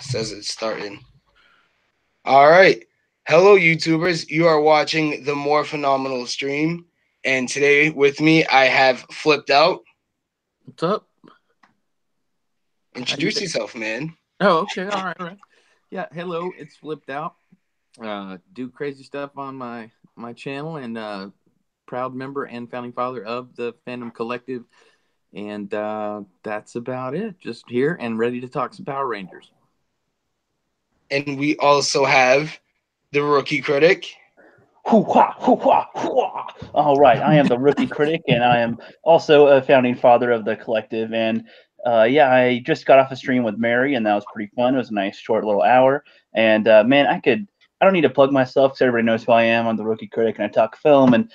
Says it's starting. All right. Hello, YouTubers. You are watching the More Phenomenal stream. And today with me, I have Flipped Out. What's up? Introduce yourself, man. Oh, okay. All right. Yeah, hello. It's Flipped Out. Do crazy stuff on my channel, and proud member and founding father of the Fandom Collective. And that's about it. Just here and ready to talk some Power Rangers. And we also have the Rookie Critic. Hoo-ha, hoo-ha, hoo-ha. All right, I am the Rookie Critic, and I am also a founding father of the collective. And yeah, I just got off a stream with Mary, and that was pretty fun. It was a nice, short little hour. And man, I don't need to plug myself because everybody knows who I am. I'm the Rookie Critic, and I talk film and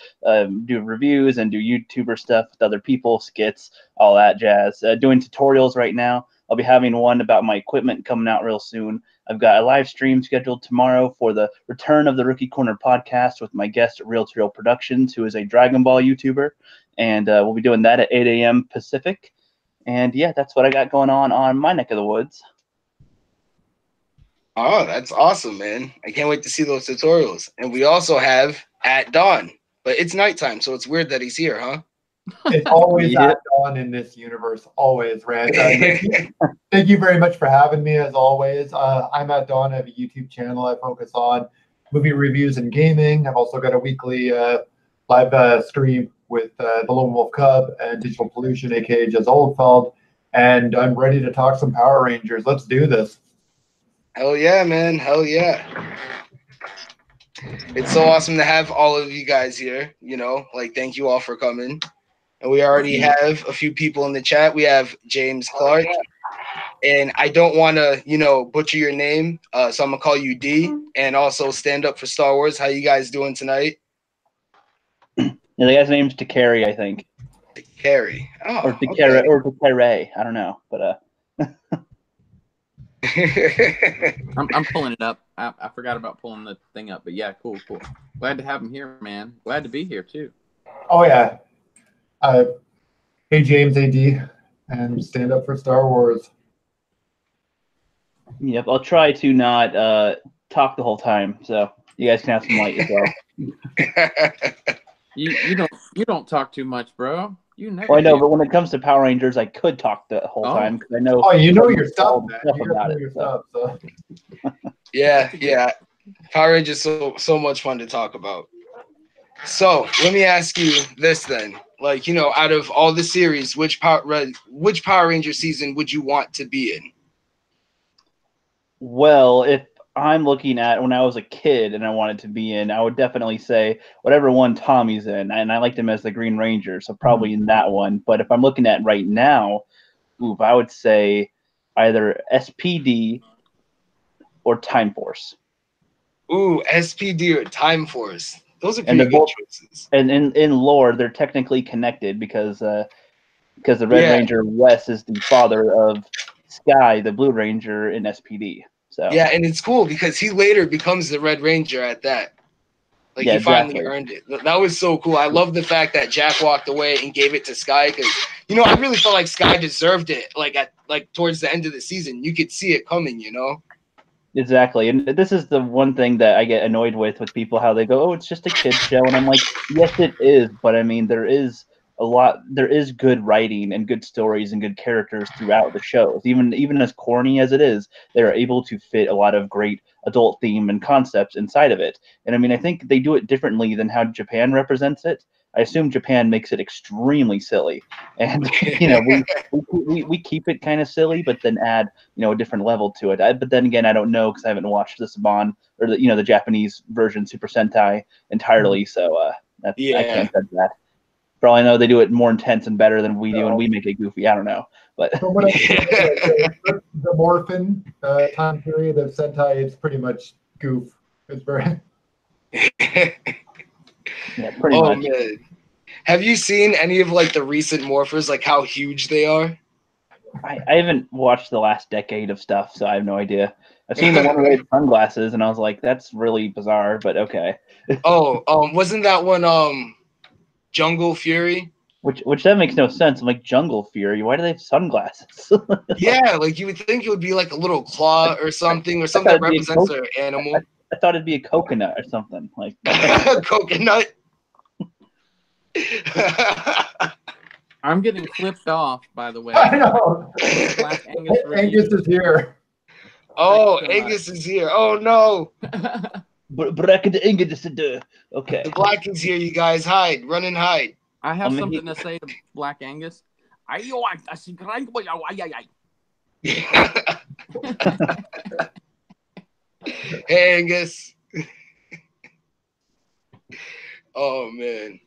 do reviews and do YouTuber stuff with other people, skits, all that jazz. Doing tutorials right now. I'll be having one about my equipment coming out real soon. I've got a live stream scheduled tomorrow for the return of the Rookie Corner podcast with my guest at Real to Real Productions, who is a Dragon Ball YouTuber. And we'll be doing that at 8 a.m. Pacific. And yeah, that's what I got going on my neck of the woods. Oh, that's awesome, man. I can't wait to see those tutorials. And we also have ATDAWN. But it's nighttime, so it's weird that he's here, huh? It's always Yeah. ATDAWN in this universe. Always, Rand. Thank you very much for having me, as always. I'm ATDAWN. I have a YouTube channel. I focus on movie reviews and gaming. I've also got a weekly live stream with the Lone Wolf Cub and Digital Pollution, aka Jez Oldfeld. And I'm ready to talk some Power Rangers. Let's do this. Hell yeah, man. Hell yeah. It's so awesome to have all of you guys here. Thank you all for coming. And we already have a few people in the chat. We have James Clark. And I don't want to, butcher your name. So I'm going to call you D. And also Stand Up for Star Wars. How you guys doing tonight? Yeah, the guy's name's Takari, I think. Takari. Oh, or Takara, or Takare. I don't know. But I'm pulling it up. I forgot about pulling the thing up, but yeah, cool. Glad to have him here, man. Glad to be here too. Oh, yeah. Hey, James AD, and Stand Up for Star Wars. yep, I'll try to not talk the whole time, so you guys can have some light as well. You don't talk too much, bro. You never. Well, I know, but when it comes to Power Rangers, I could talk the whole time because I know. Oh, you know your stuff, man. Stuff You about know it, your so. stuff. So. Yeah. Power Rangers so much fun to talk about. So let me ask you this then. Out of all the series, which Power Ranger season would you want to be in? Well, if I'm looking at when I was a kid and I wanted to be in, I would definitely say whatever one Tommy's in, and I liked him as the Green Ranger, so probably in that one. But if I'm looking at right now, I would say either SPD or Time Force. Ooh, SPD or Time Force. Those are pretty good choices. And in lore, they're technically connected because the Red Ranger Wes is the father of Sky, the Blue Ranger in SPD. So yeah, and it's cool because he later becomes the Red Ranger at that. He finally earned it. That was so cool. I love the fact that Jack walked away and gave it to Sky because I really felt like Sky deserved it. Towards the end of the season, you could see it coming. Exactly, and this is the one thing that I get annoyed with people, how they go, "Oh, it's just a kid's show," and I'm like, "Yes, it is," but I mean, there is good writing and good stories and good characters throughout the shows. Even as corny as it is, they're able to fit a lot of great adult theme and concepts inside of it. And I mean, I think they do it differently than how Japan represents it. I assume Japan makes it extremely silly, and we keep it kind of silly, but then add a different level to it. But then again, I don't know because I haven't watched the Saban or the Japanese version Super Sentai entirely, so I can't judge that. For all I know, they do it more intense and better than we do, and we make it goofy. I don't know, but the Morphin time period of Sentai, it's pretty much goof. It's very yeah, pretty much. Man. Have you seen any of the recent morphers, how huge they are? I haven't watched the last decade of stuff, so I have no idea. I've seen the one with sunglasses, and I was like, that's really bizarre, but okay. Wasn't that one Jungle Fury? Which that makes no sense. I'm like, jungle fury. Why do they have sunglasses? Yeah, like you would think it would be like a little claw or something I thought that it'd be represents their animal. I thought it'd be a coconut or something like. Coconut. I'm getting flipped off, by the way. I know. Black Angus Angus is here. Oh, Thanks so Angus is here. Oh no. Okay. The black is here, you guys. Hide. Run and hide. I have something to say to Black Angus. Hey, Angus. Oh man.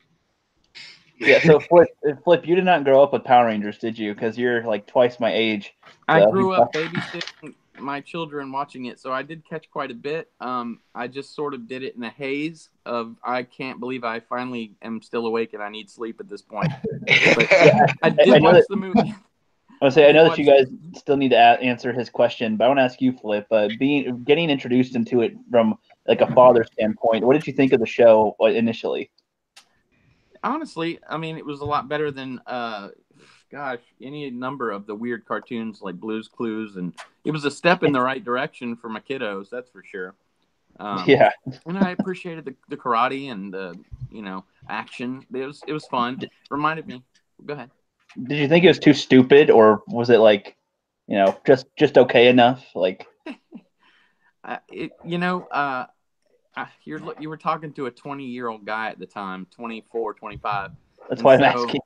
Yeah, so Flip, you did not grow up with Power Rangers, did you? Because you're like twice my age. I grew up babysitting my children watching it, so I did catch quite a bit. I just sort of did it in a haze of I can't believe I finally am still awake and I need sleep at this point. But I did watch the movie. I know that you guys still need to answer his question, but I want to ask you, Flip. Getting introduced into it from like a father standpoint, what did you think of the show initially? Honestly, I mean, it was a lot better than, any number of the weird cartoons like Blue's Clues, and it was a step in the right direction for my kiddos, that's for sure. Yeah, and I appreciated the karate and the action. It was fun. Reminded me. Go ahead. Did you think it was too stupid, or was it like, just okay enough? Like, you were talking to a 20-year-old guy at the time, 24, 25. That's why I'm asking.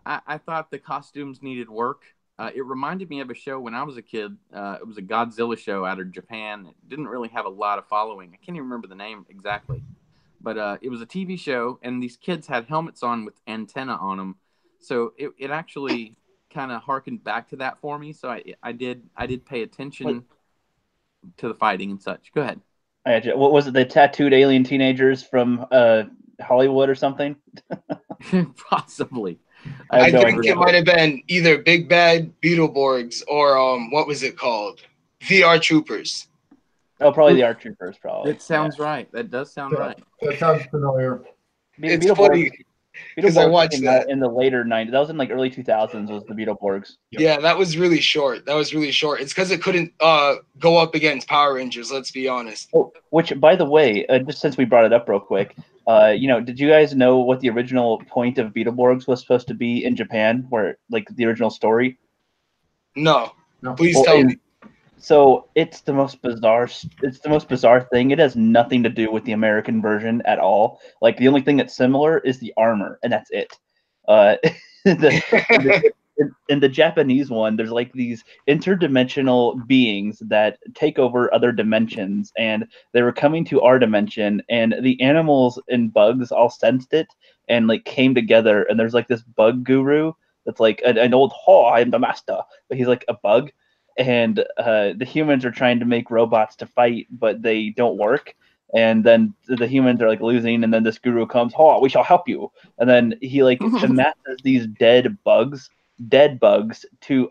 I thought the costumes needed work. It reminded me of a show when I was a kid. It was a Godzilla show out of Japan. It didn't really have a lot of following. I can't even remember the name exactly. But it was a TV show, and these kids had helmets on with antenna on them. So it actually kind of harkened back to that for me. So I did pay attention to the fighting and such. Go ahead. What was it? The tattooed alien teenagers from Hollywood or something? Possibly. I think it might have been either Big Bad Beetleborgs or what was it called? VR Troopers. Oh, probably the Art Troopers. Probably. It sounds right. That does sound right. That sounds familiar. It's funny because I watched that in the later 90s. That was in like early 2000s. Was the Beetleborgs? Yeah, that was really short. It's because it couldn't go up against Power Rangers. Let's be honest. Oh, which, by the way, just since we brought it up real quick, did you guys know what the original point of Beetleborgs was supposed to be in Japan, where like the original story? No. Please tell me. So it's the most bizarre thing. It has nothing to do with the American version at all. Like the only thing that's similar is the armor, and that's it. In the Japanese one, there's like these interdimensional beings that take over other dimensions, and they were coming to our dimension, and the animals and bugs all sensed it and like came together. And there's like this bug guru that's like an old I'm the master, but he's like a bug. And the humans are trying to make robots to fight, but they don't work. And then the humans are like losing, and then this guru comes, we shall help you. And then he like amasses these dead bugs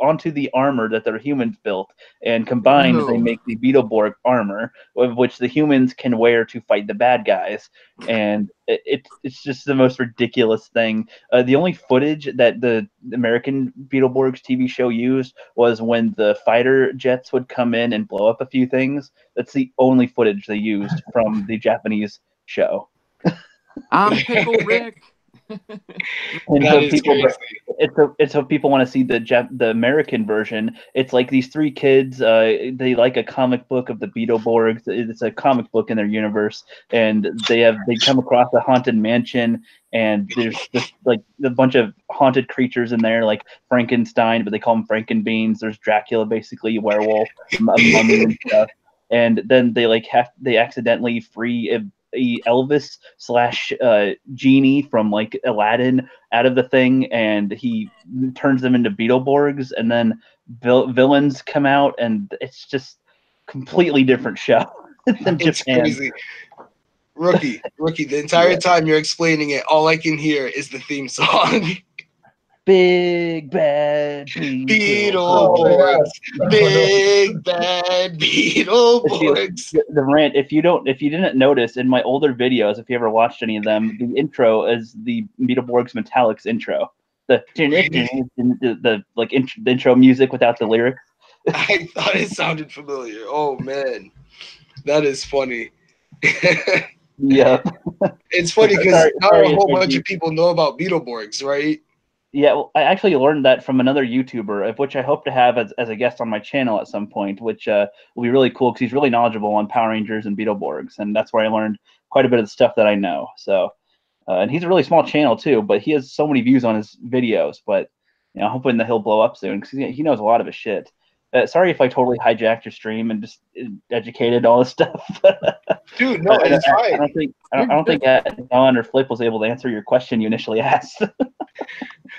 onto the armor that their humans built, and combined they make the Beetleborg armor, which the humans can wear to fight the bad guys. And it's just the most ridiculous thing. The only footage that the American Beetleborgs TV show used was when the fighter jets would come in and blow up a few things. That's the only footage they used from the Japanese show. I'm Pickle Rick. It's so people want to see the American version. It's like these three kids. They like a comic book of the Beetleborgs. It's a comic book in their universe, and they come across a haunted mansion, and there's just like a bunch of haunted creatures in there, like Frankenstein, but they call them Frankenbeans. There's Dracula, basically a werewolf, a mummy and stuff. And then they accidentally free Elvis / genie from like Aladdin out of the thing, and he turns them into Beetleborgs, and then villains come out, and it's just completely different show than It's Japan. Crazy. Rookie, the entire time you're explaining it, all I can hear is the theme song. Big bad Beetleborgs. Big bad Beetleborgs. The rant. If you didn't notice in my older videos, if you ever watched any of them, the intro is the Beetleborgs Metallics intro. The intro music without the lyrics. I thought it sounded familiar. Oh man, that is funny. Yeah. It's funny because not a whole bunch of people know about Beetleborgs, right? Yeah, well, I actually learned that from another YouTuber, of which I hope to have as a guest on my channel at some point, which will be really cool because he's really knowledgeable on Power Rangers and Beetleborgs, and that's where I learned quite a bit of the stuff that I know. So, and he's a really small channel too, but he has so many views on his videos. But hoping that he'll blow up soon because he knows a lot of his shit. Sorry if I totally hijacked your stream and just educated all this stuff. Dude, no, it's fine. I don't think Don or Flip was able to answer your question you initially asked.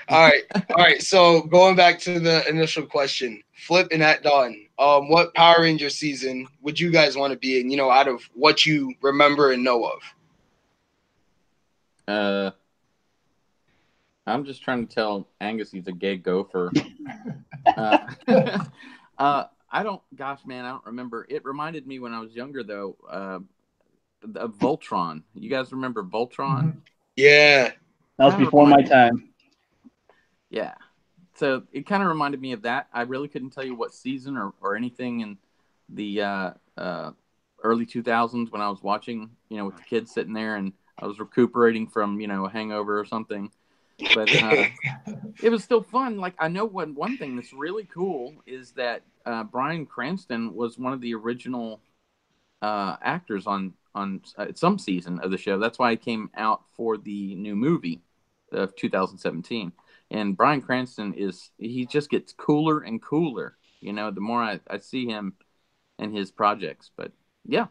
All right. So going back to the initial question, Flip and ATDAWN, what Power Ranger season would you guys want to be in? Out of what you remember and know of. I'm just trying to tell Angus he's a gay gopher. I don't remember. It reminded me when I was younger though, of Voltron. You guys remember Voltron? Yeah. That was before my time. Yeah. So it kind of reminded me of that. I really couldn't tell you what season or anything in the early 2000s when I was watching, with the kids sitting there and I was recuperating from, a hangover or something. But it was still fun. Like, I know one thing that's really cool is that Bryan Cranston was one of the original actors on some season of the show. That's why it came out for the new movie of 2017. And Bryan Cranston he just gets cooler and cooler, the more I see him and his projects. But yeah,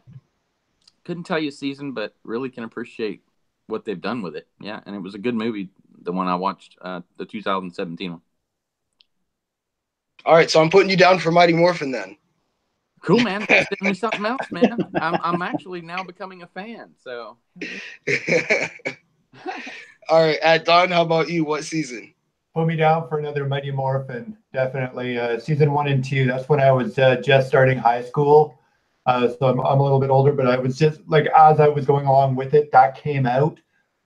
couldn't tell you a season, but really can appreciate what they've done with it. Yeah, and it was a good movie, the one I watched, the 2017 one. All right, so I'm putting you down for Mighty Morphin then. Cool, man. Send me something else, man. I'm actually now becoming a fan. So. All right, ATDAWN, how about you? What season? Put me down for another Mighty Morphin, definitely. Season 1 and 2. That's when I was just starting high school. So I'm a little bit older, but I was just as I was going along with it, that came out.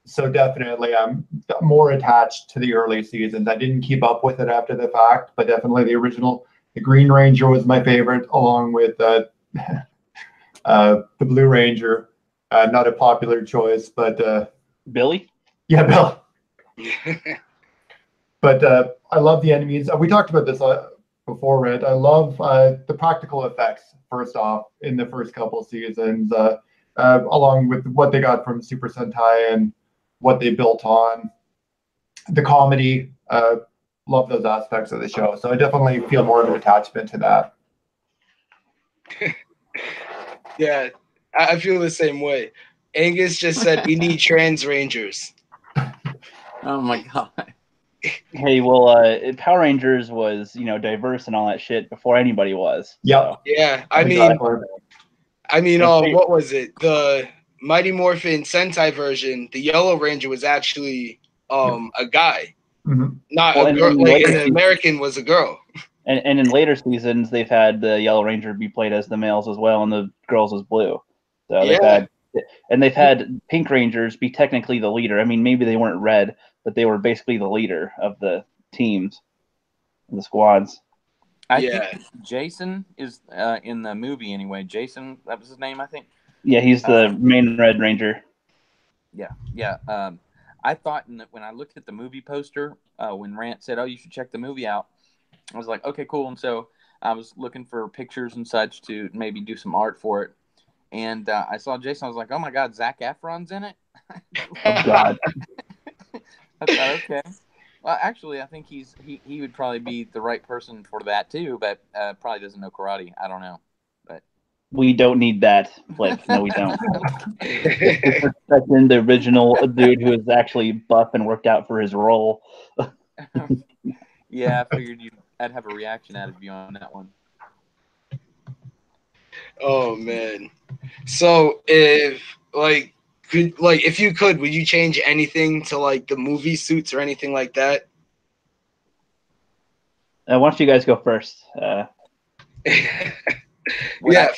So definitely, I'm more attached to the early seasons. I didn't keep up with it after the fact, but definitely the original. The Green Ranger was my favorite, along with the Blue Ranger. Not a popular choice, but Billy. Yeah, Bill. But I love the enemies. We talked about this before, Red. I love the practical effects, first off, in the first couple seasons, along with what they got from Super Sentai and what they built on. The comedy, love those aspects of the show. So I definitely feel more of an attachment to that. Yeah, I feel the same way. Angus just said we need trans rangers. Oh my God. Hey, well, Power Rangers was, diverse and all that shit before anybody was. Yeah. So. Yeah, I mean, what was it? The Mighty Morphin Sentai version, the Yellow Ranger was actually a guy, not a girl. In the American was a girl. And in later seasons, they've had the Yellow Ranger be played as the males as well, and the girls as blue. So they've had Pink Rangers be technically the leader. I mean, maybe they weren't red, but they were basically the leader of the teams, the squads. I think Jason is in the movie anyway. Jason, that was his name, I think. Yeah, he's the main Red Ranger. Yeah. I thought when I looked at the movie poster, when Rant said, "Oh, you should check the movie out," I was like, "Okay, cool." And so I was looking for pictures and such to maybe do some art for it. And I saw Jason. I was like, "Oh my God, Zac Efron's in it!" Oh God. I thought, okay. Well, actually, I think he would probably be the right person for that too, but probably doesn't know karate. I don't know, but we don't need that, Flip. No, we don't. Respecting the original dude who is actually buff and worked out for his role. Yeah, I figured I'd have a reaction out of you on that one. Oh man. So if if you could, would you change anything to the movie suits or anything like that? Why don't you guys go first?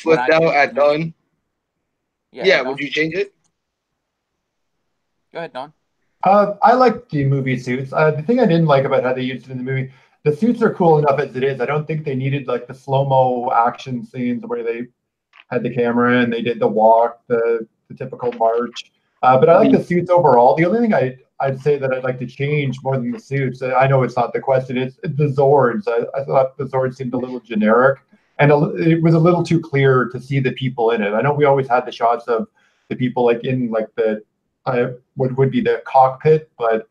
Flipped out at dawn. Yeah, Dawn. would you change it? Go ahead, Don. I like the movie suits. The thing I didn't like about how they used it in the movie, the suits are cool enough as it is. I don't think they needed like the slow-mo action scenes where they had the camera and they did the walk, the typical march. But I like the suits overall. The only thing I'd say that I'd like to change more than the suits, I know it's not the question, it's the Zords. I thought the Zords seemed a little generic, and it was a little too clear to see the people in it. I know we always had the shots of the people like in like the what would be the cockpit, but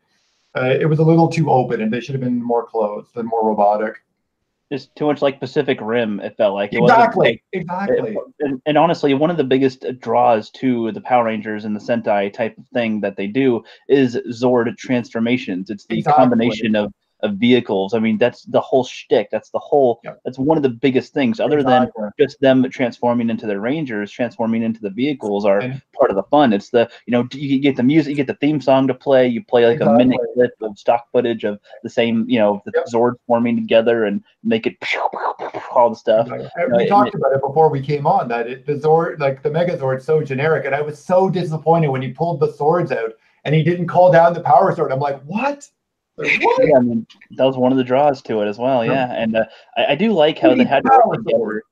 it was a little too open, and they should have been more closed and more robotic. Just too much like Pacific Rim, it felt like. Exactly. And honestly, one of the biggest draws to the Power Rangers and the Sentai type of thing that they do is Zord transformations. It's the combination of vehicles. I mean, that's the whole shtick. That's the whole. Yep. That's one of the biggest things. Other than just them transforming into the Rangers, transforming into the vehicles are part of the fun. It's the you get the music, you get the theme song to play. You play like a minute clip of stock footage of the same, the Zord forming together and make it all the stuff. We talked about it before we came on that the Zord, like the Megazord's so generic, and I was so disappointed when he pulled the swords out and he didn't call down the Power Sword. I'm like, what? Yeah, I mean, that was one of the draws to it as well. Yeah, and I do like how they had to work together.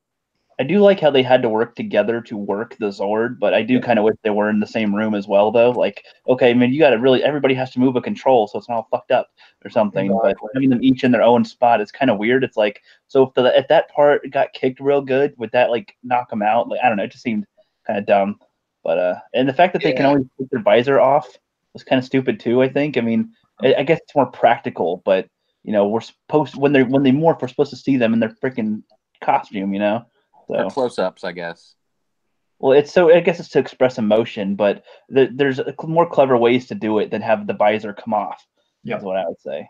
I do like how they had to work together to work the Zord, but I do kind of wish they were in the same room as well, though. Like, okay, I mean, you got to really, everybody has to move a control, so it's not all fucked up or something. But having them each in their own spot is kind of weird. It's like, so if that part got kicked real good, would that like knock them out? Like, I don't know, it just seemed kind of dumb. But and the fact that they can always take their visor off was kind of stupid too. I think. I mean. I guess it's more practical, but we're supposed when they morph, we're supposed to see them in their freaking costume, So or close-ups, I guess. Well, I guess it's to express emotion, but there's more clever ways to do it than have the visor come off. Yeah, is what I would say.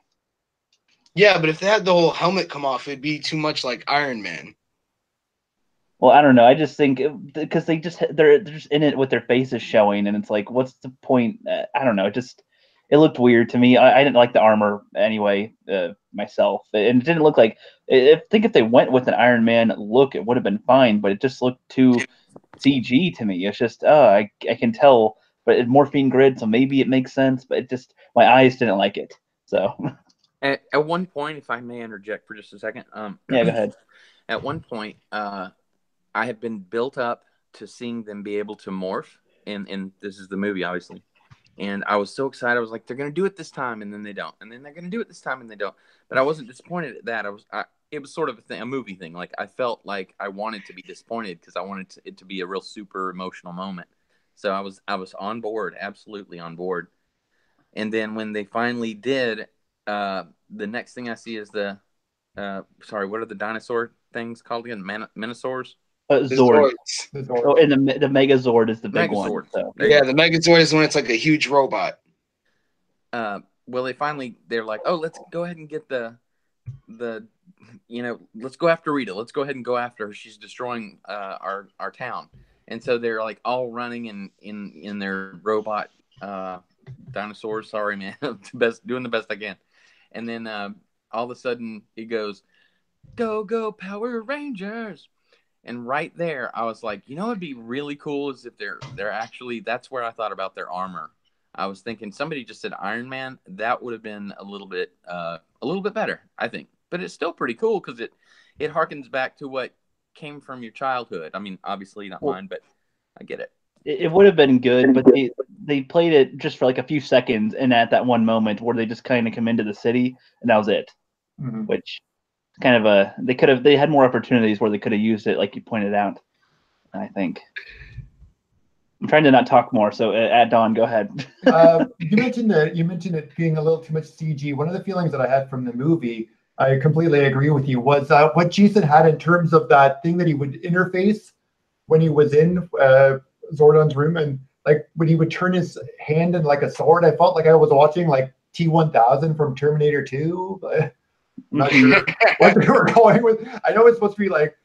Yeah, but if they had the whole helmet come off, it'd be too much like Iron Man. Well, I don't know. I just think because they're just in it with their faces showing, and it's like, what's the point? I don't know. It looked weird to me. I didn't like the armor anyway myself. And it didn't look like – I think if they went with an Iron Man look, it would have been fine, but it just looked too CG to me. It's just, I can tell, but it's morphine grid, so maybe it makes sense, but it just – my eyes didn't like it. So at one point, if I may interject for just a second. Yeah, go ahead. At one point, I have been built up to seeing them be able to morph, and this is the movie, obviously. And I was so excited. I was like, they're going to do it this time, and then they don't. And then they're going to do it this time, and they don't. But I wasn't disappointed at that. It was sort of a movie thing. Like, I felt like I wanted to be disappointed because I wanted it to be a real super emotional moment. So I was on board, absolutely on board. And then when they finally did, the next thing I see is what are the dinosaur things called again? Minosaurs? Zords. Oh, and the Megazord is the big one. So. Yeah, the Megazord is when it's like a huge robot. Well, they're like, oh, let's go ahead and get let's go after Rita. Let's go ahead and go after her. She's destroying our town. And so they're like all running in their robot dinosaurs. Sorry, man, doing the best I can. And then all of a sudden it goes, go Power Rangers. And right there, I was like, it'd be really cool is if they're actually, that's where I thought about their armor. I was thinking somebody just said Iron Man. That would have been a little bit better, I think. But it's still pretty cool because it harkens back to what came from your childhood. I mean, obviously not mine, but I get it. It would have been good, but they played it just for like a few seconds, and at that one moment where they just kind of come into the city, and that was it. Mm-hmm. Which kind of they had more opportunities where they could have used it, like you pointed out. I think I'm trying to not talk more. So ATDAWN, go ahead. You mentioned it being a little too much CG. One of the feelings that I had from the movie, I completely agree with you, was what Jason had in terms of that thing that he would interface when he was in Zordon's room, and like when he would turn his hand in like a sword. I felt like I was watching like T-1000 from Terminator 2. But I'm not sure what they were going with. I know it's supposed to be like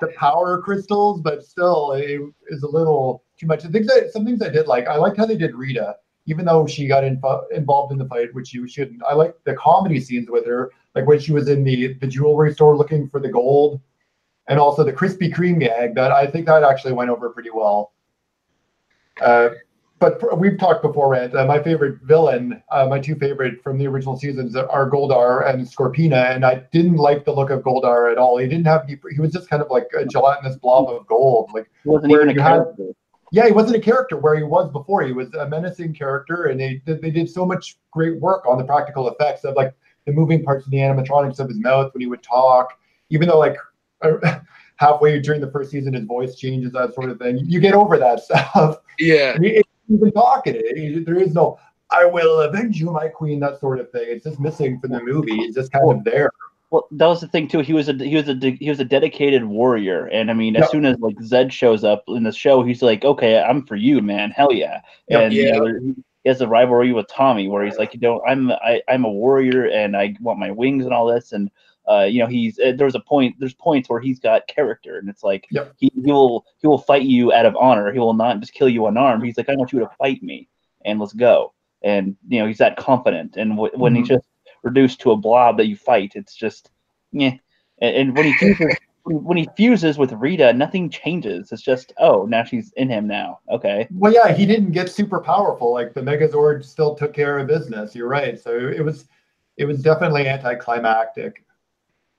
the power crystals, but still, it is a little too much. Some things I did like. I liked how they did Rita, even though she got involved in the fight, which you shouldn't. I liked the comedy scenes with her. like when she was in the jewelry store looking for the gold, and also the Krispy Kreme gag. That I think that actually went over pretty well. But we've talked before, Rant. My favorite villain, my two favorite from the original seasons are Goldar and Scorpina, and I didn't like the look of Goldar at all. He didn't have any, he was just kind of like a gelatinous blob of gold. Like He wasn't even a character. Yeah, he wasn't a character where he was before. He was a menacing character, and they did so much great work on the practical effects of like the moving parts of the animatronics of his mouth when he would talk, even though like halfway during the first season his voice changes, that sort of thing. You get over that stuff. Yeah. You can talk in it. There is no "I will avenge you, my queen," that sort of thing. It's just missing from the movie. It's just kind of there. Well, that was the thing too. He was a dedicated warrior, and I mean, as soon as like Zed shows up in the show, he's like, "Okay, I'm for you, man. Hell yeah!" And you know, he has a rivalry with Tommy, where he's like, "You know, I'm a warrior, and I want my wings and all this." And you know, there's points where he's got character, and it's like he will fight you out of honor. He will not just kill you unarmed. He's like, "I want you to fight me, and let's go." And you know, he's that confident. And when he's just reduced to a blob that you fight, it's just yeah. And when he fuses with Rita, nothing changes. It's just, oh, now she's in him now. Okay. Well, yeah, he didn't get super powerful. Like the Megazord still took care of business. You're right. So it was definitely anticlimactic.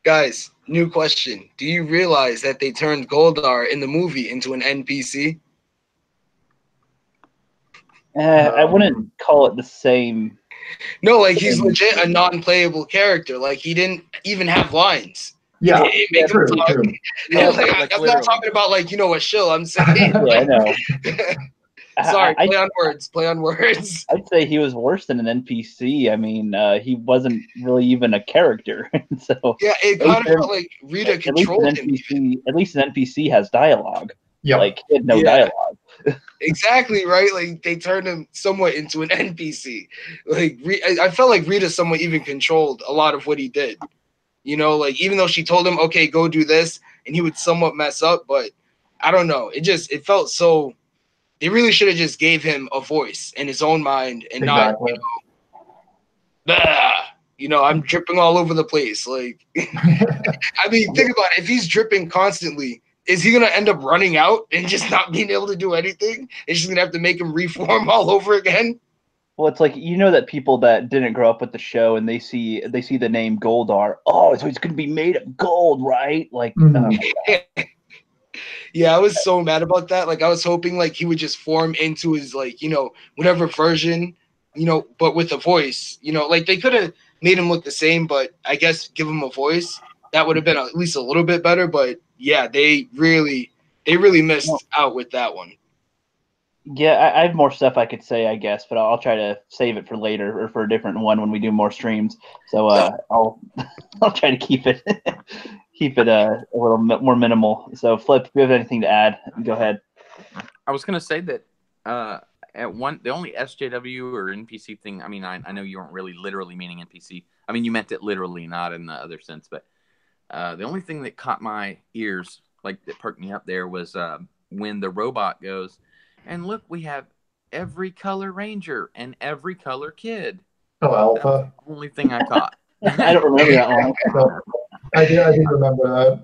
Guys, new question. Do you realize that they turned Goldar in the movie into an NPC? I wouldn't call it the same. No, like he's legit a non-playable character. Like he didn't even have lines. Yeah, true. Yeah, like, I'm not talking about like, you know, a shill. I'm saying. Yeah, I know. Sorry, play on words. I'd say he was worse than an NPC. I mean, he wasn't really even a character. So yeah, it kind of felt like Rita controlled him. At least an NPC has dialogue. Yeah, like he had no dialogue. Exactly, right? Like they turned him somewhat into an NPC. Like I felt like Rita somewhat even controlled a lot of what he did. You know, like even though she told him, okay, go do this, and he would somewhat mess up, but I don't know. It felt so. They really should have just gave him a voice in his own mind and not, you know, I'm dripping all over the place. Like, I mean, think about it. If he's dripping constantly, is he going to end up running out and just not being able to do anything? It's just going to have to make him reform all over again. Well, it's like, you know, that people that didn't grow up with the show and they see the name Goldar. Oh, so he's going to be made of gold, right? Like, yeah, I was so mad about that. Like, I was hoping like he would just form into his like, you know, whatever version, you know, but with a voice. You know, like they could have made him look the same, but I guess give him a voice. That would have been at least a little bit better. But yeah, they really missed out with that one. Yeah, I have more stuff I could say, I guess, but I'll try to save it for later or for a different one when we do more streams. So I'll try to keep it a little more minimal. So Flip, if you have anything to add, go ahead. I was gonna say that the only SJW or NPC thing. I mean, I know you weren't really literally meaning NPC. I mean, you meant it literally, not in the other sense. But the only thing that caught my ears, like that perked me up there, was when the robot goes, and look, we have every color ranger and every color kid. Oh, Alpha. That's the only thing I caught. I don't remember that one. I do remember that.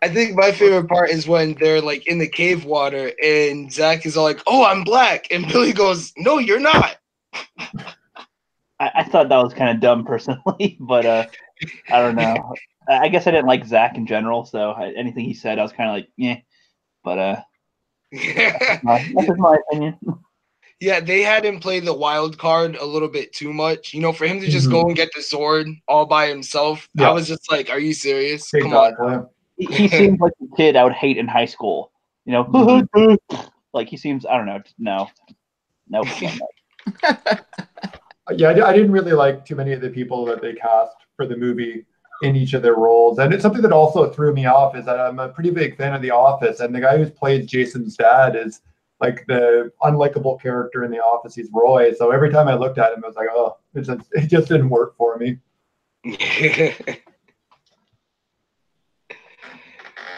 I think my favorite part is when they're like in the cave water and Zach is all like, "Oh, I'm black," and Billy goes, "No, you're not." I thought that was kind of dumb personally, but I don't know. I guess I didn't like Zach in general, so anything he said, I was kind of like, yeah. But that's my opinion. Yeah, they had him play the wild card a little bit too much. You know, for him to just go and get the sword all by himself, I was just like, "Are you serious? Come on." He seems like the kid I would hate in high school. You know, like he seems. I don't know. Nope. Yeah, I didn't really like too many of the people that they cast for the movie in each of their roles. And it's something that also threw me off is that I'm a pretty big fan of The Office, and the guy who plays Jason's dad is like the unlikable character in The Office. He's Roy. So every time I looked at him, I was like, oh, it just didn't work for me.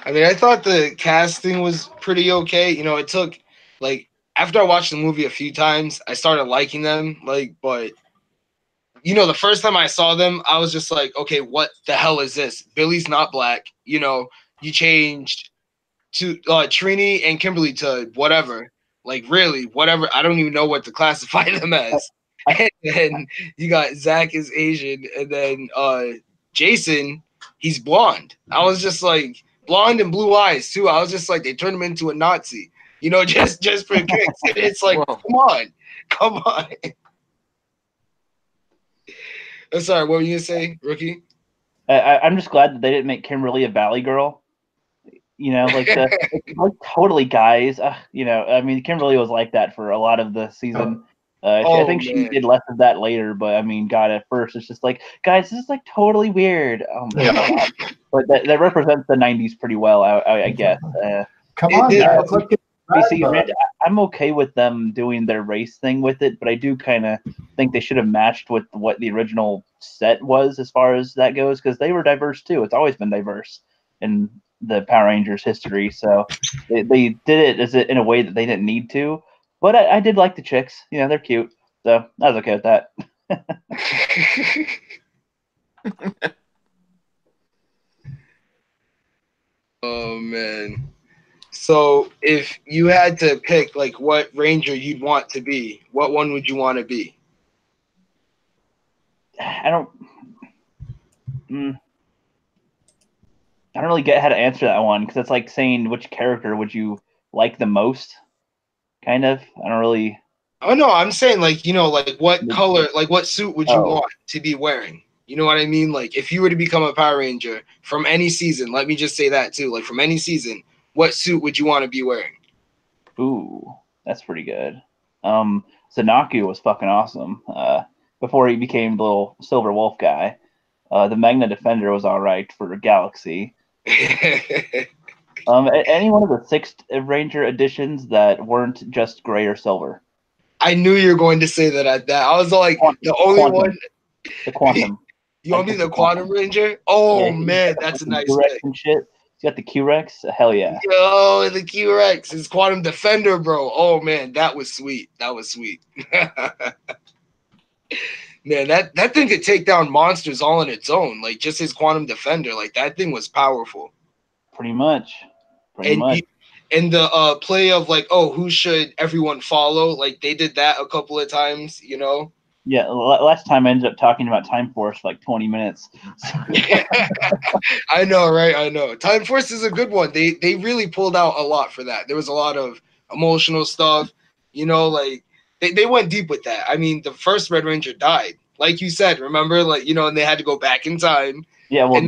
I mean, I thought the casting was pretty okay. You know, it took like after I watched the movie a few times, I started liking them. Like, but you know, the first time I saw them, I was just like, okay, what the hell is this? Billy's not black. You know, you changed to Trini and Kimberly to whatever. Like, really, whatever. I don't even know what to classify them as. And then you got Zach is Asian, and then Jason, he's blonde. I was just like, blonde and blue eyes too. I was just like, they turned him into a Nazi, you know, just for kicks. And it's like, Whoa. come on. I'm sorry, what were you gonna say, Rookie? I'm just glad that they didn't make Kimberly a Valley girl. You know, like like totally guys. You know, I mean, Kimberly was like that for a lot of the season. I think she did less of that later, but I mean, God, at first it's just like, guys, this is like totally weird. But that represents the '90s pretty well, I guess. Come on, guys. You see, I'm okay with them doing their race thing with it, but I do kind of think they should have matched with what the original set was as far as that goes, because they were diverse too. It's always been diverse in the Power Rangers history, so they did it in a way that they didn't need to. But I did like the chicks. You know, they're cute, so I was okay with that. Oh man. So if you had to pick like what Ranger you'd want to be, what one would you want to be? I don't really get how to answer that one, because it's like saying which character would you like the most, kind of. I don't really. Oh no, I'm saying like, you know, like what color, like what suit would you want to be wearing? You know what I mean? Like if you were to become a Power Ranger from any season, let me just say that too. Like from any season, what suit would you want to be wearing? Ooh, that's pretty good. Zanaku was fucking awesome. Before he became the little Silver Wolf guy. The Magna Defender was all right for Galaxy. Any one of the 6 Ranger editions that weren't just gray or silver. I knew you were going to say that at that. I was like, the only one. The Quantum. You want to be the Quantum Ranger? Oh yeah, man, that's a nice pick. And shit. You got the Q-Rex? Hell yeah. Yo, the Q-Rex is Quantum Defender, bro. Oh man, that was sweet. That was sweet. Man, that thing could take down monsters all on its own. Like just his Quantum Defender, like that thing was powerful. Pretty much. And the play of like, oh, who should everyone follow? Like they did that a couple of times, you know. Yeah, last time I ended up talking about Time Force for like 20 minutes. I know, right? I know. Time Force is a good one. They really pulled out a lot for that. There was a lot of emotional stuff, you know, like they went deep with that. I mean, the first Red Ranger died. Like you said, remember? Like, you know, and they had to go back in time. Yeah, well,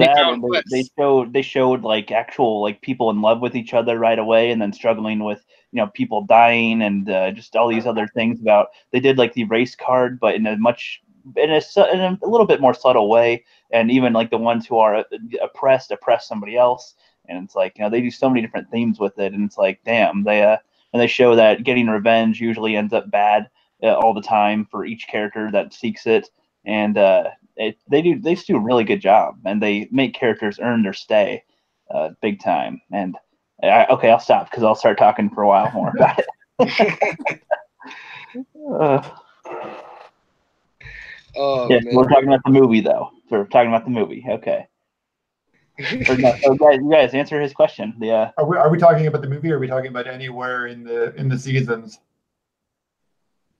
they showed like actual like people in love with each other right away, and then struggling with, you know, people dying and just all these other things about. They did like the race card, but in a little bit more subtle way, and even like the ones who are oppress somebody else, and it's like, you know, they do so many different themes with it, and it's like, damn, and they show that getting revenge usually ends up bad all the time for each character that seeks it, and they do a really good job, and they make characters earn their stay big time. And I'll stop because I'll start talking for a while more about it. Man. We're talking about the movie, though. We're talking about the movie. Okay. You guys answer his question. Are we talking about the movie, or are we talking about anywhere in the seasons?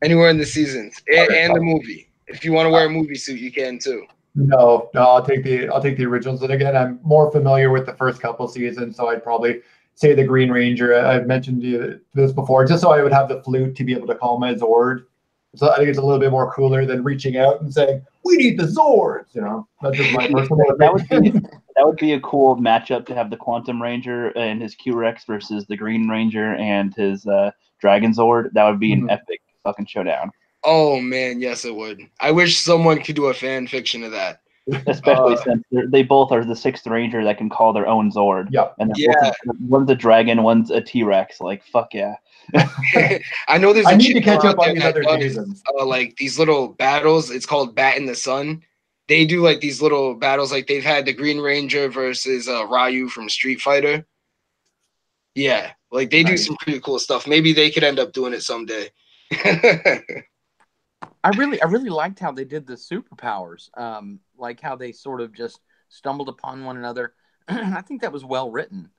Anywhere in the seasons and the movie. If you want to wear a movie suit, you can too. No, I'll take the originals. And again, I'm more familiar with the first couple seasons, so I'd probably say the Green Ranger. I've mentioned this before, just so I would have the flute to be able to call my Zord. So I think it's a little bit more cooler than reaching out and saying, "We need the Zords." You know, that's just my personal opinion. That would be a cool matchup to have the Quantum Ranger and his Q-Rex versus the Green Ranger and his Dragon Zord. That would be an epic fucking showdown. Oh man, yes it would. I wish someone could do a fan fiction of that. Especially since they both are the 6th Ranger that can call their own Zord. Yeah. And one's a dragon, one's a T-Rex. Like, fuck yeah. I know there's I need to catch up on these other seasons. Like these little battles. It's called Bat in the Sun. They do like these little battles. Like they've had the Green Ranger versus Ryu from Street Fighter. Yeah, like they do some pretty cool stuff. Maybe they could end up doing it someday. I really liked how they did the superpowers. Like how they sort of just stumbled upon one another. I think that was well written.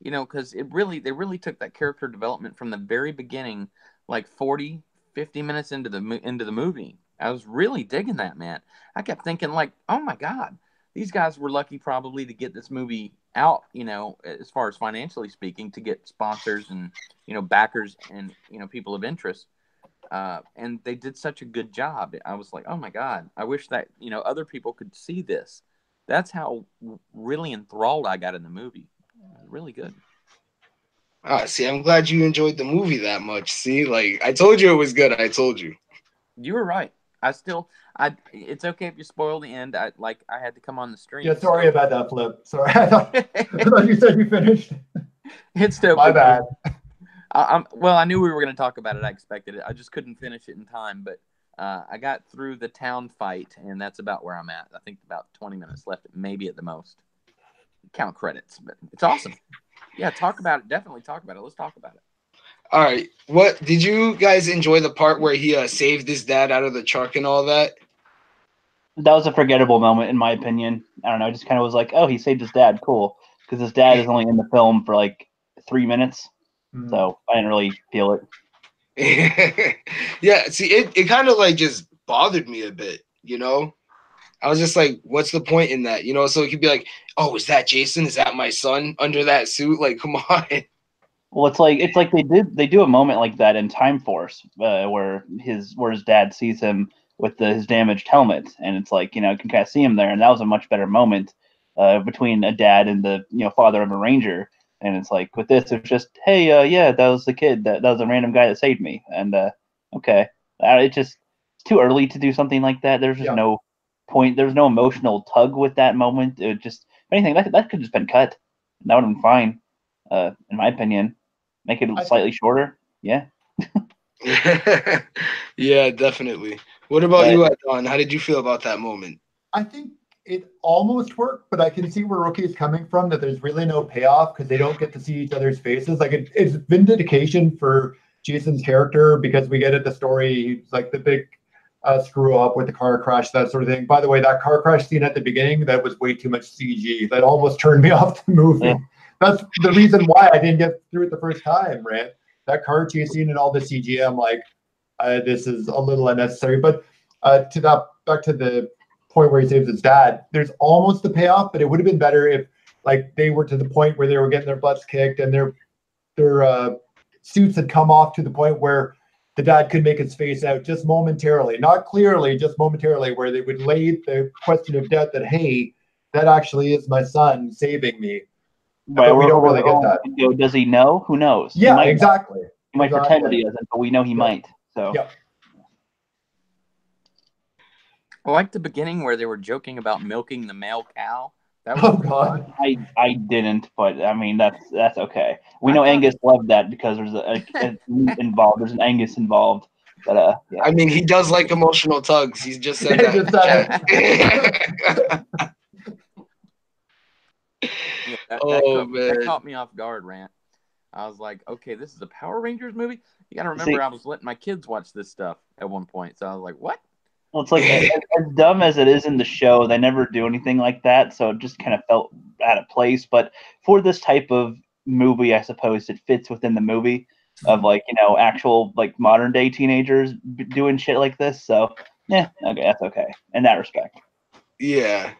You know, because they really took that character development from the very beginning, like 40, 50 minutes into the movie. I was really digging that, man. I kept thinking, like, oh my God, these guys were lucky probably to get this movie out, you know, as far as financially speaking, to get sponsors and, you know, backers and, you know, people of interest. And they did such a good job. I was like, oh my God, I wish that, you know, other people could see this. That's how really enthralled I got in the movie. Really good. See, I'm glad you enjoyed the movie that much. See, like I told you it was good. I told you. You were right. It's okay if you spoil the end. I had to come on the stream. Yeah, sorry about that, Flip. Sorry, I thought you said you finished. It's still my bad. Well, I knew we were going to talk about it. I expected it. I just couldn't finish it in time. But I got through the town fight, and that's about where I'm at. I think about 20 minutes left, maybe at the most. Count credits, but it's awesome. Yeah, talk about it. Definitely talk about it. Let's talk about it. All right. What did you guys enjoy the part where he saved his dad out of the truck and all that? That was a forgettable moment, in my opinion. I don't know. I just kind of was like, oh, he saved his dad. Cool. Because his dad is only in the film for like 3 minutes. So I didn't really feel it. Yeah. See, it kind of like just bothered me a bit, you know? I was just like, what's the point in that? You know, so it could be like, oh, is that Jason? Is that my son under that suit? Like, come on. Well, it's like they do a moment like that in Time Force, where his dad sees him with his damaged helmet, and it's like, you know, you can kind of see him there, and that was a much better moment between a dad and the, you know, father of a ranger. And it's like with this, it's just, hey, yeah, that was the kid, that was a random guy that saved me, and okay, it's too early to do something like that. There's just no point. There's no emotional tug with that moment. It just, if anything, that could just been cut. That would have been fine, in my opinion. Make it slightly shorter. Yeah. Yeah, definitely. What about you, Don? How did you feel about that moment? I think it almost worked, but I can see where Rookie's coming from, that there's really no payoff because they don't get to see each other's faces. Like it's vindication for Jason's character because we get at the story, he's like the big screw up with the car crash, that sort of thing. By the way, that car crash scene at the beginning, that was way too much CG. That almost turned me off the movie. Yeah. That's the reason why I didn't get through it the first time, right? That car chase scene and all the CG, I'm like, this is a little unnecessary. But back to the point where he saves his dad, there's almost the payoff, but it would have been better if like they were to the point where they were getting their butts kicked and their suits had come off to the point where the dad could make his face out just momentarily, not clearly, just momentarily, where they would lay the question of death that, hey, that actually is my son saving me. Right, but we don't really get that. You know, does he know? Who knows? Yeah, exactly. He might pretend he doesn't, but we know he might. So. Yeah. I like the beginning where they were joking about milking the male cow. That was God. I didn't, but I mean that's okay. We know Angus loved that because there's a meat involved. There's an Angus involved. But yeah. I mean, he does like emotional tugs. He's just said that. Yeah, that caught me off guard, Rant. I was like, okay, this is a Power Rangers movie? You got to remember, I was letting my kids watch this stuff at one point. So I was like, what? Well, it's like, as dumb as it is in the show, they never do anything like that. So it just kind of felt out of place. But for this type of movie, I suppose it fits within the movie of, like, you know, actual, like, modern day teenagers doing shit like this. So, yeah, okay, that's okay in that respect. Yeah.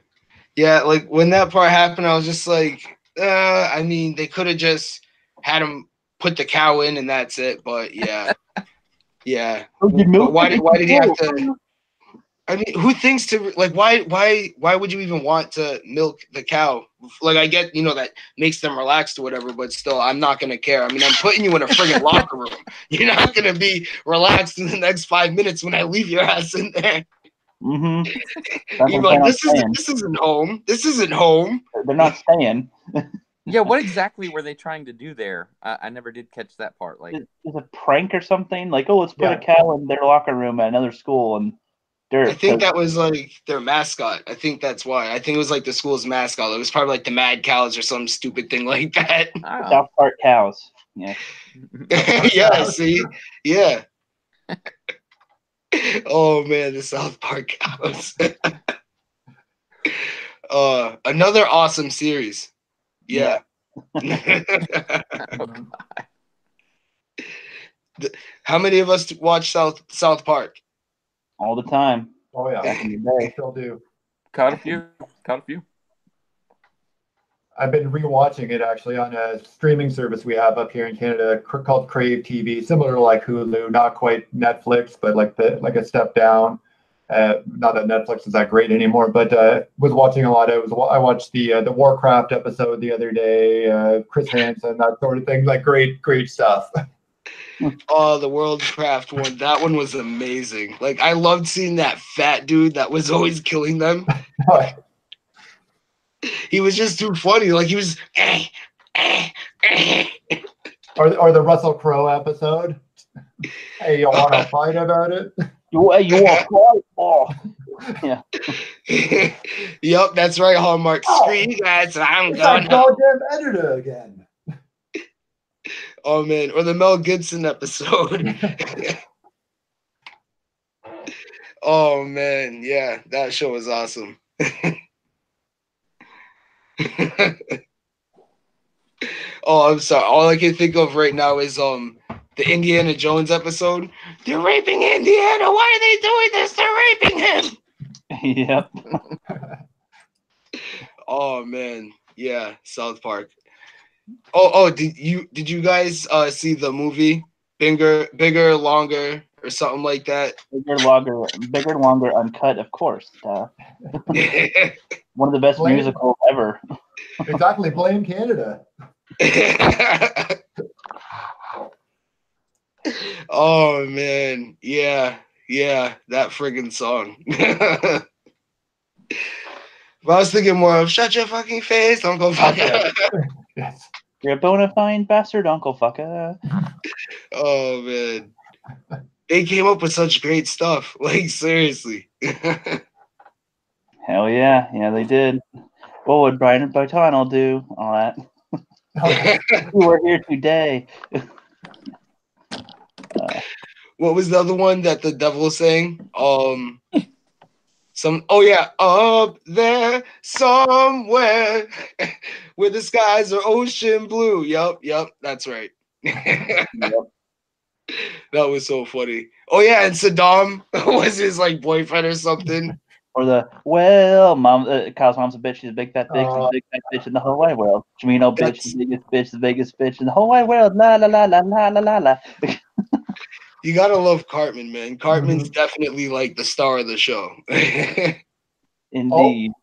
Yeah, like when that part happened, I was just like, I mean, they could have just had him put the cow in and that's it. But yeah, yeah. But why did he have to? I mean, who thinks to like why would you even want to milk the cow? Like, I get, you know, that makes them relaxed or whatever, but still, I'm not gonna care. I mean, I'm putting you in a friggin' locker room. You're not gonna be relaxed in the next 5 minutes when I leave your ass in there. Mm-hmm. You're like, this isn't home. This isn't home. They're not staying. Yeah, what exactly were they trying to do there? I never did catch that part. Like, is a prank or something? Like, oh, let's put a cow in their locker room at another school and dirt. I think that was like their mascot. I think that's why. I think it was like the school's mascot. It was probably like the Mad Cows or some stupid thing like that. South Park cows. Yeah. Yeah. See. Yeah. Oh man, the South Park cows. Another awesome series. Yeah. How many of us watch South Park? All the time. Oh yeah, Back in the I day. still do. Caught a few. Caught a few. I've been rewatching it actually on a streaming service we have up here in Canada called Crave TV, similar to like Hulu, not quite Netflix, but like a step down. Not that Netflix is that great anymore, but was watching a lot. I watched the Warcraft episode the other day. Chris Hansen, that sort of thing. Like great stuff. Oh, the Worldcraft one. That one was amazing. Like I loved seeing that fat dude that was always killing them. He was just too funny. Like he was. Or the Russell Crowe episode. Hey, you want to fight about it? You want fight? Oh, yeah. Yep, that's right, Hallmark. Screw you guys, I'm It's going that goddamn editor again. Oh man, or the Mel Gibson episode. Oh man, yeah, that show was awesome. Oh, I'm sorry. All I can think of right now is the Indiana Jones episode. They're raping Indiana. Why are they doing this? They're raping him. Yep. Oh man, yeah, South Park. Oh, did you guys see the movie Bigger, Longer, or something like that? Bigger, longer, uncut, of course. One of the best musicals ever. Exactly, blame Canada. Oh man, yeah, that friggin' song. But I was thinking more of "Shut your fucking face, Uncle Fucker." Yes. You're a bona fide bastard, Uncle Fucker. Oh man, they came up with such great stuff. Like seriously. Hell yeah, they did. What would Brian Boitano do? All that. We're here today. What was the other one that the devil sang? Up there somewhere where the skies are ocean blue. Yep, that's right. Yep. That was so funny. Oh yeah, and Saddam was his like boyfriend or something. Or mom, Kyle's mom's a bitch. She's a big fat bitch. She's a big fat bitch in the whole wide world. Jamino bitch, the biggest bitch in the whole wide world. La la la la la la la la. You gotta love Cartman, man. Cartman's definitely like the star of the show. Indeed. Oh,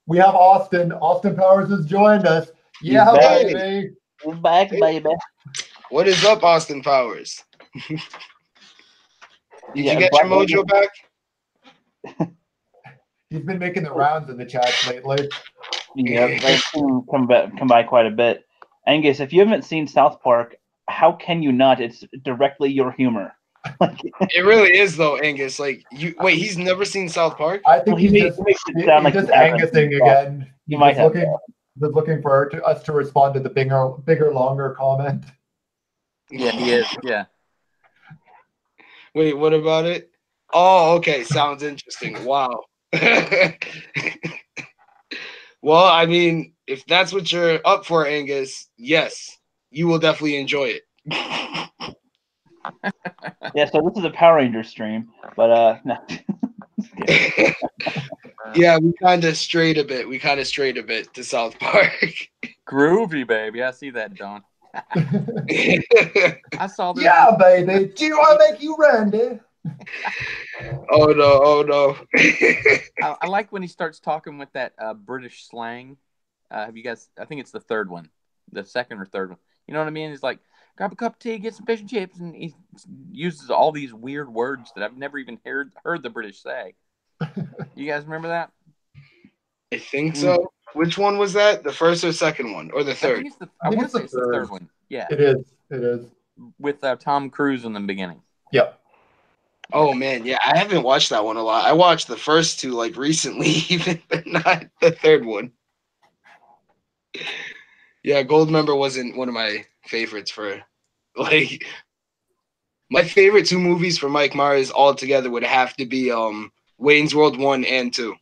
we have Austin. Austin Powers has joined us. Yeah, baby. He's back, baby. What is up, Austin Powers? Did you get your mojo back? He's been making the rounds in the chat lately. Yeah, they've come by quite a bit. Angus, if you haven't seen South Park, how can you not? It's directly your humor. It really is, though, Angus. Like, wait, he's never seen South Park? I think he's just Angusing again. He might have. Just looking for us to respond to the bigger, longer comment. Yeah, he is. Yeah. Wait, what about it? Oh, okay. Sounds interesting. Wow. Well, I mean, if that's what you're up for, Angus, yes, you will definitely enjoy it. Yeah, so this is a Power Rangers stream, but no. Yeah, we kind of strayed a bit. To South Park. Groovy, baby. I see that, Don. I saw this. Yeah, baby. Do you want to make you Randy? Oh no. I like when he starts talking with that British slang. Have you guys? I think it's the third one, the second or third one. You know what I mean? He's like, grab a cup of tea, get some fish and chips, and he uses all these weird words that I've never even heard the British say. You guys remember that? I think so. Which one was that? The first or second one, or the third? I want to say it's the third one. Yeah, it is. With Tom Cruise in the beginning. Yep. Oh man, yeah, I haven't watched that one a lot. I watched the first two like recently, even, but not the third one. Yeah, Goldmember wasn't one of my favorites for like. My favorite two movies for Mike Myers altogether would have to be Wayne's World 1 and 2.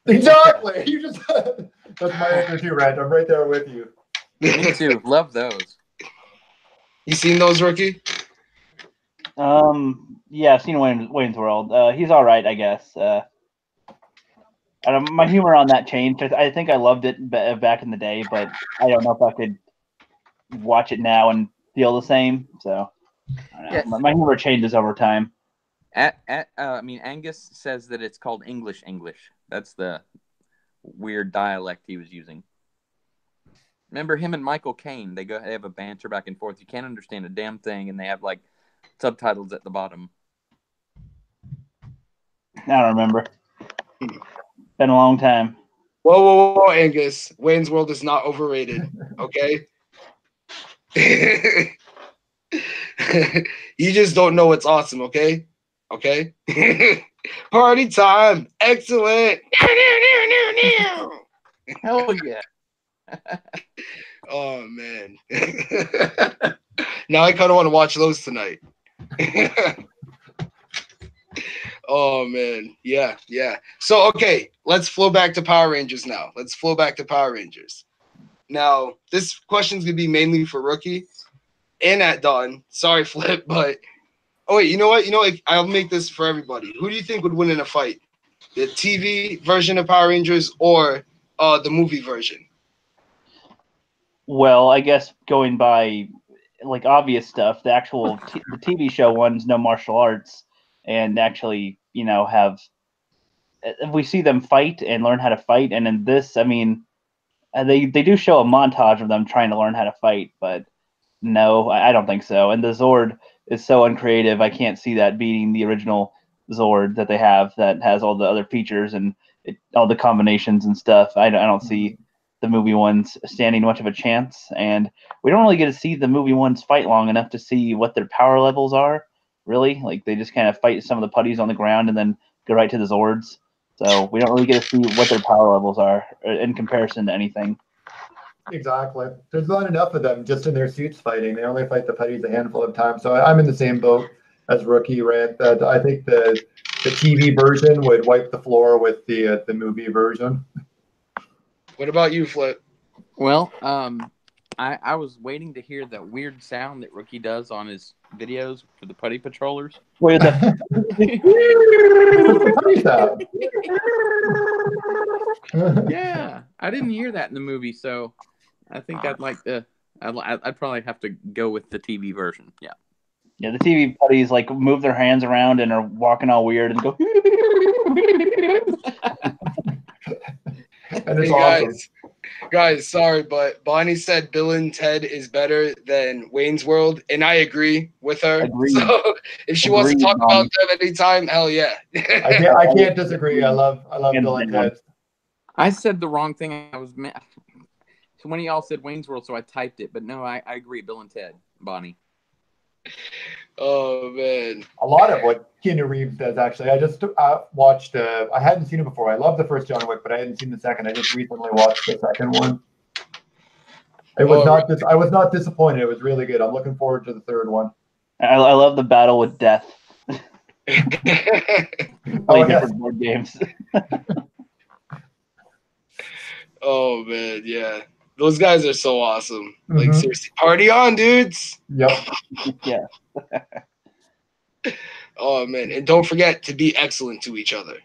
Exactly. You just that's my answer too, Rand. I'm right there with you. Me too. Love those. You seen those, Rookie? Yeah, I've seen Wayne's World. He's all right, I guess. My humor on that changed. I think I loved it back in the day, but I don't know if I could watch it now and feel the same. So I don't know. Yeah. My humor changes over time. I mean, Angus says that it's called English. That's the weird dialect he was using. Remember him and Michael Caine? They have a banter back and forth. You can't understand a damn thing, and they have like subtitles at the bottom. I don't remember. Been a long time. Whoa, Angus. Wayne's World is not overrated. Okay. You just don't know what's awesome. Okay. Okay. Party time. Excellent. Hell yeah. Oh man. Now I kind of want to watch those tonight. Oh man. Yeah. So okay, let's flow back to Power Rangers now. Now, this question's gonna be mainly for Rookie and ATDAWN. Sorry, Flip, but oh wait, you know what? I'll make this for everybody. Who do you think would win in a fight? The TV version of Power Rangers or the movie version? Well, I guess going by like obvious stuff, the actual the TV show ones know martial arts and actually, have we see them fight and learn how to fight. And in this, I mean, they do show a montage of them trying to learn how to fight, but no, I don't think so. And the Zord is so uncreative. I can't see that beating the original Zord that they have that has all the other features and all the combinations and stuff. I don't see the movie ones standing much of a chance. And we don't really get to see the movie ones fight long enough to see what their power levels are, really. Like, they just kind of fight some of the putties on the ground and then go right to the Zords. So we don't really get to see what their power levels are in comparison to anything. Exactly. There's not enough of them just in their suits fighting. They only fight the putties a handful of times. So I'm in the same boat as Rookie, Rant, that I think the TV version would wipe the floor with the movie version. What about you, Flip? Well, I was waiting to hear that weird sound that Rookie does on his videos for the putty patrollers. Wait, What's the putty sound? Yeah, I didn't hear that in the movie, so I think I'd like to. I'd probably have to go with the TV version. Yeah. Yeah, the TV putties like move their hands around and are walking all weird and go. And it's Hey, awesome. guys, sorry, but Bonnie said Bill and Ted is better than Wayne's World, and I agree with her. Agreed. So if she wants to Agreed, talk Bonnie. about them anytime, hell yeah. I can't disagree. I love Bill and Ted. I said the wrong thing. So one of y'all said Wayne's World, so I typed it. But no, I agree. Bill and Ted, Bonnie. Oh man, A lot of what Keanu Reeves does, actually. I just watched. I hadn't seen it before. I love the first John Wick, but I hadn't seen the second. I just recently watched the second one. It was I was not disappointed. It was really good. I'm looking forward to the third one. I love the battle with death. Play different board games. Oh man, yeah. Those guys are so awesome. Like seriously, party on, dudes. Yep. Yeah. Oh man, and don't forget to be excellent to each other.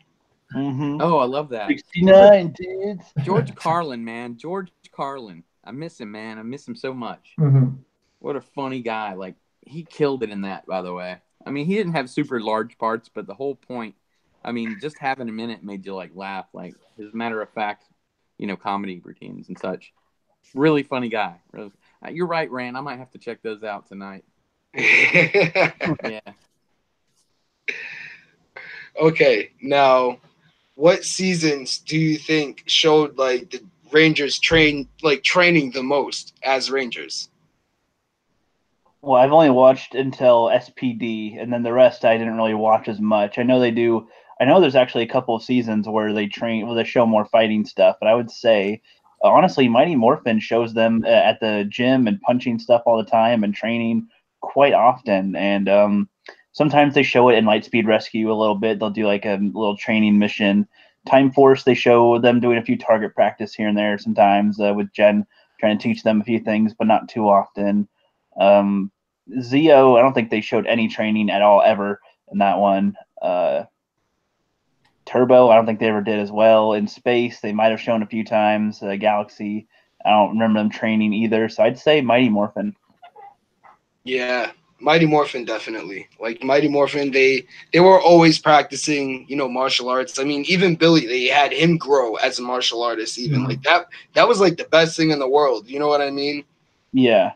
Mm-hmm. Oh, I love that. 69 dudes. George Carlin, man. George Carlin. I miss him, man. I miss him so much. Mm-hmm. What a funny guy. Like, he killed it in that, by the way. I mean, he didn't have super large parts, but the whole point, I mean, just having him in it made you, like, laugh. Like, his matter-of-fact, comedy routines and such. Really funny guy. Really. You're right, Rand. I might have to check those out tonight. Yeah. Okay, now, what seasons do you think showed like the Rangers training the most as Rangers? Well, I've only watched until SPD, and then the rest I didn't really watch as much. I know they do. I know there's actually a couple of seasons where they show more fighting stuff, but I would say, honestly, Mighty Morphin shows them at the gym and punching stuff all the time and training quite often. And Sometimes they show it in Lightspeed Rescue a little bit. They'll do like a little training mission. Time Force, they show them doing a few target practice here and there sometimes with Jen trying to teach them a few things, but not too often. Zeo, I don't think they showed any training at all ever in that one. Turbo, I don't think they ever did as well. In Space, they might have shown a few times. Galaxy, I don't remember them training either. So I'd say Mighty Morphin. Yeah, Mighty Morphin definitely. Like Mighty Morphin, they were always practicing, you know, martial arts. I mean, even Billy, they had him grow as a martial artist. Even like that was like the best thing in the world. You know what I mean? Yeah.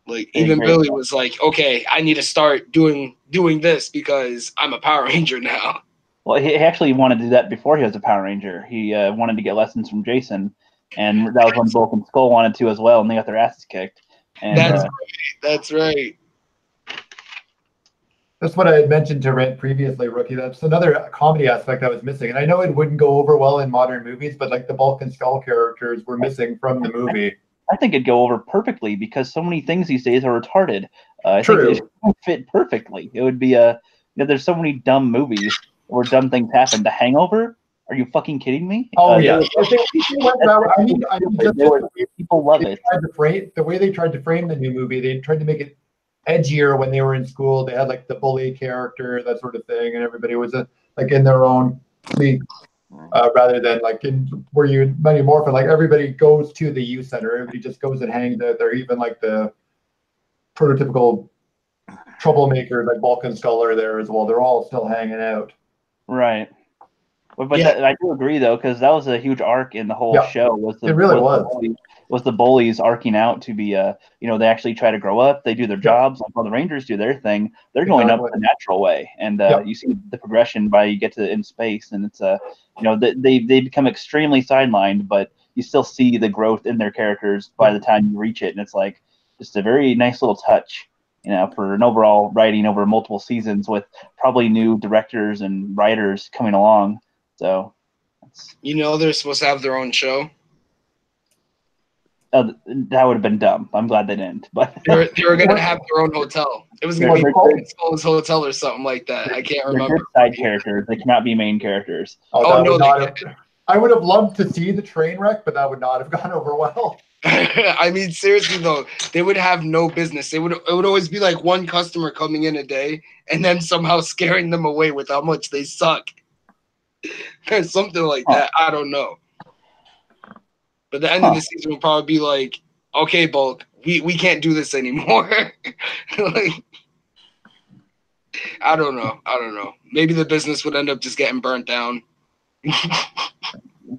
Like even Billy was like, okay, I need to start doing this because I'm a Power Ranger now. Well, he actually wanted to do that before he was a Power Ranger. He wanted to get lessons from Jason, and that was when Bulk and Skull wanted to as well, and they got their asses kicked. And that's right. That's what I had mentioned to Rent previously, Rookie. That's another comedy aspect I was missing. And I know it wouldn't go over well in modern movies, but like the Bulk and Skull characters were missing from the movie. I think it'd go over perfectly because so many things these days are retarded. I True. think it would fit perfectly. It would be there's so many dumb movies where dumb things happen. The Hangover? Are you fucking kidding me? Oh yeah. People love it. The way they tried to frame the new movie, they tried to make it edgier when they were in school. They had like the bully character, that sort of thing, and everybody was like in their own league, rather than like in where you Mighty Morphin, like everybody goes to the youth center. Everybody just goes and hangs out there. Even like the prototypical troublemakers like Bulk and Skull are there as well. They're all still hanging out. Right. But yeah. I do agree though, because that was a huge arc in the whole show. Was the bullies arcing out to be they actually try to grow up, they do their jobs, like while the Rangers do their thing, they're going up the natural way. And you see the progression by you get to in space, and it's they become extremely sidelined, but you still see the growth in their characters by the time you reach it, and it's like just a very nice little touch, for an overall writing over multiple seasons with probably new directors and writers coming along. So they're supposed to have their own show. That would have been dumb. I'm glad they didn't. But they were going to have their own hotel. It was going to be Bulk and Skull's hotel or something like that. I can't remember. Side characters. They cannot be main characters. I would have loved to see the train wreck, but that would not have gone over well. I mean, seriously though, they would have no business. It would always be like one customer coming in a day, and then somehow scaring them away with how much they suck. Something like that. I don't know. But the end of the season will probably be like, okay, Bulk, we can't do this anymore. Like, I don't know. Maybe the business would end up just getting burnt down.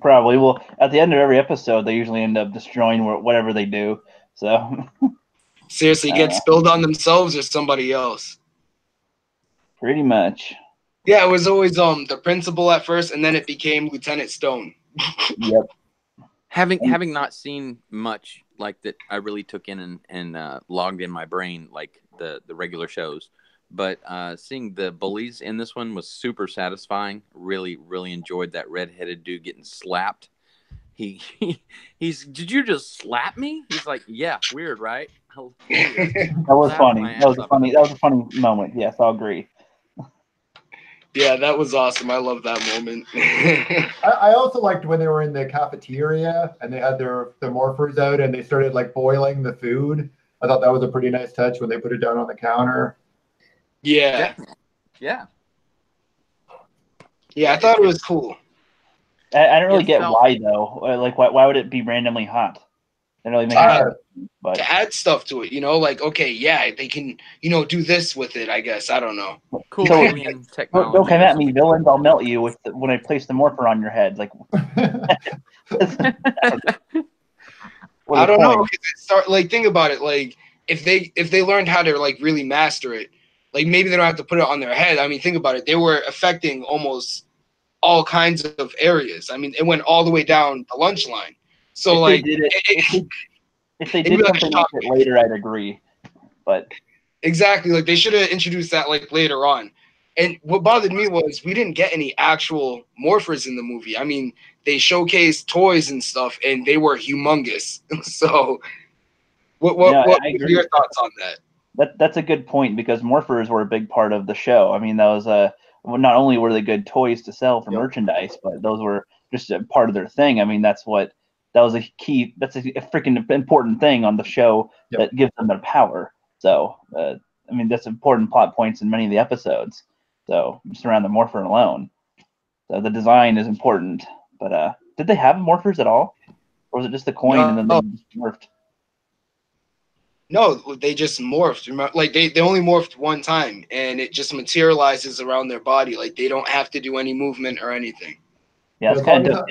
Probably. Well, at the end of every episode, they usually end up destroying whatever they do. So seriously, get spilled on themselves or somebody else. Pretty much. Yeah, it was always the principal at first, and then it became Lieutenant Stone. Yep. Having not seen much like that, I really took in and logged in my brain like the regular shows. But seeing the bullies in this one was super satisfying. Really, really enjoyed that redheaded dude getting slapped. He's, did you just slap me? He's like, yeah, weird, right? That was funny. That was a funny moment. Yes, I'll agree. Yeah, that was awesome. I love that moment. I also liked when they were in the cafeteria and they had their morphers out and they started like boiling the food. I thought that was a pretty nice touch when they put it down on the counter. Yeah. Yeah, I thought it was cool. I don't really get why though. Like, why would it be randomly hot? They don't really make sense. But to add stuff to it, like, okay, yeah, they can, do this with it, I guess. I don't know. Cool alien technology. Don't come at me, villains. I'll melt you when I place the morpher on your head. Like, I don't know. Think about it. Like, if they learned how to like really master it, like maybe they don't have to put it on their head. I mean, think about it. They were affecting almost all kinds of areas. I mean, it went all the way down the lunch line. So if they did something like it later, I'd agree. But exactly, like they should have introduced that like later on. And what bothered me was we didn't get any actual morphers in the movie. I mean, they showcased toys and stuff, and they were humongous. So, what are your thoughts on that? That's a good point, because morphers were a big part of the show. I mean, that was well, not only were they good toys to sell for merchandise, but those were just a part of their thing. I mean, that was a key. That's a freaking important thing on the show that gives them their power. So, I mean, that's important plot points in many of the episodes. So, just around the morpher alone. So the design is important. But did they have morphers at all, or was it just the coin and then they just morphed? No, they just morphed. Remember, like they only morphed one time, and it just materializes around their body. Like they don't have to do any movement or anything. Yeah, it's kind of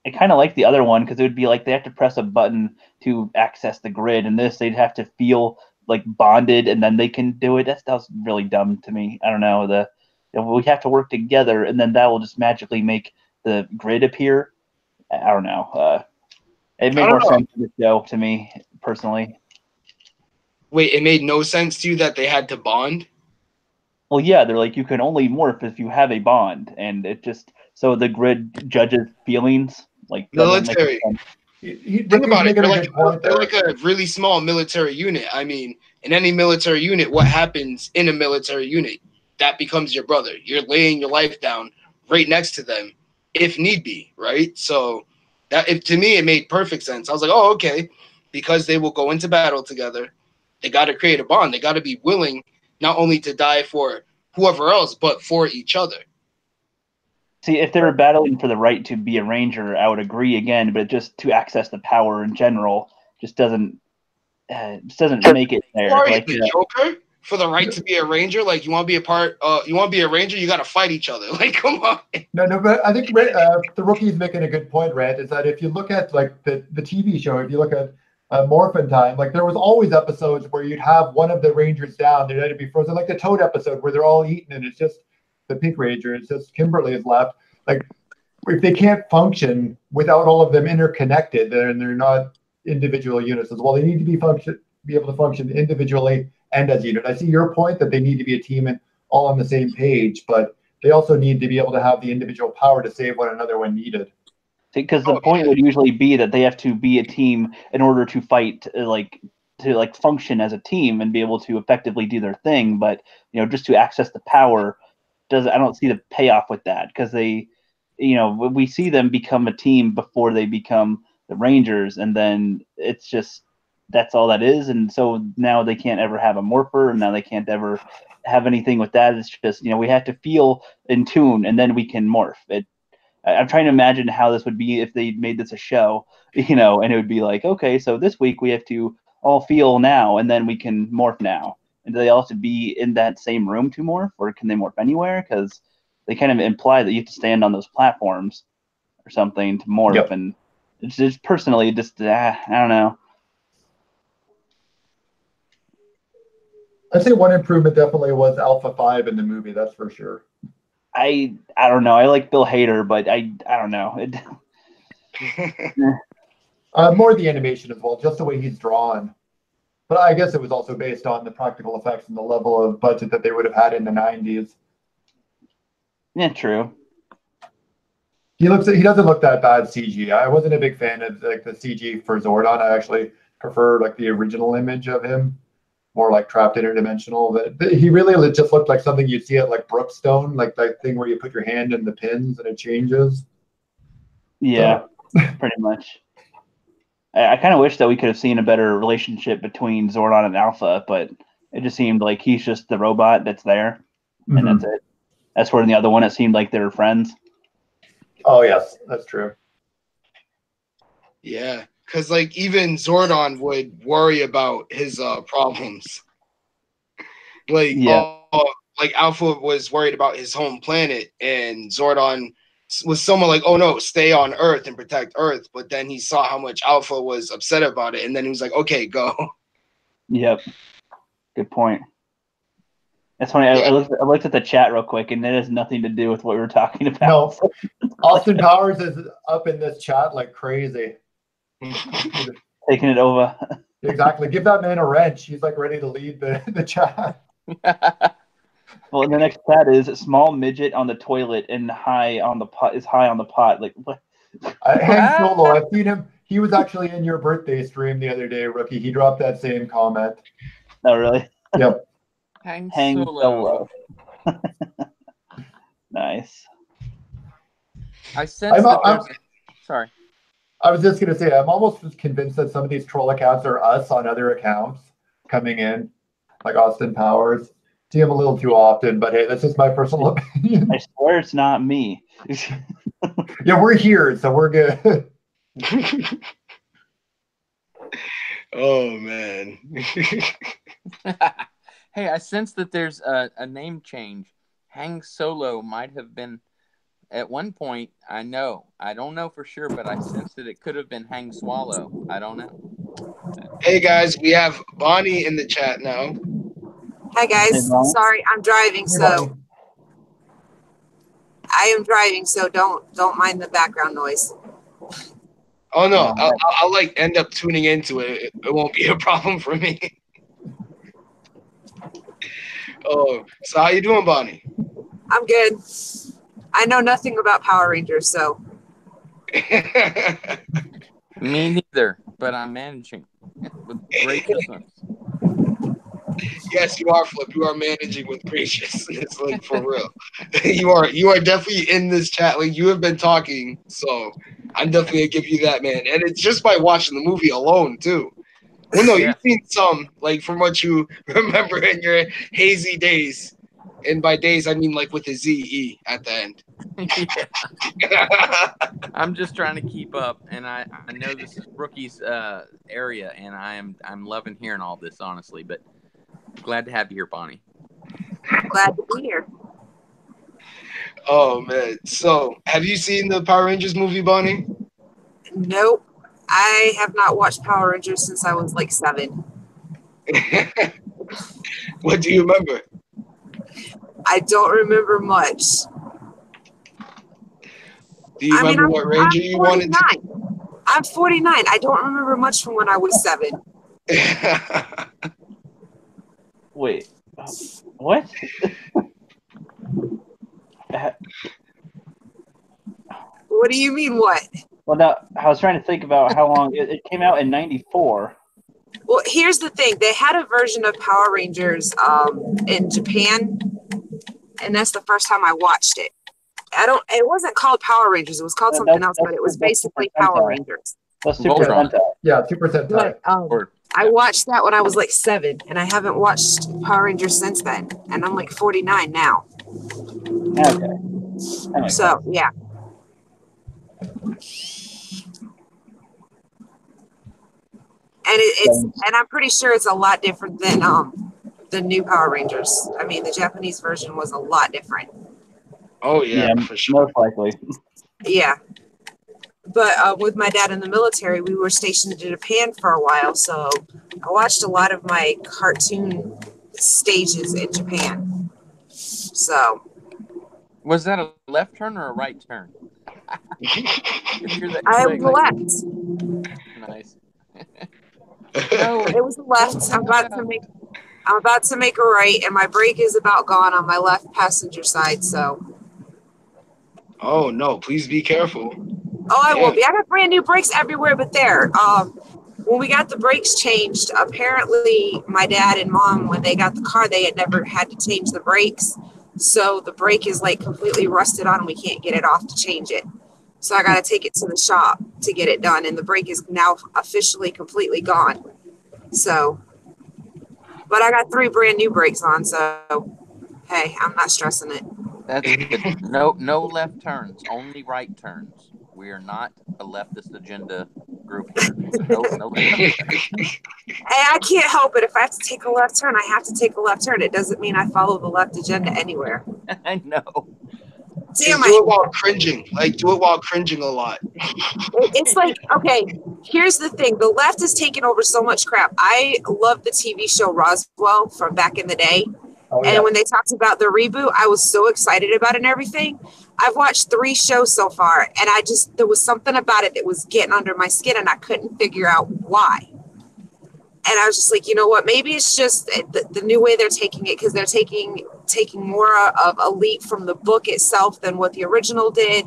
I kind of like the other one, because it would be like they have to press a button to access the grid, and this they'd have to feel like bonded, and then they can do it. That was really dumb to me. I don't know. We have to work together, and then that will just magically make the grid appear. I don't know. It made more sense to the show to me personally. Wait, it made no sense to you that they had to bond? Well, yeah, they're like, you can only morph if you have a bond, and it just so the grid judges feelings. Like military. Think about it. They're like a really small military unit. I mean, in any military unit, what happens in a military unit? That becomes your brother. You're laying your life down right next to them, if need be, right? So to me, it made perfect sense. I was like, oh, okay, because they will go into battle together. They got to create a bond. They got to be willing not only to die for whoever else, but for each other. See, if they were battling for the right to be a ranger, I would agree again, but just to access the power in general just doesn't make it there. Like the Joker for the right to be a ranger. Like you want to be you want to be a ranger, you got to fight each other. Like, come on. No, but I think the rookie's making a good point, Rand, is that if you look at like the TV show, if you look at Morphin Time, like there was always episodes where you'd have one of the rangers down, they'd to be frozen, like the Toad episode where they're all eaten and it's just the Pink Ranger, it's just Kimberly is left. Like if they can't function without all of them interconnected, then they're not individual units as well. They need to be able to function individually and as a unit. I see your point that they need to be a team and all on the same page, but they also need to be able to have the individual power to save one another when needed. Because the point would usually be that they have to be a team in order to fight, to function as a team and be able to effectively do their thing. But just to access the power, I don't see the payoff with that, because they, we see them become a team before they become the Rangers, and then it's just that's all that is. And so now they can't ever have a morpher, and now they can't ever have anything with that. It's just we have to feel in tune, and then we can morph. I'm trying to imagine how this would be if they made this a show, and it would be like, okay, so this week we have to all feel now, and then we can morph now. And do they all have to be in that same room to morph, or can they morph anywhere? Because they kind of imply that you have to stand on those platforms or something to morph. Yep. And it's just personally, I don't know. I'd say one improvement definitely was Alpha 5 in the movie. That's for sure. I don't know. I like Bill Hader, but I don't know. More the animation as well, just the way he's drawn. But I guess it was also based on the practical effects and the level of budget that they would have had in the 90s. Yeah, true. He doesn't look that bad CG. I wasn't a big fan of like the CG for Zordon. I actually prefer like the original image of him, more like trapped interdimensional. But he really just looked like something you'd see at like Brookstone, like that thing where you put your hand in the pins and it changes. Yeah, pretty much. I kind of wish that we could have seen a better relationship between Zordon and Alpha, but it just seemed like he's just the robot that's there, and that's it. That's where in the other one it seemed like they were friends. Oh yes, that's true. Yeah, because like even Zordon would worry about his problems. Like like Alpha was worried about his home planet, and Zordon was someone like, oh no, stay on Earth and protect Earth. But then he saw how much Alpha was upset about it, and then he was like, okay, go. Yep. Good point. That's funny. I looked at the chat real quick, and it has nothing to do with what we were talking about. No, Austin Powers is up in this chat like crazy. Taking it over. Exactly. Give that man a wrench. He's like ready to lead the chat. Well, the next chat is small midget on the toilet and high on the pot. Like what? Han Solo, I've seen him. He was actually in your birthday stream the other day, Rookie. He dropped that same comment. Oh, really? Yep. Hang Hang Solo. Solo. Nice. I sense that there's sorry. I was just going to say, I'm almost convinced that some of these troll accounts are us on other accounts coming in, like Austin Powers. See him a little too often, but hey, that's just my personal opinion. I swear it's not me. Yeah, we're here, so we're good. Oh, man. Hey, I sense that there's a name change. Hang Solo might have been, at one point, I don't know for sure, but I sense that it could have been Hang Swallow. I don't know. Hey, guys, we have Bonnie in the chat now. Hi, guys. Hey, sorry, I'm driving, so I am driving, so don't mind the background noise. Oh, no, I'll like end up tuning into it. It won't be a problem for me. Oh, so how you doing, Bonnie? I'm good. I know nothing about Power Rangers, so. Me neither, but I'm managing with graciousness. Yes, you are, Flip. You are managing with graciousness, like for real. You are definitely in this chat. Like you have been talking, so I'm definitely gonna give you that, man. And it's just by watching the movie alone, too. Well, no, you've seen some, like from what you remember in your hazy days. And by days, I mean like with a Z-E at the end. Yeah. I'm just trying to keep up, and I know this is Rookie's area, and I'm loving hearing all this, honestly. But glad to have you here, Bonnie. Glad to be here. Oh man! So, have you seen the Power Rangers movie, Bonnie? Nope. I have not watched Power Rangers since I was like 7. What do you remember? I don't remember much. Do you remember what Ranger you wanted to? I'm 49. I don't remember much from when I was 7. Wait, what? What do you mean, what? Well, now, I was trying to think about how long it came out in '94. Well, here's the thing. They had a version of Power Rangers in Japan, and that's the first time I watched it. It wasn't called Power Rangers. It was called something else, but it was basically Power Rangers. That's Super Sentai. Yeah, Super Sentai. But, I watched that when I was like 7, and I haven't watched Power Rangers since then. And I'm like 49 now. Okay. So, yeah. And and I'm pretty sure it's a lot different than the new Power Rangers. I mean, the Japanese version was a lot different. Oh yeah, for sure. Most likely. Yeah. But with my dad in the military, we were stationed in Japan for a while, so I watched a lot of my cartoon stages in Japan. So. Was that a left turn or a right turn? I was left. Nice. No, it was a left. I'm about to make a right, and my brake is about gone on my left passenger side. So. Oh no! Please be careful. Oh, I will be. I got brand new brakes everywhere but there. When we got the brakes changed, apparently my dad and mom, when they got the car, they had never had to change the brakes. So the brake is like completely rusted on and we can't get it off to change it. So I got to take it to the shop to get it done. And the brake is now officially completely gone. So, but I got 3 brand new brakes on. So, hey, I'm not stressing it. That's good. No left turns, only right turns. We are not a leftist agenda group here. No left turns. Hey, I can't help it. If I have to take a left turn, I have to take a left turn. It doesn't mean I follow the left agenda anywhere. I know. Damn, do it while cringing. Like, do it while cringing a lot. It's like, okay, here's the thing. The left has taken over so much crap. I love the TV show Roswell from back in the day. Oh, yeah. And when they talked about the reboot, I was so excited about it and everything. I've watched 3 shows so far, and there was something about it that was getting under my skin, and I couldn't figure out why. And I was just like, you know what? Maybe it's just the new way they're taking it, because they're taking more of a leap from the book itself than what the original did,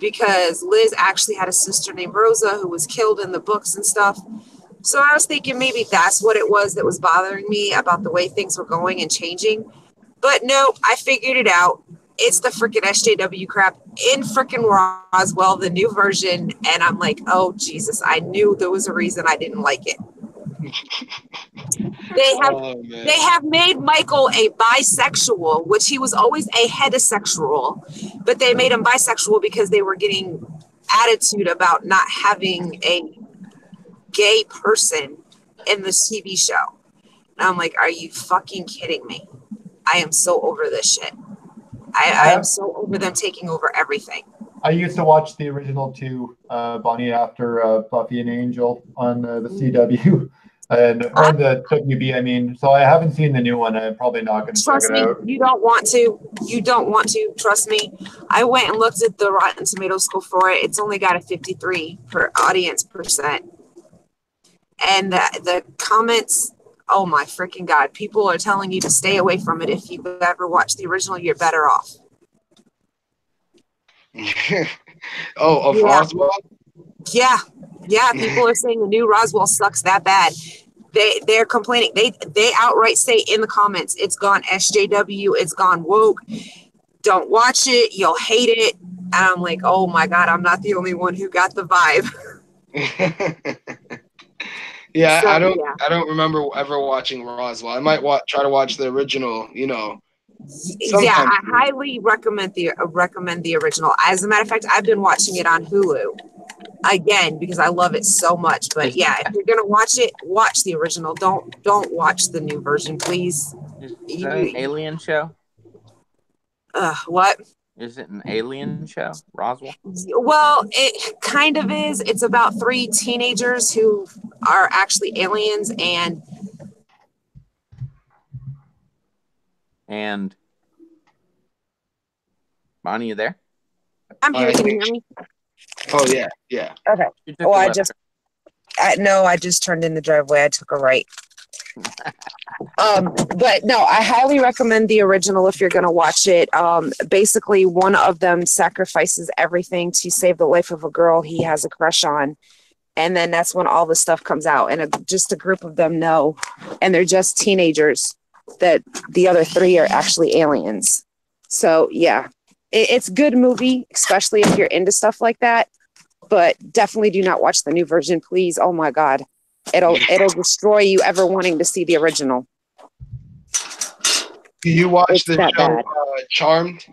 because Liz actually had a sister named Rosa who was killed in the books and stuff. So I was thinking maybe that's what it was that was bothering me about the way things were going and changing. But no, I figured it out. It's the freaking SJW crap in freaking Roswell, the new version. And I'm like, oh, Jesus, I knew there was a reason I didn't like it. They have made Michael a bisexual, which he was always a heterosexual, but they made him bisexual because they were getting attitude about not having a gay person in this TV show. And I'm like, are you fucking kidding me? I am so over this shit. I am so over them taking over everything. I used to watch the original two, Bonnie, after Buffy and Angel on the CW. And on the WB, I mean, so I haven't seen the new one. I'm probably not going to check it out. You don't want to. You don't want to. Trust me. I went and looked at the Rotten Tomatoes score for it. It's only got a 53 per audience percent. And the comments, oh my freaking God. People are telling you to stay away from it. If you've ever watched the original, you're better off. Roswell? Yeah. Yeah, people are saying the new Roswell sucks that bad. They're complaining. They outright say in the comments, it's gone SJW, it's gone woke. Don't watch it, you'll hate it. And I'm like, oh my God, I'm not the only one who got the vibe. Yeah, so, I don't remember ever watching Roswell. I might try to watch the original, you know. Yeah, I highly recommend the original. As a matter of fact, I've been watching it on Hulu. Again, because I love it so much. But yeah, if you're gonna watch it, watch the original. Don't watch the new version, please. Is that an alien show? What? Is it an alien show, Roswell? Well, it kind of is. It's about 3 teenagers who are actually aliens and Bonnie, you there? I'm here. Can you hear me? Oh yeah, yeah. Okay. Oh, I just turned in the driveway. I took a right. But no, I highly recommend the original if you're going to watch it. Basically, one of them sacrifices everything to save the life of a girl he has a crush on, and then that's when all the stuff comes out, and just a group of them know, and they're just teenagers that the other 3 are actually aliens. So yeah. It's a good movie, especially if you're into stuff like that. But definitely do not watch the new version, please. Oh my God, it'll destroy you ever wanting to see the original. Do you watch the show Charmed?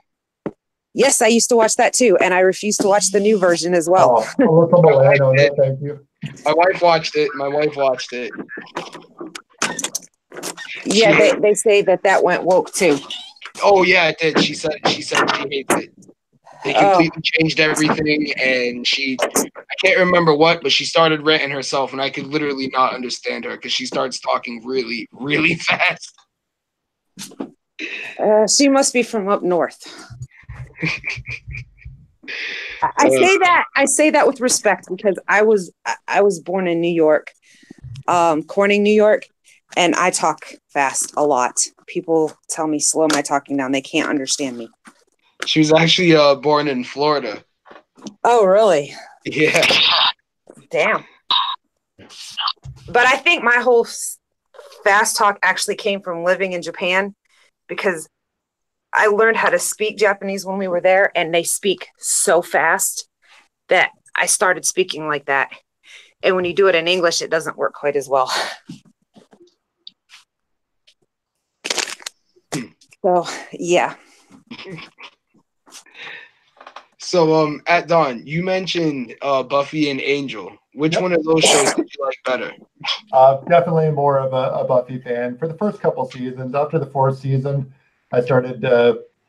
Yes, I used to watch that too, and I refuse to watch the new version as well. Thank you. My wife watched it. Yeah, they say that went woke too. Oh yeah, it did. She said she hates it. They completely changed everything, and I can't remember what, but she started ranting herself, and I could literally not understand her because she starts talking really, really fast. She must be from up north. I say that with respect because I was born in New York, Corning, New York, and I talk fast a lot. People tell me slow my talking down. They can't understand me. She was actually born in Florida. Oh, really? Yeah. Damn. But I think my whole fast talk actually came from living in Japan because I learned how to speak Japanese when we were there, and they speak so fast that I started speaking like that. And when you do it in English, it doesn't work quite as well. So, yeah. So, at Dawn, you mentioned Buffy and Angel. Which one of those shows did you like better? Definitely more of a Buffy fan. For the first couple seasons, after the 4th season, I started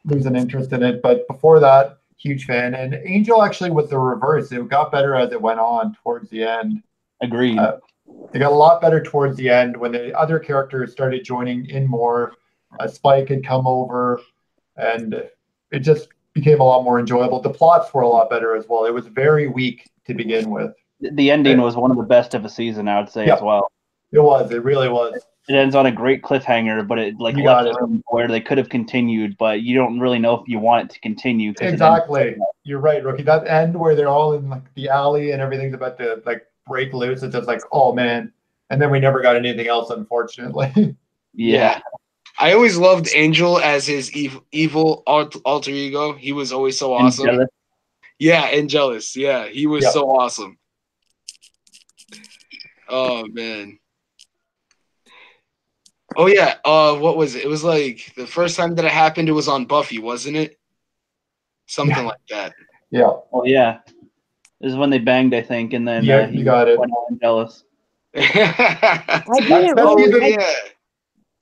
losing interest in it. But before that, huge fan. And Angel actually was the reverse. It got better as it went on towards the end. Agreed. It got a lot better towards the end when the other characters started joining in more. Spike had come over, and it just became a lot more enjoyable. The plots were a lot better as well. It was very weak to begin with. The ending was one of the best of a season, I would say, as well. It was. It really was. It ends on a great cliffhanger, but it left room where they could have continued, but you don't really know if you want it to continue. Exactly. You're right, Rookie. That end where they're all in like the alley and everything's about to like break loose. It's just like, oh man, And then we never got anything else, unfortunately. Yeah. I always loved Angel as his evil alter ego. He was always so awesome. Jealous. Yeah, and jealous. Yeah, he was so awesome. Oh man. Oh yeah. What was it? It was like the first time that it happened. It was on Buffy, wasn't it? Something like that. Yeah. Oh yeah. This is when they banged, I think, and then you got it. went on jealous.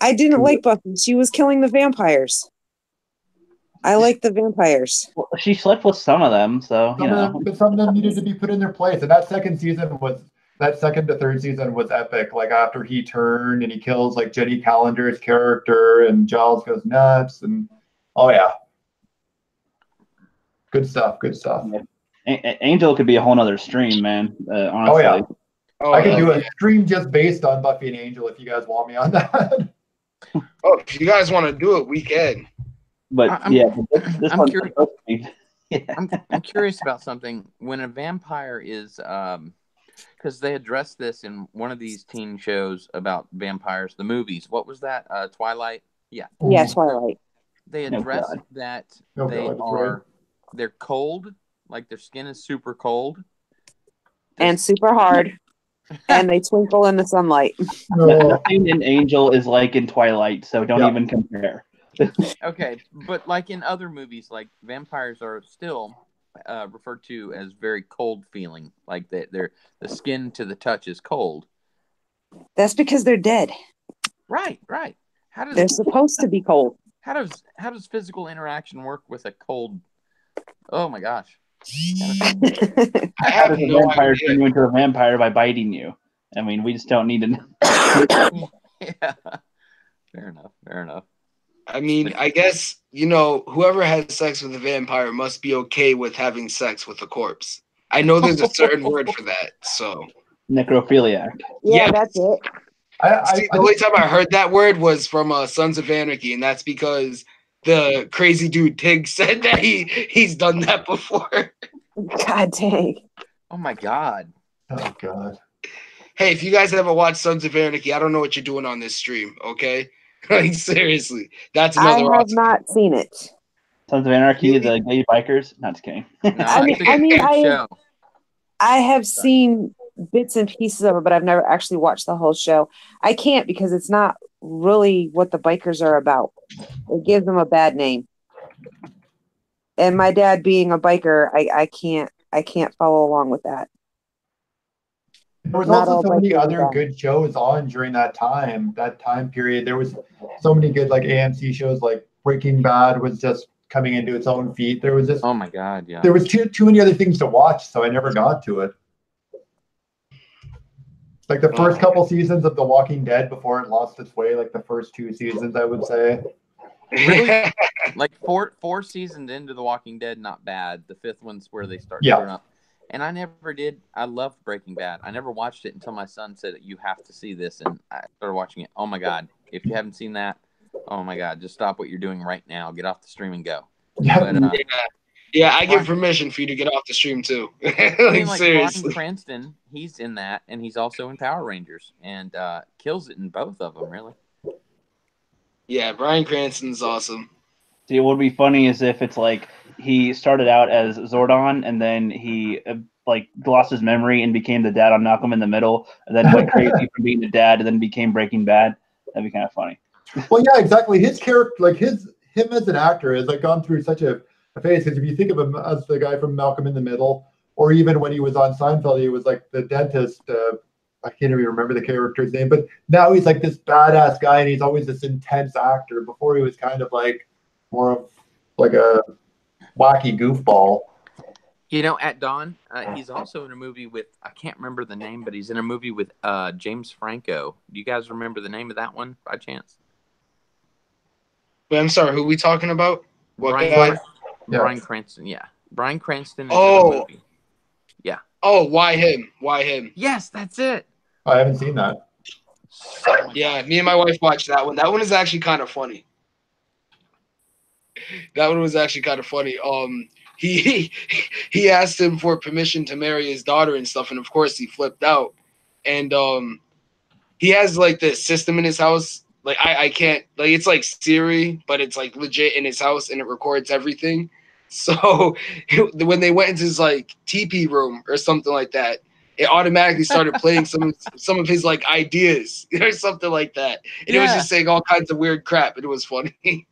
I didn't like Buffy. She was killing the vampires. I like the vampires. Well, she slept with some of them, so but some of them needed to be put in their place. And that second to third season was epic. Like after he turned and he kills like Jenny Callender's character, and Giles goes nuts, and oh yeah, good stuff. Yeah. Angel could be a whole nother stream, man. Honestly. Oh yeah. I could do a stream just based on Buffy and Angel if you guys want me on that. Oh, if you guys want to do it, we can. But I'm curious. I'm curious about something. When a vampire is, because they addressed this in one of these teen shows about vampires, the movies. What was that? Twilight. Yeah. Yeah, Twilight. They addressed that they're cold, like their skin is super cold and super hard. And they twinkle in the sunlight. Nothing in Angel is like in Twilight, so don't even compare. Okay, but like in other movies, like vampires are still referred to as very cold feeling, like the skin to the touch is cold. That's because they're dead. Right. They're supposed to be cold. How does physical interaction work with a cold? Oh my gosh. I have a vampire turn you into a vampire by biting you. I mean, we just don't need to know. Yeah. Fair enough. I mean, I guess, whoever has sex with a vampire must be okay with having sex with a corpse. I know there's a certain word for that, so. Necrophiliac. Yeah, that's it. The only time I heard that word was from Sons of Anarchy, and that's because the crazy dude Tig said that he's done that before. God dang. Oh my God. Oh God. Hey, if you guys haven't watched Sons of Anarchy, I don't know what you're doing on this stream, okay? Like seriously. That's another I have not seen it. Sons of Anarchy, the gay bikers? Not just kidding. No, I have seen bits and pieces of it, but I've never actually watched the whole show. I can't because it's not really what the bikers are about. It gives them a bad name. And my dad being a biker, I can't follow along with that. There was also so many other good shows on during that time period. There was so many good like AMC shows, like Breaking Bad was just coming into its own feet. There was just oh my God, yeah. There was too many other things to watch, so I never got to it. Like the first couple seasons of The Walking Dead before it lost its way, like the first 2 seasons, I would say. Really? Like four seasons into The Walking Dead, not bad. The 5th one's where they start turning up. And I never did. I loved Breaking Bad. I never watched it until my son said, "You have to see this," and I started watching it. Oh my God! If you haven't seen that, oh my God, just stop what you're doing right now. Get off the stream and go. But, yeah, I give permission for you to get off the stream too. Seriously. Bryan Cranston, he's in that, and he's also in Power Rangers, and kills it in both of them. Really. Yeah, Bryan Cranston's awesome. See, what would be funny is if it's like he started out as Zordon and then he lost his memory and became the dad on Malcolm in the Middle, and then went crazy from being the dad and then became Breaking Bad. That'd be kind of funny. Well, yeah, exactly. His character, him as an actor, has gone through such a phase. Because if you think of him as the guy from Malcolm in the Middle, or even when he was on Seinfeld, he was like the dentist. I can't even remember the character's name, but now he's like this badass guy, and he's always this intense actor. Before he was kind of like more of like a wacky goofball. At Dawn, he's also in a movie with, I can't remember the name, but he's in a movie with James Franco. Do you guys remember the name of that one by chance? Wait, I'm sorry, who are we talking about? Bryan Cranston, yeah. Bryan Cranston is in a movie. Yeah. Oh, why him? Why him? Yes, that's it. I haven't seen that. Yeah, me and my wife watched that one. That one is actually kind of funny. That one was actually kind of funny. He asked him for permission to marry his daughter and stuff, and of course he flipped out. And he has like the system in his house. Like I can't like it's like Siri, but it's like legit in his house and it records everything. So when they went into his like TP room or something like that, it automatically started playing some of his like ideas or something like that, and it was just saying all kinds of weird crap, and it was funny.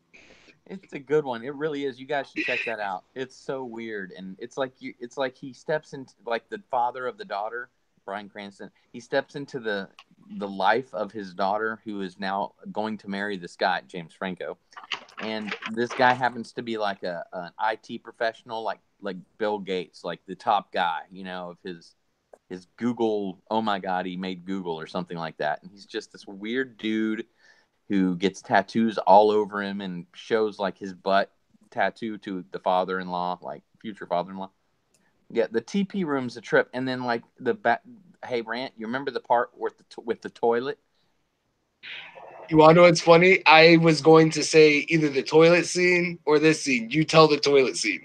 It's a good one. It really is. You guys should check that out. It's so weird, and it's like he steps into like the father of the daughter, Bryan Cranston. He steps into the life of his daughter, who is now going to marry this guy, James Franco, and this guy happens to be like an IT professional, like Bill Gates, like the top guy, of his Google. Oh my God, he made Google or something like that, and he's just this weird dude who gets tattoos all over him and shows like his butt tattoo to the father-in-law, like future father-in-law. Yeah, the TP room's a trip. And then like the back. Hey, Rant, you remember the part with the toilet? You want to know what's funny? I was going to say either the toilet scene or this scene. You tell the toilet scene.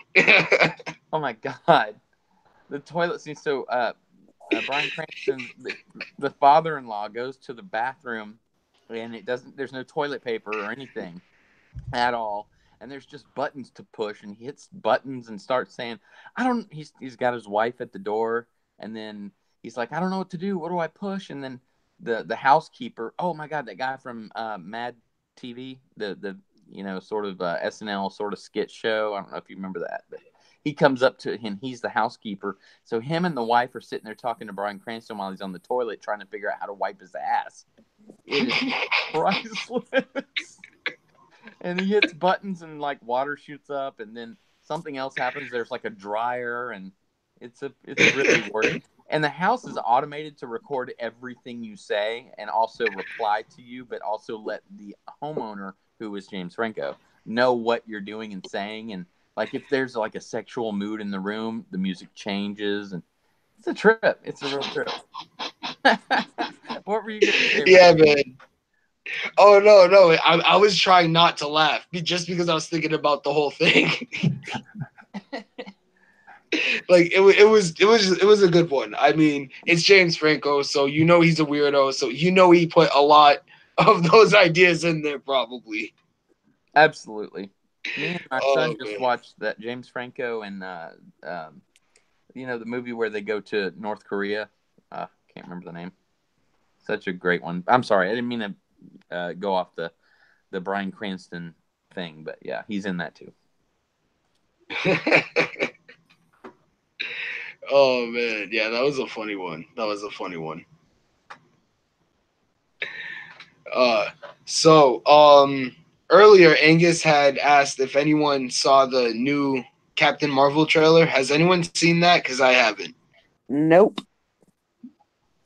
Oh my God, the toilet scene. So, Bryan Cranston, the father-in-law, goes to the bathroom. And there's no toilet paper or anything at all. And there's just buttons to push. And he hits buttons and starts saying, he's got his wife at the door. And then he's like, I don't know what to do. What do I push? And then the housekeeper, oh my God, that guy from Mad TV, the sort of SNL sort of skit show. I don't know if you remember that, but he comes up to him. He's the housekeeper. So him and the wife are sitting there talking to Bryan Cranston while he's on the toilet trying to figure out how to wipe his ass. It is priceless. And he hits buttons and like water shoots up, and then something else happens. There's like a dryer, and it's really weird. And the house is automated to record everything you say and also reply to you, but also let the homeowner, who is James Franco, know what you're doing and saying. And like if there's like a sexual mood in the room, the music changes, and it's a trip. It's a real trip. What were you going to say? Yeah, man. Oh, no. I was trying not to laugh just because I was thinking about the whole thing. Like it was a good one. I mean, it's James Franco, so he's a weirdo, so he put a lot of those ideas in there probably. Absolutely. Me and my son just watched that James Franco and the movie where they go to North Korea. Can't remember the name. Such a great one. I'm sorry, I didn't mean to go off the Bryan Cranston thing, but yeah, he's in that too. Oh man, yeah, that was a funny one. Earlier Angus had asked if anyone saw the new Captain Marvel trailer. Has anyone seen that? Because I haven't. Nope.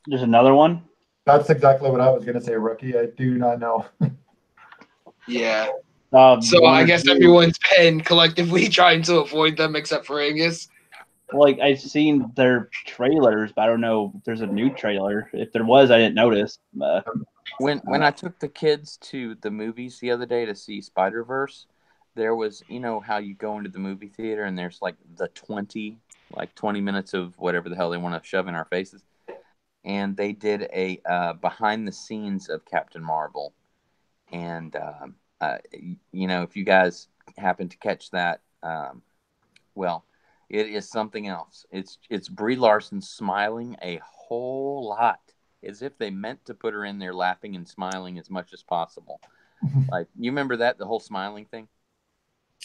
There's another one? That's exactly what I was going to say, Rookie. I do not know. Yeah. So I guess everyone's been collectively trying to avoid them except for Angus. Like, I've seen their trailers, but I don't know if there's a new trailer. If there was, I didn't notice. When I took the kids to the movies the other day to see Spider-Verse, there was, how you go into the movie theater and there's like the 20 minutes of whatever the hell they want to shove in our faces. And they did a behind the scenes of Captain Marvel. And, if you guys happen to catch that, well, it is something else. It's Brie Larson smiling a whole lot, as if they meant to put her in there laughing and smiling as much as possible. Like, you remember the whole smiling thing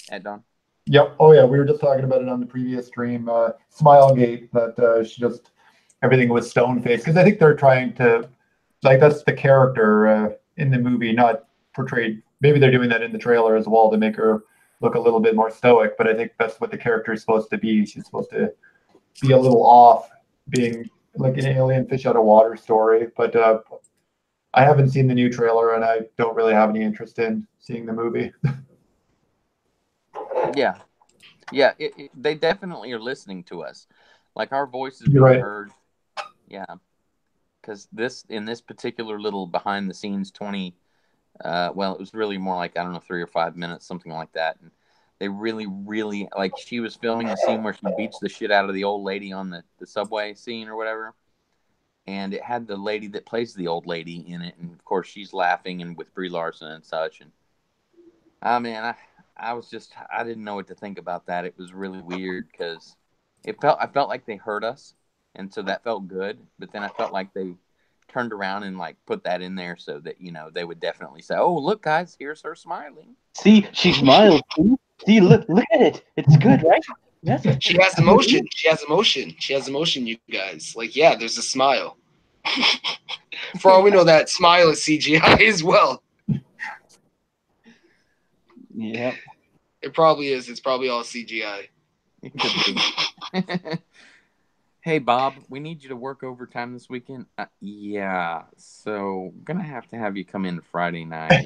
at Dawn? Yep. Oh yeah, we were just talking about it on the previous stream. Smilegate, that she just everything was stone faced, because I think they're trying to, like, that's the character in the movie, not portrayed. Maybe they're doing that in the trailer as well to make her look a little bit more stoic, but I think that's what the character is supposed to be. She's supposed to be a little off, being like an alien fish out of water story. But I haven't seen the new trailer, and I don't really have any interest in seeing the movie. Yeah. They definitely are listening to us. Like, our voices being heard. Yeah. Because in this particular little behind the scenes 20, it was really more like, I don't know, 3 or 5 minutes, something like that. And they really, really, like, she was filming a scene where she beats the shit out of the old lady on the subway scene or whatever. and it had the lady that plays the old lady in it, and of course she's laughing and with Brie Larson and such. And man, I didn't know what to think about that. It was really weird because I felt like they hurt us, and so that felt good. But then I felt like they turned around and like put that in there so that they would definitely say, "Oh, look, guys, here's her smiling." See, she smiled. See, look at it. It's good, right? Yes. She has emotion. She has emotion. She has emotion, you guys. Like, yeah, there's a smile. For all we know, that smile is CGI as well. Yep. It probably is. It's probably all CGI. Hey, Bob, we need you to work overtime this weekend. Yeah, so I'm gonna have to have you come in Friday night.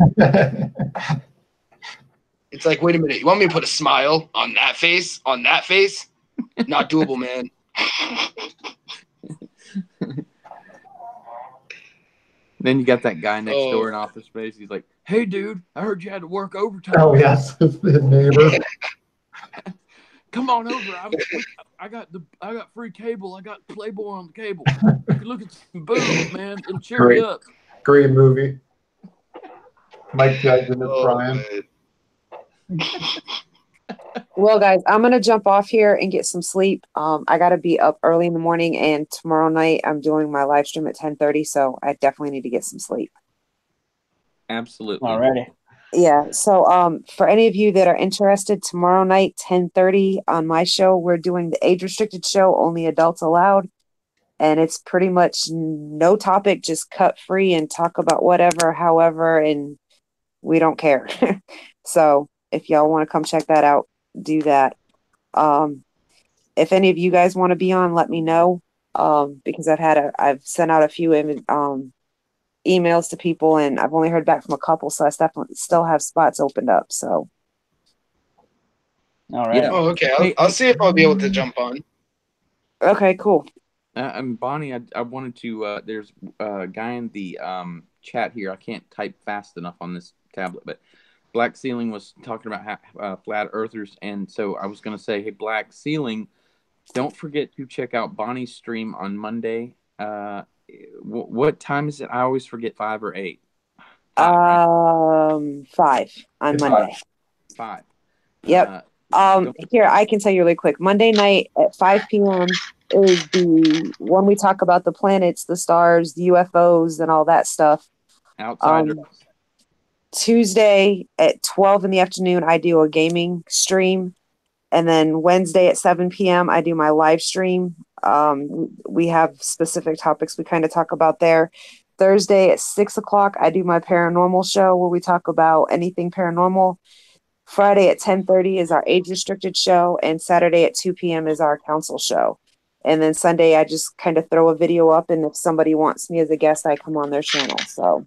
It's like, wait a minute, you want me to put a smile on that face? On that face? Not doable, man. Then you got that guy next door in Office Space. He's like, "Hey, dude, I heard you had to work overtime." Oh yes, his neighbor. Come on over. I got free cable. I got Playboy on the cable. You can look at some boobs, man. It'll cheer you up. Great movie. Mike Judge in his prime. Well, guys, I'm going to jump off here and get some sleep. I got to be up early in the morning, and tomorrow night I'm doing my live stream at 10:30, so I definitely need to get some sleep. Absolutely. Alrighty. Yeah, so for any of you that are interested, tomorrow night, 10:30 on my show, we're doing the age-restricted show, only adults allowed, and it's pretty much no topic, just cut free and talk about whatever, however, and we don't care. So if y'all want to come check that out, do that. If any of you guys want to be on, let me know, because I've sent out a few emails to people, and I've only heard back from a couple, so I definitely still have spots opened up. So, all right. Yeah. Oh, okay. I'll see if I'll be able to jump on. Okay, cool. Bonnie, I wanted to. There's a guy in the chat here. I can't type fast enough on this tablet, but Black Ceiling was talking about flat earthers, and so I was going to say, hey, Black Ceiling, don't forget to check out Bonnie's stream on Monday. What time is it? I always forget, 5 or 8. 5 on Monday. 5. Yep. Here, I can tell you really quick. Monday night at 5 p.m. is the one we talk about the planets, the stars, the UFOs, and all that stuff. Outsiders. Tuesday at 12 in the afternoon, I do a gaming stream. And then Wednesday at 7 p.m., I do my live stream. We have specific topics we kind of talk about there. Thursday at 6 o'clock, I do my paranormal show where we talk about anything paranormal. Friday at 10:30 is our age-restricted show. And Saturday at 2 p.m. is our council show. And then Sunday, I just kind of throw a video up. And if somebody wants me as a guest, I come on their channel. So,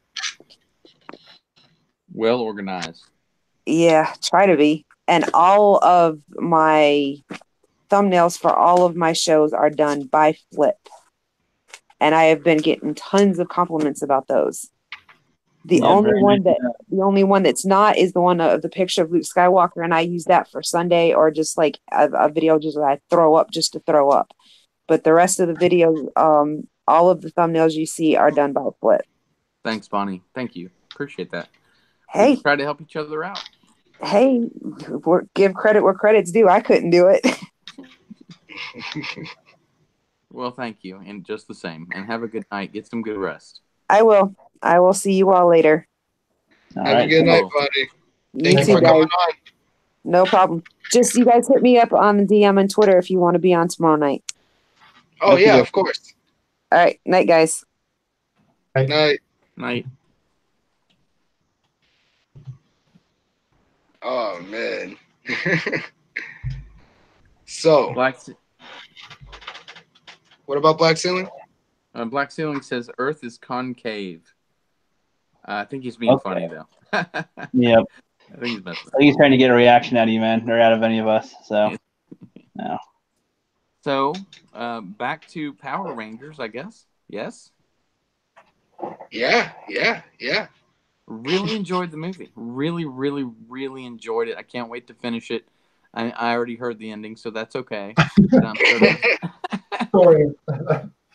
well organized. Yeah, try to be. And all of my thumbnails for all of my shows are done by FLIPP. And I have been getting tons of compliments about those. The only one that's not is the one of the picture of Luke Skywalker, and I use that for Sunday or just like a video just that I throw up just to throw up. But the rest of the videos, all of the thumbnails you see are done by FLIPP. Thanks, Bonnie. Thank you. Appreciate that. Hey, we try to help each other out. Hey, give credit where credit's due. I couldn't do it. Well, thank you, and just the same. And have a good night. Get some good rest. I will. I will see you all later. Have a good night, buddy. Thank you for coming on. No problem. Just you guys hit me up on the DM and Twitter if you want to be on tomorrow night. Oh, yeah, of course. All right. Night, guys. Night. Night. Oh, man. So, what about Black Ceiling? Black Ceiling says Earth is concave. I think he's being funny, though. Yep. I think he's messing. I think he's trying to get a reaction out of you, man, or out of any of us. So, no. So, back to Power Rangers, I guess. Yes? Yeah. Really enjoyed the movie. Really, really, really enjoyed it. I can't wait to finish it. I already heard the ending, so that's okay. Sorry.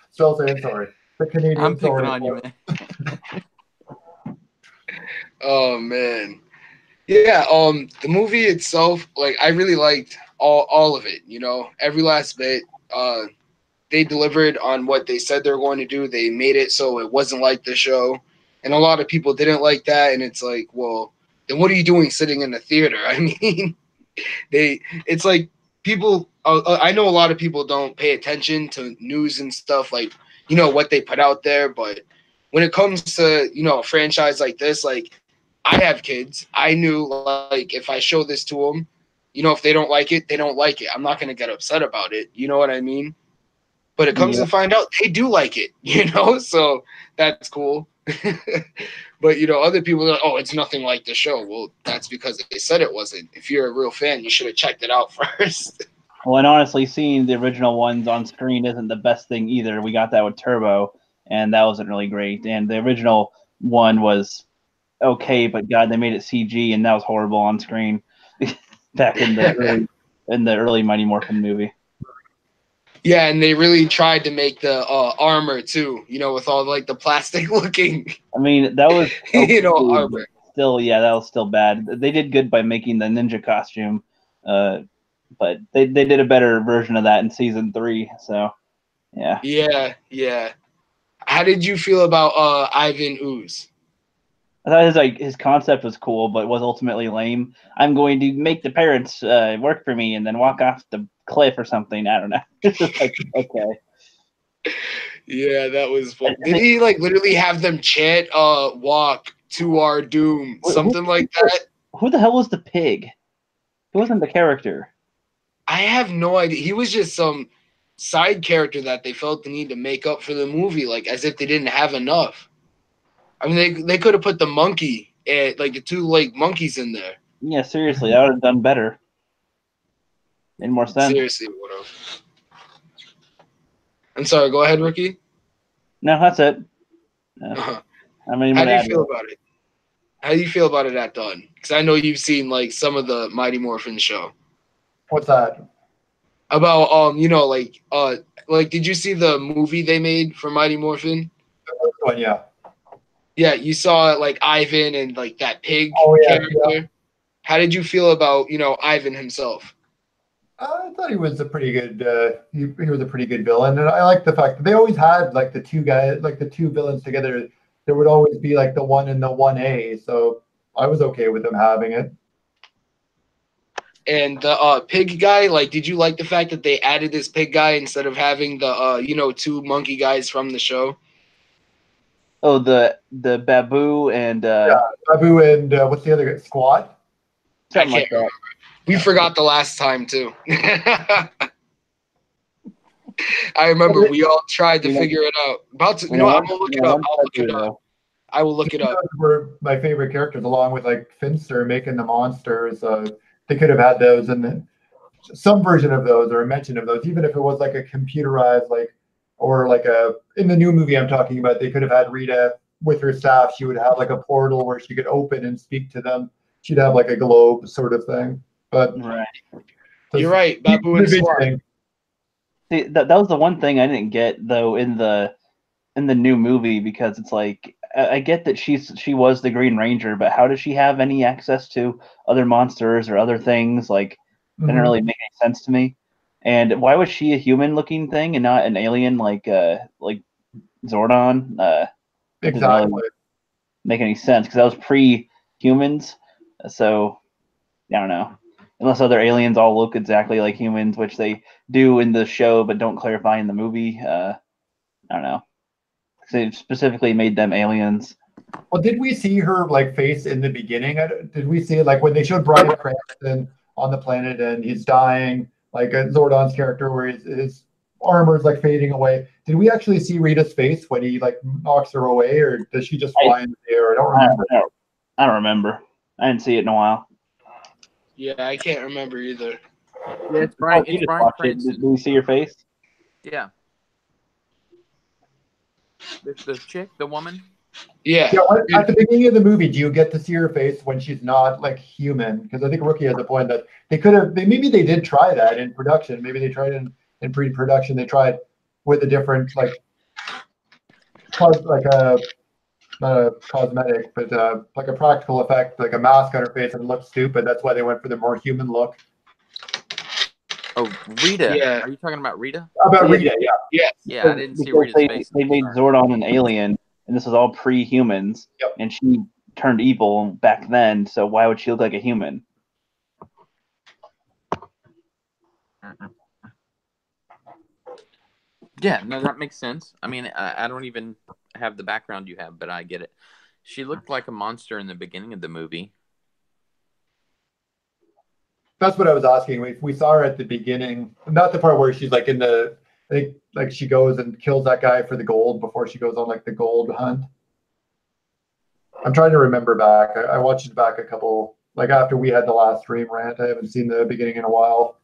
Still saying sorry. The Canadian I'm picking story. on you, man. Oh man. Yeah, the movie itself, like I really liked all of it, you know, every last bit. They delivered on what they said they were going to do. They made it so it wasn't like the show. And a lot of people didn't like that, and it's like, well, then what are you doing sitting in the theater? I mean, it's like people I know a lot of people don't pay attention to news and stuff, like, you know, what they put out there, but when it comes to, you know, a franchise like this, like I have kids. I knew, like, if I show this to them, you know, if they don't like it, they don't like it. I'm not going to get upset about it. You know what I mean? But it comes Yeah. to find out they do like it, you know? So that's cool. But, you know, other people are like, oh, it's nothing like the show. Well, that's because they said it wasn't. If you're a real fan, you should have checked it out first. Well, and honestly, seeing the original ones on screen isn't the best thing either. We got that with Turbo, and that wasn't really great. And the original one was okay, but God, they made it CG, and that was horrible on screen back in the early Mighty Morphin movie. Yeah, and they really tried to make the armor too, you know, with all like the plastic looking. I mean, that was You know, armor. Still, yeah, that was still bad. They did good by making the ninja costume, but they did a better version of that in season 3. So, yeah. Yeah. How did you feel about Ivan Ooze? I thought his concept was cool, but was ultimately lame. I'm going to make the parents work for me and then walk off the cliff or something. I don't know. It's just like, okay. Yeah, that was fun. Did he like literally have them chant walk to our doom, something like that? Who the hell was the pig? Who wasn't the character? I have no idea. He was just some side character that they felt the need to make up for the movie, like as if they didn't have enough. I mean, they could have put the monkey, like the 2 like monkeys in there. Yeah, seriously, that would have done better. Made more sense. Seriously, would have. I'm sorry. Go ahead, Ricky. No, that's it. Uh-huh. I mean, how do you feel about it? How do you feel about it at Dawn? Because I know you've seen like some of the Mighty Morphin show. What's that? About you know, like did you see the movie they made for Mighty Morphin? One, yeah. Yeah, you saw like Ivan and like that pig character. Yeah. How did you feel about, you know, Ivan himself? I thought he was a pretty good. He was a pretty good villain, and I like the fact that they always had like the 2 guys, like the 2 villains together. There would always be like the 1 and the 1A, so I was okay with them having it. And the pig guy, like, did you like the fact that they added this pig guy instead of having the you know, 2 monkey guys from the show? Oh, the Babu and yeah, Babu and what's the other guy? Squad? Something like that. Remember. We forgot the last time too. I remember we all tried to figure it out. I'm gonna look it up. I will look it up. Those were my favorite characters, along with like Finster making the monsters. They could have had those, and then some version of those or a mention of those, even if it was like a computerized, like, or like in the new movie I'm talking about, they could have had Rita with her staff. She would have like a portal where she could open and speak to them. She'd have like a globe sort of thing. But right. You're right, Babu and Squad. See, that was the one thing I didn't get though in the new movie, because it's like, I get that she was the Green Ranger, but how does she have any access to other monsters or other things? Like, didn't really make any sense to me. And why was she a human-looking thing and not an alien like Zordon? Exactly. Really make any sense, because that was pre-humans. So I don't know. Unless other aliens all look exactly like humans, which they do in the show, but don't clarify in the movie. I don't know. They specifically made them aliens. Well, did we see her like face in the beginning? Did we see like when they showed Bryan Cranston on the planet and he's dying, like Zordon's character, where his armor's like fading away? Did we actually see Rita's face when he like knocks her away, or does she just fly in the air? I don't remember. I don't remember. I didn't see it in a while. Yeah, I can't remember either. Yeah, it's Bryan. It's Bryan Cranston. Did we see your face? Yeah. The chick, the woman. Yeah. At the beginning of the movie, do you get to see her face when she's not like human? Because I think Rookie has a point that maybe they did try that in production. Maybe they tried in pre-production. They tried with a different like like a not a cosmetic, but like a practical effect, like a mask on her face, and it looked stupid. That's why they went for the more human look. Oh, Rita. Yeah. Are you talking about Rita? About Rita, yeah. Yeah. Yeah, I didn't see Because Rita's face. they made Zordon an alien, and this was all pre-humans, Yep. and she turned evil back then, so why would she look like a human? Yeah, no, that makes sense. I mean, I don't even have the background you have, but I get it. She looked like a monster in the beginning of the movie. That's what I was asking. We saw her at the beginning, not the part where she's like in the, I think like she goes and kills that guy for the gold before she goes on like the gold hunt. I'm trying to remember back. I watched it back a couple, like after we had the last stream rant. I haven't seen the beginning in a while.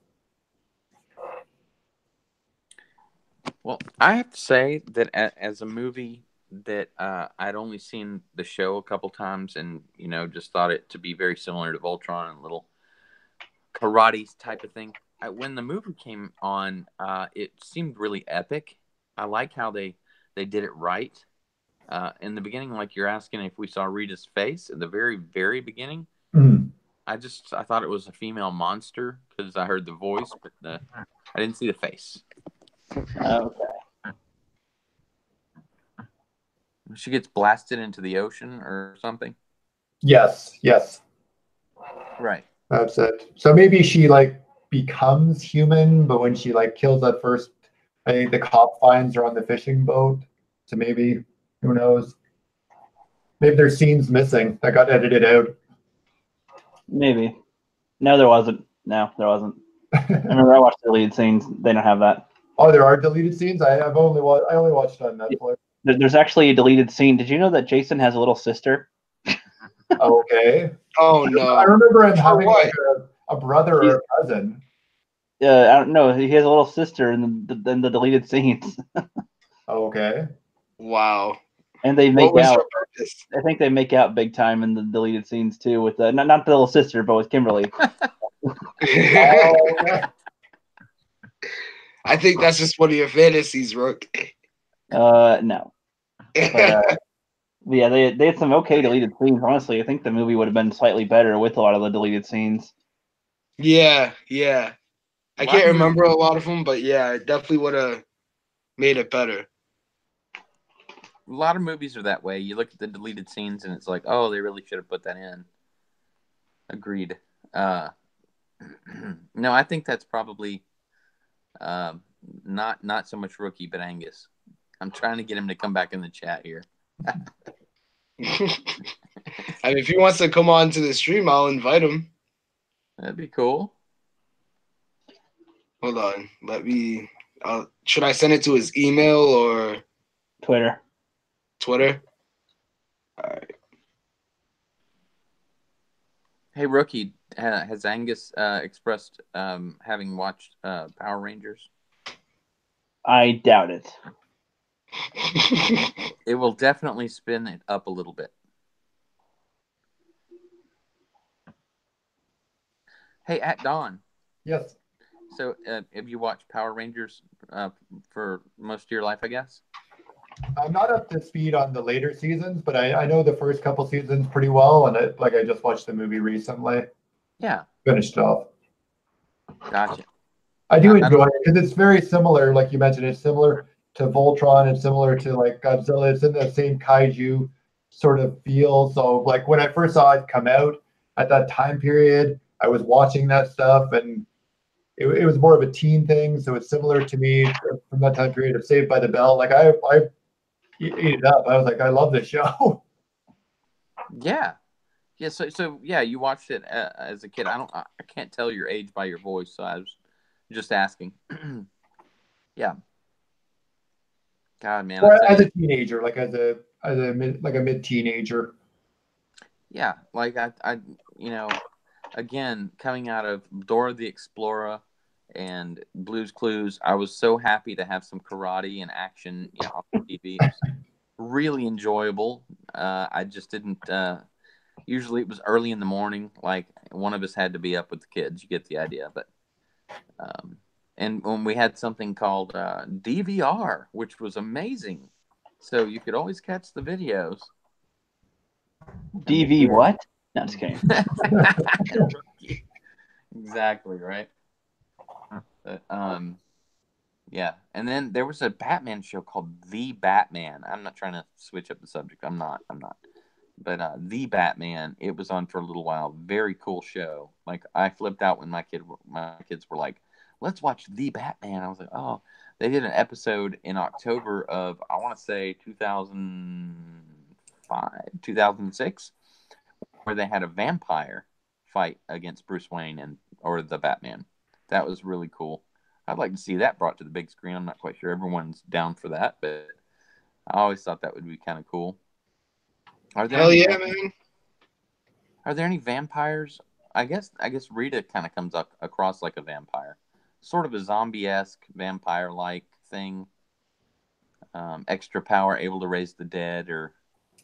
Well, I have to say that as a movie that I'd only seen the show a couple times, and just thought it to be very similar to Voltron and little karate type of thing. When the movie came on, it seemed really epic. I like how they did it right. In the beginning, like you're asking if we saw Rita's face at the very, very beginning. Mm-hmm. I thought it was a female monster because I heard the voice, but I didn't see the face. Okay. She gets blasted into the ocean or something. Yes. Right. That's it. So maybe she like becomes human, but when she like kills that first, I think the cop finds her on the fishing boat. So maybe, who knows? Maybe there's scenes missing that got edited out. Maybe. No, there wasn't. I remember I watched the deleted scenes. They don't have that. Oh, there are deleted scenes. I only watched it on Netflix. There's actually a deleted scene. Did you know that Jason has a little sister? Okay. Oh no. I remember him having like a brother or a cousin. I don't know. He has a little sister in the deleted scenes. Okay. Wow. And they make What was out. her purpose? I think they make out big time in the deleted scenes too, with not the little sister, but with Kimberly. I think that's just one of your fantasies, Rook. No. But, yeah, they had some okay deleted scenes. Honestly, I think the movie would have been slightly better with a lot of the deleted scenes. Yeah. I can't remember a lot of them, but yeah, it definitely would have made it better. A lot of movies are that way. You look at the deleted scenes and it's like, oh, they really should have put that in. Agreed. No, I think that's probably not so much Rookie, but Angus. I'm trying to get him to come back in the chat here. I mean, if he wants to come on to the stream, I'll invite him. That'd be cool. Hold on. Should I send it to his email or Twitter? All right. Hey, Rookie, has Angus expressed having watched Power Rangers? I doubt it. It will definitely spin it up a little bit. Hey, ATDAWN. Yes. So, have you watched Power Rangers for most of your life, I guess? I'm not up to speed on the later seasons, but I know the first couple seasons pretty well, and I just watched the movie recently. Yeah. Finished off. Gotcha. I do enjoy it because it's very similar, like you mentioned. It's similar to Voltron. It's similar to like Godzilla. It's in the same kaiju sort of feel. So like when I first saw it come out at that time period, I was watching that stuff, and it was more of a teen thing. So it's similar to me from that time period of Saved by the Bell. Like I ate it up. I was like, I love this show. Yeah. So yeah, you watched it as a kid. I can't tell your age by your voice, so I was just asking. Yeah. God, man. Or as a teenager, like as a mid teenager. Yeah, like I again, coming out of Dora the Explorer and Blue's Clues, I was so happy to have some karate and action, on TV. It was really enjoyable. I just didn't. Usually, it was early in the morning. Like one of us had to be up with the kids. You get the idea. But and when we had something called DVR, which was amazing. So you could always catch the videos. DV what? No, just kidding. Exactly, right? But, yeah. And then there was a Batman show called The Batman. I'm not trying to switch up the subject. I'm not. But The Batman, it was on for a little while. Very cool show. Like, I flipped out when my kids were like, let's watch The Batman. I was like, oh. They did an episode in October of, I want to say, 2005, 2006, where they had a vampire fight against Bruce Wayne or the Batman. That was really cool. I'd like to see that brought to the big screen. I'm not quite sure everyone's down for that, but I always thought that would be kind of cool. Hell yeah, man. Are there any vampires? I guess Rita kind of comes across like a vampire. Sort of a zombie-esque, vampire-like thing. Extra power, able to raise the dead or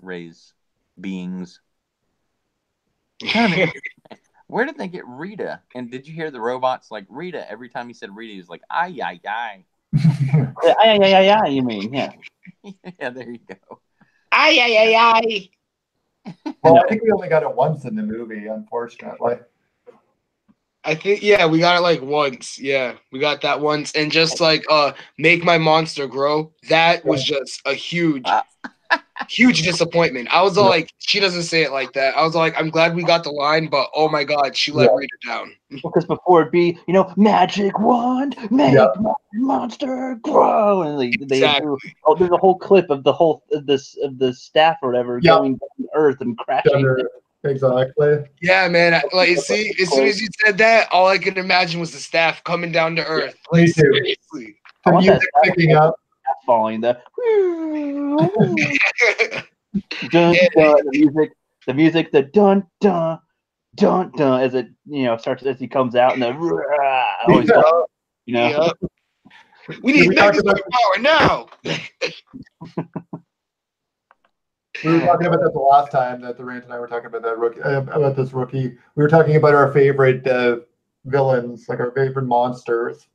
raise beings. Where did they get Rita? And did you hear the robots like Rita? Every time he said Rita, he was like, ay, ay, ay. Ay, ay, ay, ay, you mean, yeah. Yeah, there you go. Ay, ay, ay, ay. Well, I think we only got it once in the movie, unfortunately. I think, yeah, we got it like once. Yeah, we got that once. And just like Make My Monster Grow, that was just a huge disappointment. I was like, she doesn't say it like that. I was like, I'm glad we got the line, but oh my God, she let Rita down. Because before it'd be, magic wand, make my monster grow. And Exactly. there's a whole clip of the staff or whatever going down to earth and crashing. Exactly. Yeah, man. Like, see, as soon as you said that, all I could imagine was the staff coming down to earth. Like, seriously. The music picking up. Falling, the music, the dun dun dun dun as it starts as he comes out and the always we need Megazord power now. We were talking about that the last time that the Rant and I were talking about that rookie, about this rookie. We were talking about our favorite villains, like our favorite monsters.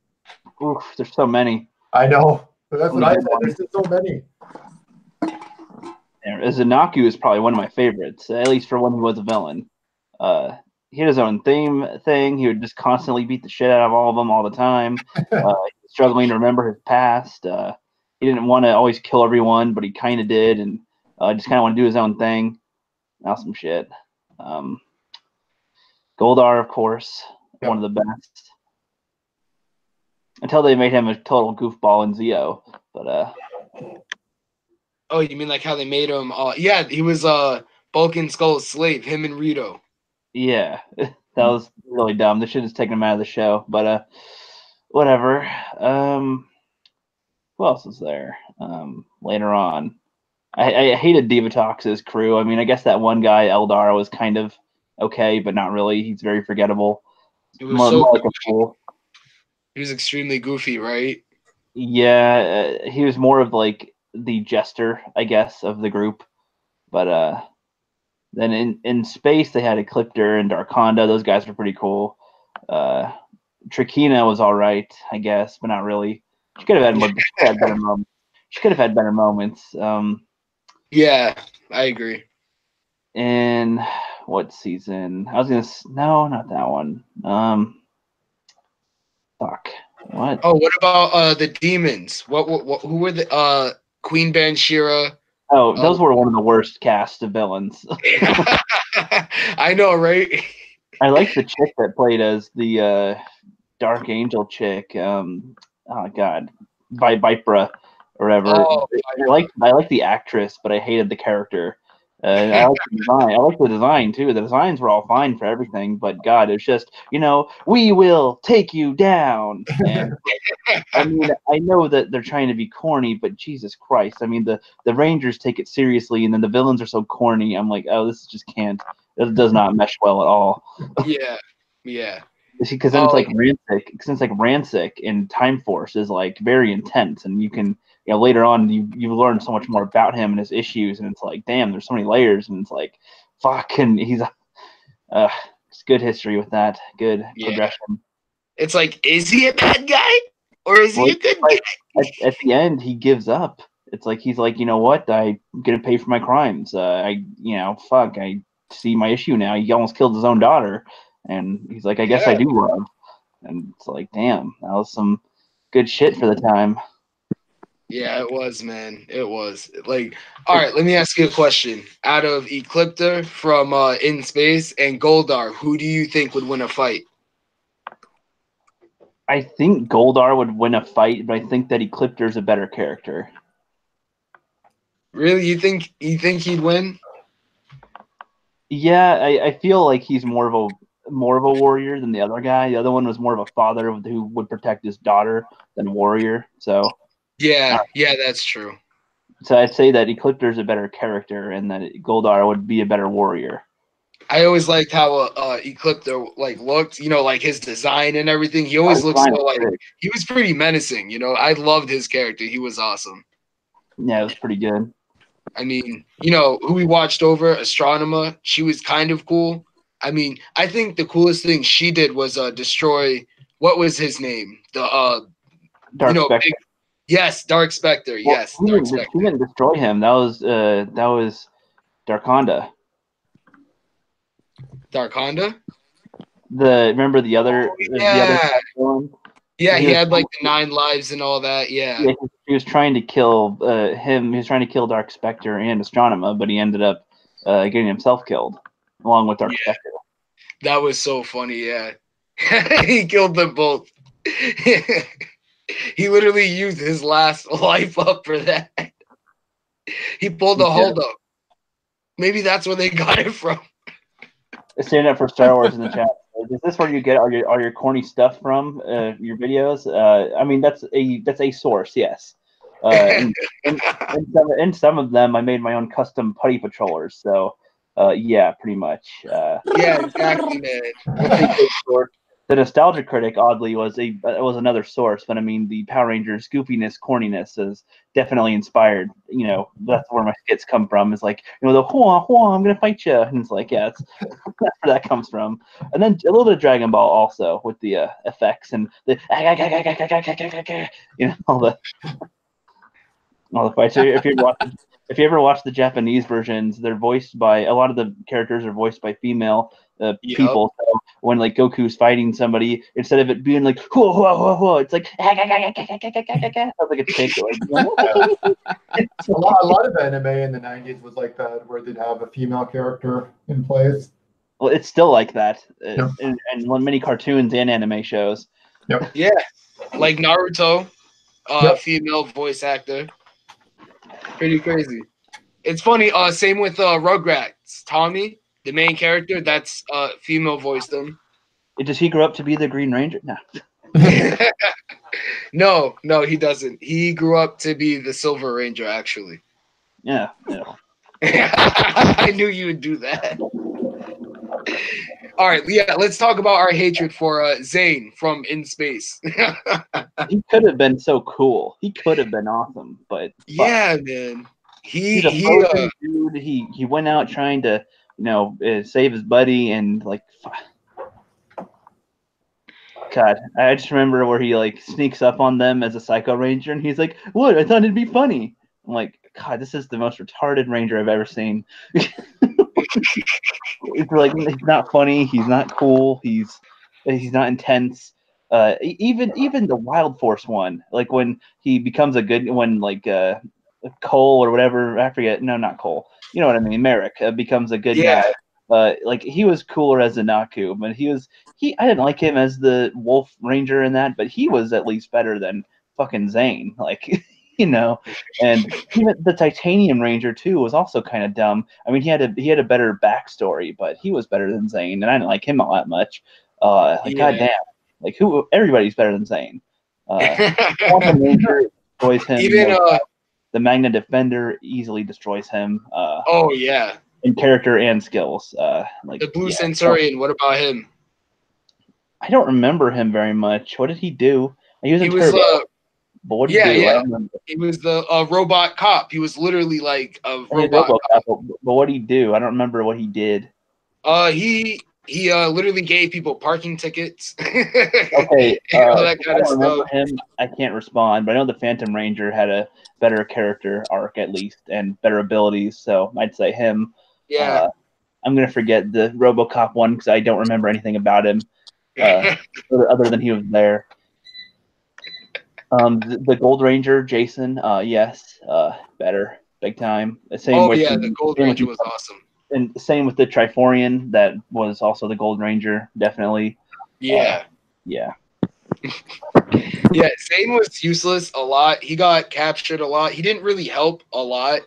Oof, there's so many. I know. But that's what I said. There's just so many. Zanaku is probably one of my favorites, at least for when he was a villain. He had his own thing. He would just constantly beat the shit out of all of them all the time. Struggling to remember his past. He didn't want to always kill everyone, but he kind of did, and just kind of want to do his own thing. Awesome shit. Goldar, of course, one of the best. Until they made him a total goofball in Zeo, but Oh, you mean like how they made him? Yeah, he was Bulk and Skull's slave. Him and Rito. Yeah, that was really dumb. They should have taken him out of the show, but whatever. Who else was there? Later on, I hated Divatox's crew. I mean, I guess that one guy Eldar was kind of okay, but not really. He's very forgettable. It was more like a fool. He was extremely goofy, right? Yeah, he was more of like the jester, I guess, of the group. But then in space they had Ecliptor and Darkonda. Those guys were pretty cool. Trakina was all right, I guess, but not really. She could have had better moments. She could have had better moments. Yeah, I agree. In what season? I was gonna no, not that one. Fuck. What? Oh, what about the demons? What who were the Queen Banshira? Oh, those were one of the worst cast of villains. I know, right? I like the chick that played as the Dark Angel chick. Oh God, Vipra or whatever. Oh, I like the actress, but I hated the character. I like the design. I like the design too. The designs were all fine for everything, but God, it's just we will take you down. And I mean, I know that they're trying to be corny, but Jesus Christ! I mean, the Rangers take it seriously, and then the villains are so corny. I'm like, oh, this just can't. It does not mesh well at all. Yeah. Because then it's like Rancic. Since like Rancic and Time Force is like very intense, and you can. Later on, you learn so much more about him and his issues, and it's like, damn, there's so many layers, and it's like, fuck, and he's, it's good history with that, good progression. It's like, is he a bad guy or is he a good guy? At the end, he gives up, it's like he's like, you know what? I'm gonna pay for my crimes. I see my issue now. He almost killed his own daughter, and he's like, I guess I do love. And it's like, damn, that was some good shit for the time. Yeah, it was, man. It was. Like, all right, let me ask you a question. Out of Ecliptor from In Space and Goldar, who do you think would win a fight? I think Goldar would win a fight, but I think that Ecliptor's a better character. Really? You think he'd win? Yeah, I feel like he's more of a warrior than the other guy. The other one was more of a father who would protect his daughter than warrior. So yeah, that's true. So I'd say that Ecliptor's a better character, and that Goldar would be a better warrior. I always liked how Ecliptor like looked, you know, like his design and everything. He always looked so like he was pretty menacing, you know. I loved his character. He was awesome. Yeah, it was pretty good. I mean, you know, who we watched over, Astronomer, she was kind of cool. I mean, I think the coolest thing she did was destroy, what was his name? The Dark Spectre. Yes, Dark Spectre. Well, Yes, she didn't destroy him. That was Darkonda. Darkonda? Remember the other? Yeah. The other one? Yeah, he had like the 9 lives and all that. Yeah. He was trying to kill him. He was trying to kill Dark Spectre and Astronomer, but he ended up getting himself killed along with Dark Spectre. That was so funny. Yeah, he killed them both. He literally used his last life up for that. He pulled a hold up. Maybe that's where they got it from. Stand up for Star Wars in the chat. Is this where you get all your corny stuff from? Your videos? I mean, that's a source, yes. In some of them, I made my own custom putty patrollers. So, yeah, pretty much. Yeah, exactly, man. The Nostalgia Critic, oddly, was another source, but I mean, the Power Rangers goofiness, corniness is definitely inspired. You know, that's where my skits come from. Is like, you know, the hua, I'm gonna fight you, and it's like, yeah, that's where that comes from. And then a little bit of Dragon Ball also with the effects and the you know all the fights. If you ever watch the Japanese versions, they're voiced by a lot of the characters are voiced by female people. So when like Goku's fighting somebody, instead of it being like hua hua hua hua, it's like sounds like a chick. A lot of anime in the 90s was like that, where they'd have a female character in place. Well, it's still like that, and many cartoons and anime shows. Yep. Yeah, like Naruto, female voice actor. Pretty crazy. It's funny. Same with Rugrats. Tommy, the main character, that's female voiced him. Does he grow up to be the Green Ranger? No. No, he doesn't. He grew up to be the Silver Ranger, actually. Yeah. I knew you would do that. All right, yeah, let's talk about our hatred for Zane from In Space. He could have been so cool. He could have been awesome, but yeah, man. He's a dude. He went out trying to, you know, save his buddy, and like, God, I just remember where he like sneaks up on them as a Psycho Ranger, and he's like, "What? I thought it'd be funny." I'm like, God, this is the most retarded Ranger I've ever seen. It's like, he's not funny. He's not cool. He's not intense. Even the Wild Force one, like when he becomes a good one, like Cole or whatever. I forget. No, not Cole. You know what I mean. Merrick becomes a good guy. Like he was cooler as a Naku, but I didn't like him as the Wolf Ranger in that, but he was at least better than fucking Zane. Like, you know, and even the Titanium Ranger too was also kind of dumb. I mean, he had a better backstory, but he was better than Zane, and I didn't like him all that much. Goddamn, like everybody's better than Zane. Quantum Ranger destroys him. Even the Magna Defender easily destroys him. Oh yeah. In character and skills. Like the Blue Centurion, what about him? I don't remember him very much. What did he do? He was but what did he do? He was the robot cop. He was literally like a robot cop. But what did he do? I don't remember what he did. He He literally gave people parking tickets. Okay, all that kind I of don't remember stuff. him. I can't respond, but I know the Phantom Ranger had a better character arc at least and better abilities, so I'd say him. Yeah. I'm gonna forget the RoboCop one because I don't remember anything about him other than he was there. The Gold Ranger, Jason, yes, better, big time. Same with the Gold Ranger was awesome. And same with the Triforian, that was also the Gold Ranger, definitely. Yeah. Yeah. Yeah, Zane was useless a lot. He got captured a lot. He didn't really help a lot.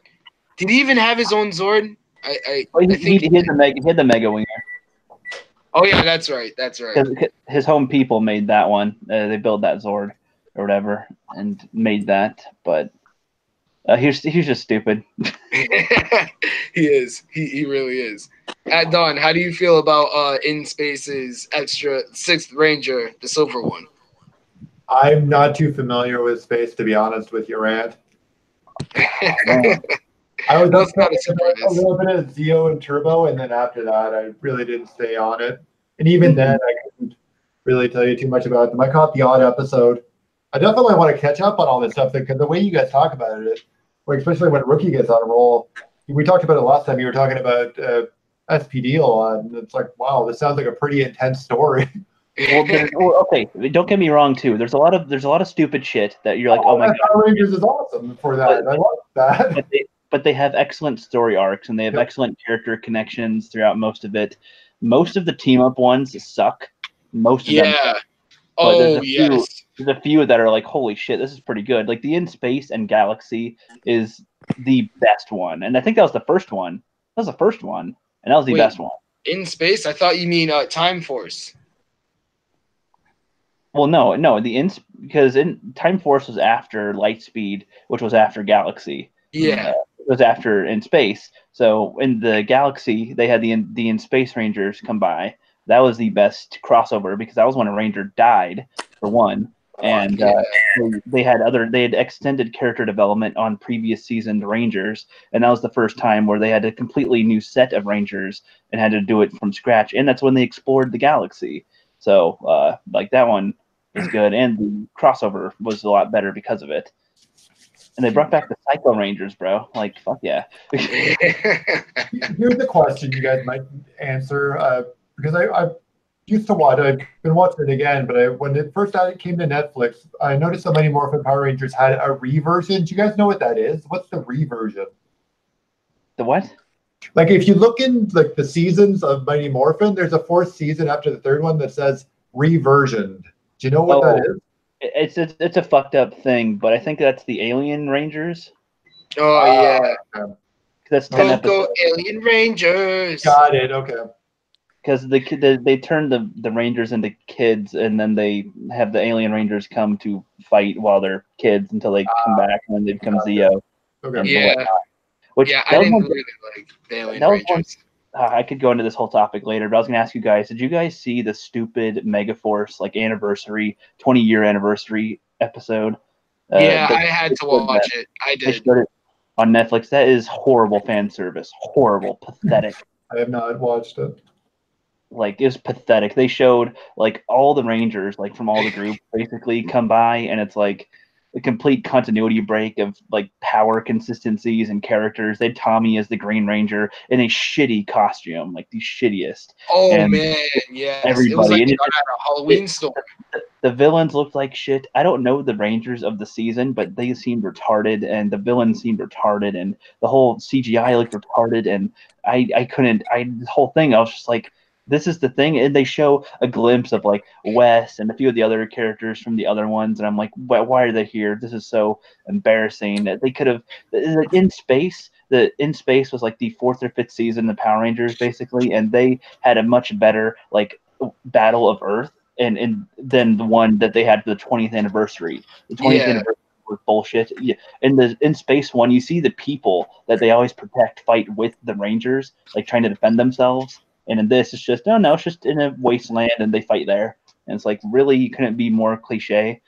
Did he even have his own Zord? I think he had the Mega Winger. Oh yeah, that's right. That's right. His home people made that one. They built that Zord or whatever and made that. But he's just stupid. He is. He really is. ATDAWN, how do you feel about In Space's extra 6th Ranger, the silver one? I'm not too familiar with Space, to be honest with you, Rand. I was That's not a a surprise. little bit of Zeo and Turbo, and then after that, I really didn't stay on it. And even then, I couldn't really tell you too much about them. I caught the odd episode. I definitely want to catch up on all this stuff because the way you guys talk about it, especially when Rookie gets on a roll, we talked about it last time. You were talking about SPD a lot, and it's like, wow, this sounds like a pretty intense story. Well, okay, don't get me wrong too. There's a lot of stupid shit that you're like, oh my god. Power Rangers is awesome for that. I love that. But they have excellent story arcs and they have excellent character connections throughout most of it. Most of the team up ones suck. Most of them. Suck. But there's a few that are like, holy shit, this is pretty good. Like the In Space and Galaxy is the best one, and I think that was the first one. That was the first one, and that was the best one. In Space? I thought you mean Time Force. Well, no, because Time Force was after Lightspeed, which was after Galaxy. Yeah. It was after In Space. So in the Galaxy, they had the In Space Rangers come by. That was the best crossover because that was when a Ranger died, for one, and they had extended character development on previous seasoned Rangers, and that was the first time where they had a completely new set of Rangers and had to do it from scratch, and that's when they explored the galaxy. So like that one was good, and the crossover was a lot better because of it. And they brought back the Psycho Rangers, bro. Like, fuck yeah. Here's the question you guys might answer, because I used to watch. I've been watching it again, but when it first came to Netflix, I noticed so Mighty Morphin Power Rangers had a reversion. Do you guys know what that is? What's the reversion? The what? Like, if you look in like the seasons of Mighty Morphin, there's a 4th season after the 3rd one that says reversioned. Do you know what that is? It's a fucked up thing, but I think that's the Alien Rangers. Oh yeah, that's 10 episodes. Alien Rangers. Got it. Okay. Because they turn the Rangers into kids, and then they have the Alien Rangers come to fight while they're kids until they come back, and then they become Zeo. Okay. Yeah. Which I didn't really like the Alien Rangers. I could go into this whole topic later, but I was going to ask you guys, did you guys see the stupid Megaforce, like, anniversary, 20-year anniversary episode? Yeah, I had to watch it. I did. They showed it on Netflix. That is horrible fan service. Horrible. Pathetic. I have not watched it. Like, it was pathetic. They showed, like, all the Rangers, like, from all the groups, basically come by, and it's, like, a complete continuity break of like power consistencies and characters. They had Tommy as the Green Ranger in a shitty costume, like the shittiest. Oh and man, yeah. Everybody. It was like at a Halloween store. The villains looked like shit. I don't know the Rangers of the season, but they seemed retarded, and the villains seemed retarded, and the whole CGI looked retarded, and the whole thing, I was just like, this is the thing, and they show a glimpse of like Wes and a few of the other characters from the other ones, and I'm like, why are they here? This is so embarrassing. That they could have In Space. The In Space was like the 4th or 5th season of Power Rangers, basically, and they had a much better like Battle of Earth and than the one that they had for the 20th anniversary. The 20th anniversary was bullshit. Yeah. In the In Space one, you see the people that they always protect fight with the Rangers, like trying to defend themselves. And in this, it's just, it's just in a wasteland and they fight there. And it's like, really, you couldn't be more cliche?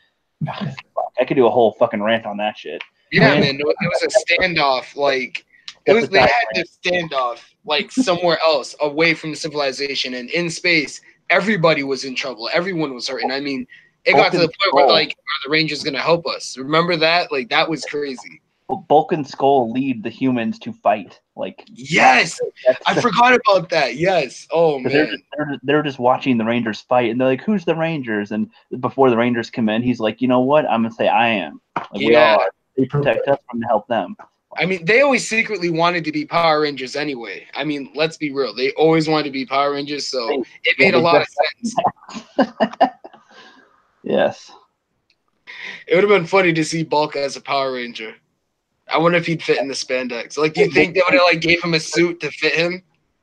I could do a whole fucking rant on that shit. Yeah, man, it was a standoff. Like, They had their standoff like somewhere else, away from civilization, and in space, everybody was in trouble. Everyone was hurting. I mean, it got to the point where like, are the Rangers gonna help us? Remember that? Like that was crazy. Bulk and Skull lead the humans to fight. Like yes, I forgot about that. Yes. Oh man. They're just watching the Rangers fight, and they're like, "Who's the Rangers?" And before the Rangers come in, he's like, "You know what? I'm gonna say I am. Like, we all are. They protect us from to help them." I mean, they always secretly wanted to be Power Rangers anyway. I mean, let's be real. They always wanted to be Power Rangers, so it made a lot of sense. Yes. It would have been funny to see Bulk as a Power Ranger. I wonder if he'd fit in the spandex. Like, do you think they would have like gave him a suit to fit him?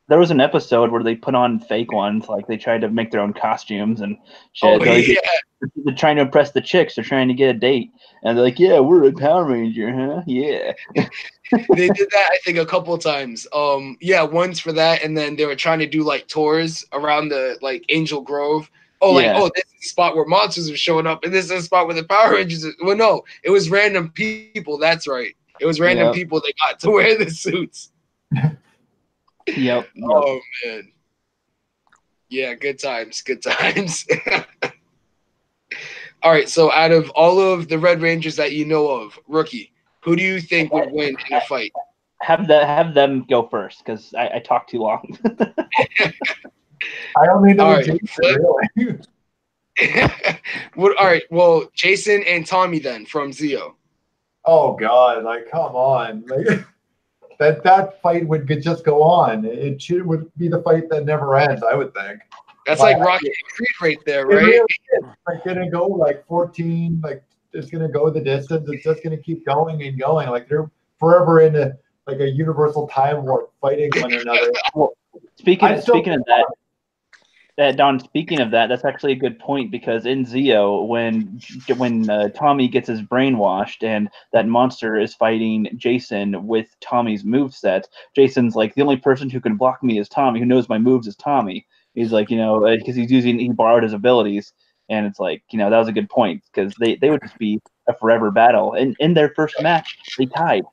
There was an episode where they put on fake ones, like they tried to make their own costumes and shit. Oh, they're trying to impress the chicks. They're trying to get a date, and they're like, "Yeah, we're a Power Ranger, huh? Yeah." They did that, I think, a couple of times. Once for that, and then they were trying to do like tours around the like Angel Grove. This is the spot where monsters are showing up, and this is the spot where the Power Rangers. Well, no, it was random people. That's right. It was random people that got to wear the suits. Yep. Oh man. Yeah, good times. Good times. All right, so out of all of the Red Rangers that you know of, Rookie, who do you think would win in a fight? Have them go first, because I talk too long. I only know Jason, really. All right, well, Jason and Tommy then from Zeo. Oh God! Like, come on! Like, that fight would just go on. It would be the fight that never ends. I would think. That's like Rocky and Creed right there, right? It really is. Like, gonna go like 14. Like, it's gonna go the distance. It's just gonna keep going and going. Like, they're forever in a universal time warp, fighting one another. Well, speaking of that, Don. Speaking of that, that's actually a good point, because in Zeo, when Tommy gets his brain washed and that monster is fighting Jason with Tommy's moveset, Jason's like, the only person who can block me is Tommy. Who knows my moves is Tommy. He's like, because he borrowed his abilities, and it's like, that was a good point, because they would just be a forever battle. And in their first match, they tied.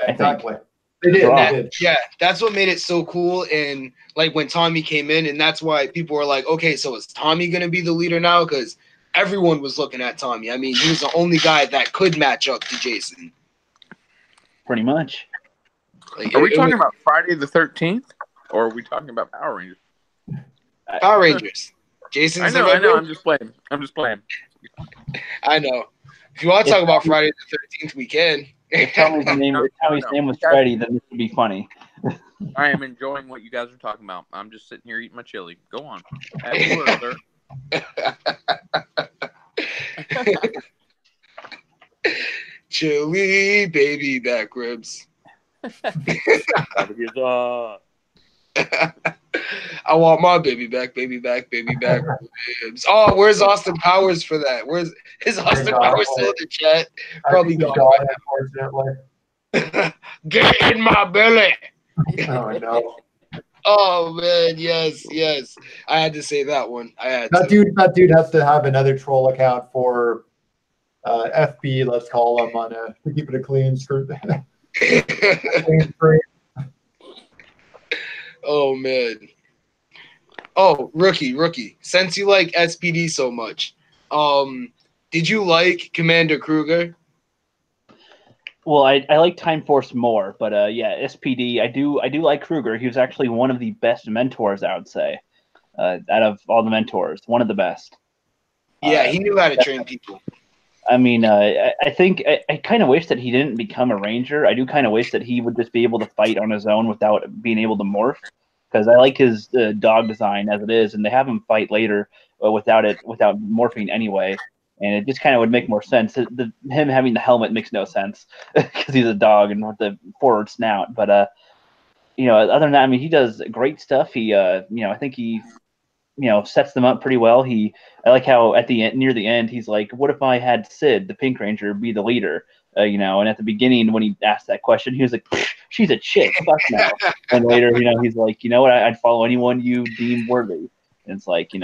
Yeah, exactly. They did. Yeah, that's what made it so cool. And like when Tommy came in, and that's why people were like, okay, so is Tommy going to be the leader now? Because everyone was looking at Tommy. I mean, he was the only guy that could match up to Jason. Pretty much. Like, are we talking about Friday the 13th, or are we talking about Power Rangers? Power Rangers. Jason's I know. I'm just playing. I know. If you want to talk about Friday the 13th, we can. If Tommy's name was Freddy, then this would be funny. I am enjoying what you guys are talking about. I'm just sitting here eating my chili. Go on. Have a word, sir. Chili baby back ribs. I want my baby back ribs. Oh, where's Austin Powers for that? Is Austin Powers still in the chat? Probably gone, unfortunately. Get in my belly. Oh no. Oh man, yes. I had to say that one. That dude has to have another troll account for FB, let's call him, to keep it a clean screen. Oh man. Oh, rookie. Since you like SPD so much, did you like Commander Kruger? Well, I like Time Force more, but SPD. I do like Kruger. He was actually one of the best mentors, I would say, out of all the mentors, one of the best. Yeah, he knew how to train people. I mean, I think I kind of wish that he didn't become a ranger. I do kind of wish that he would just be able to fight on his own without being able to morph, because I like his dog design as it is, and they have him fight later without morphing anyway, and it just kind of would make more sense. Him having the helmet makes no sense because he's a dog and with the forward snout. But other than that, I mean, he does great stuff. He I think he sets them up pretty well. I like how at the end, near the end, he's like, what if I had Sid, the Pink Ranger, be the leader? And at the beginning, when he asked that question, he was like, she's a chick, fuck no. And later, he's like, you know what, I'd follow anyone you deem worthy. And it's like, he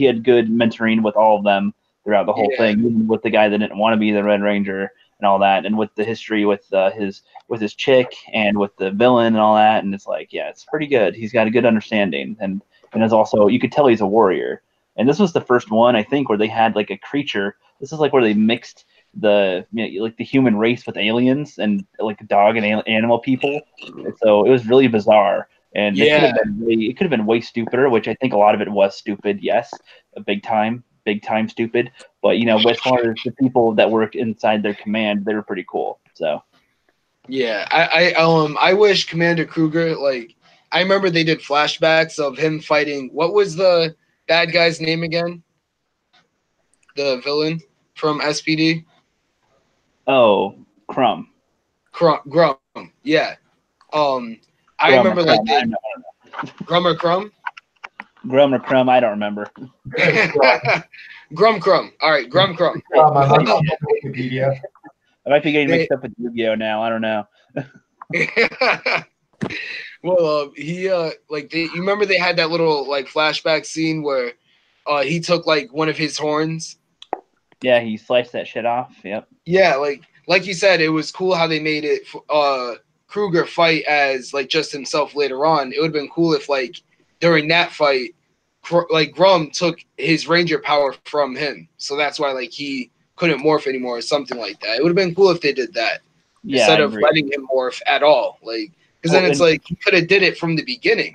had good mentoring with all of them throughout the whole thing, even with the guy that didn't want to be the Red Ranger. and all that, and with the history with his chick and with the villain and all that, and it's like, yeah, it's pretty good. He's got a good understanding, and is also, you could tell he's a warrior. And this was the first one, I think, where they had like a creature. This is like where they mixed like the human race with aliens and like dog and animal people. And so it was really bizarre. And it could have been way stupider, which I think a lot of it was stupid. Yes, big time stupid. But as far as the people that work inside their command, they were pretty cool. So yeah, I wish Commander Kruger, like, I remember they did flashbacks of him fighting. What was the bad guy's name again? The villain from SPD. Oh, Grum, yeah. I remember like Grum or Crumb. Grum or Crumb, I don't remember. Grum Crumb. All right, Grum Crumb. Wikipedia. I might be getting mixed up with Yu-Gi-Oh now. I don't know. Well, you remember they had that little like flashback scene where he took like one of his horns. Yeah, he sliced that shit off. Yep. Yeah, like you said, it was cool how they made it. Kruger fight as like just himself later on. It would have been cool if like during that fight, like Grum took his ranger power from him, so that's why like he couldn't morph anymore or something like that. It would have been cool if they did that instead of letting him morph at all. Like, because then it's like he could have did it from the beginning.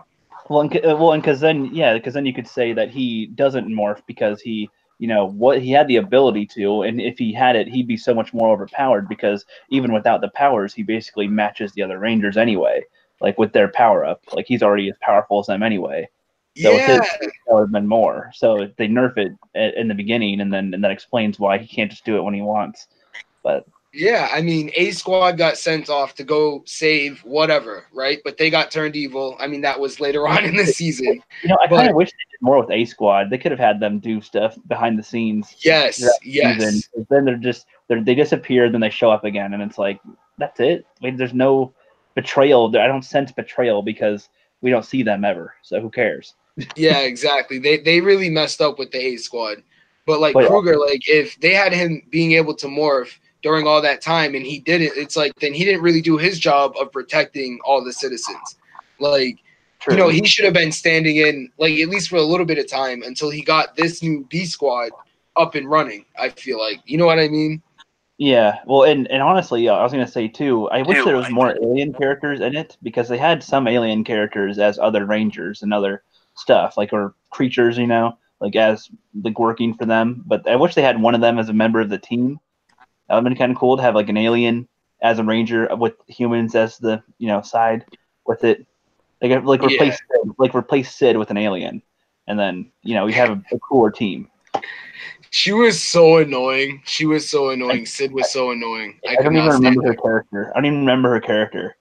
Well, and because then you could say that he doesn't morph because he he had the ability to, and if he had it, he'd be so much more overpowered because even without the powers, he basically matches the other Rangers anyway. Like with their power up, like he's already as powerful as them anyway. So with his, that would have been more. So they nerf it in the beginning, and that explains why he can't just do it when he wants. But yeah, I mean, A Squad got sent off to go save whatever, right? But they got turned evil. I mean, that was later on in the season. I kind of wish they did more with A Squad. They could have had them do stuff behind the scenes. Yes. Then they disappear, then they show up again, and it's like, that's it. I mean, there's no betrayal. I don't sense betrayal because we don't see them ever. So who cares? Yeah, exactly. They really messed up with the A Squad. But like Kruger, like if they had him being able to morph during all that time and he didn't, it's like then he didn't really do his job of protecting all the citizens. Like, True. He should have been standing in like at least for a little bit of time until he got this new B Squad up and running, I feel like. You know what I mean? Yeah, well, and honestly, I was going to say, too, I wish there was more alien characters in it, because they had some alien characters as other Rangers and other stuff, like, or creatures, like, as, like, working for them, but I wish they had one of them as a member of the team. That would have been kind of cool to have, like, an alien as a Ranger with humans as the, side with it. Like replace Sid with an alien, and then, you have a cooler team. She was so annoying. Sid was so annoying. I don't even remember her character.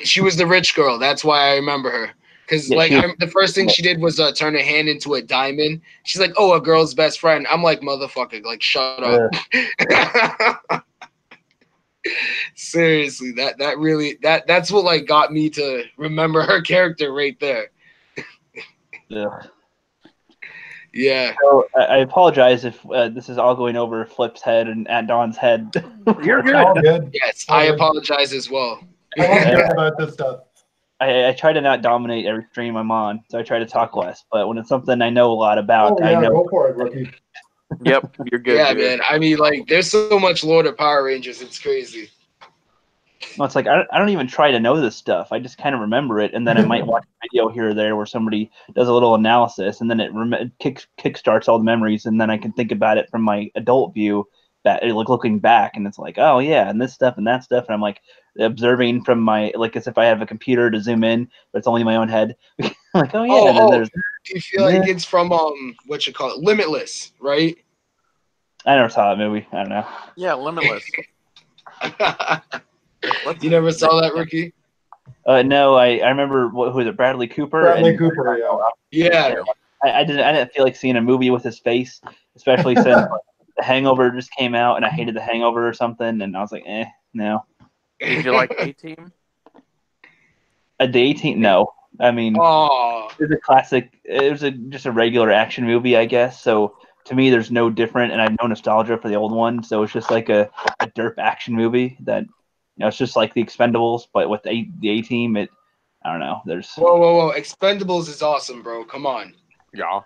She was the rich girl. That's why I remember her. Because the first thing she did was turn her hand into a diamond. She's like, "Oh, a girl's best friend." I'm like, "Motherfucker, like, shut up." Seriously, that's what like got me to remember her character right there. Yeah. Yeah. So I apologize if this is all going over Flip's head and ATDAWN's head. You're good. All good. Yes, I apologize as well. I love hearing about this stuff. I try to not dominate every stream I'm on, so I try to talk less. But when it's something I know a lot about, I know. Go for it, rookie. Yep, you're good. Yeah, man. I mean, like, there's so much lore to Power Rangers. It's crazy. Well, it's like I don't even try to know this stuff. I just kind of remember it, and then I might watch a video here or there where somebody does a little analysis, and then it kickstarts all the memories, and then I can think about it from my adult view, looking back, and it's like, oh yeah, and this stuff and that stuff, and I'm like observing from my, like, as if I have a computer to zoom in, but it's only my own head. Like, oh yeah. And then there's. Do you feel like it's from what you call it, Limitless, right? I never saw that movie. I don't know. Yeah, Limitless. You never saw that, Ricky? No, I remember who was it? Bradley Cooper. Cooper, yeah. I didn't feel like seeing a movie with his face, especially since The Hangover just came out, and I hated The Hangover or something, and I was like, no. Did you like A-Team? The A-Team? No. I mean, it was a classic. It was just a regular action movie, I guess. So to me, there's no different, and I have no nostalgia for the old one. So it's just like a derp action movie that, it's just like the Expendables, but with the A Team. I don't know. There's Whoa! Expendables is awesome, bro. Come on. Yeah.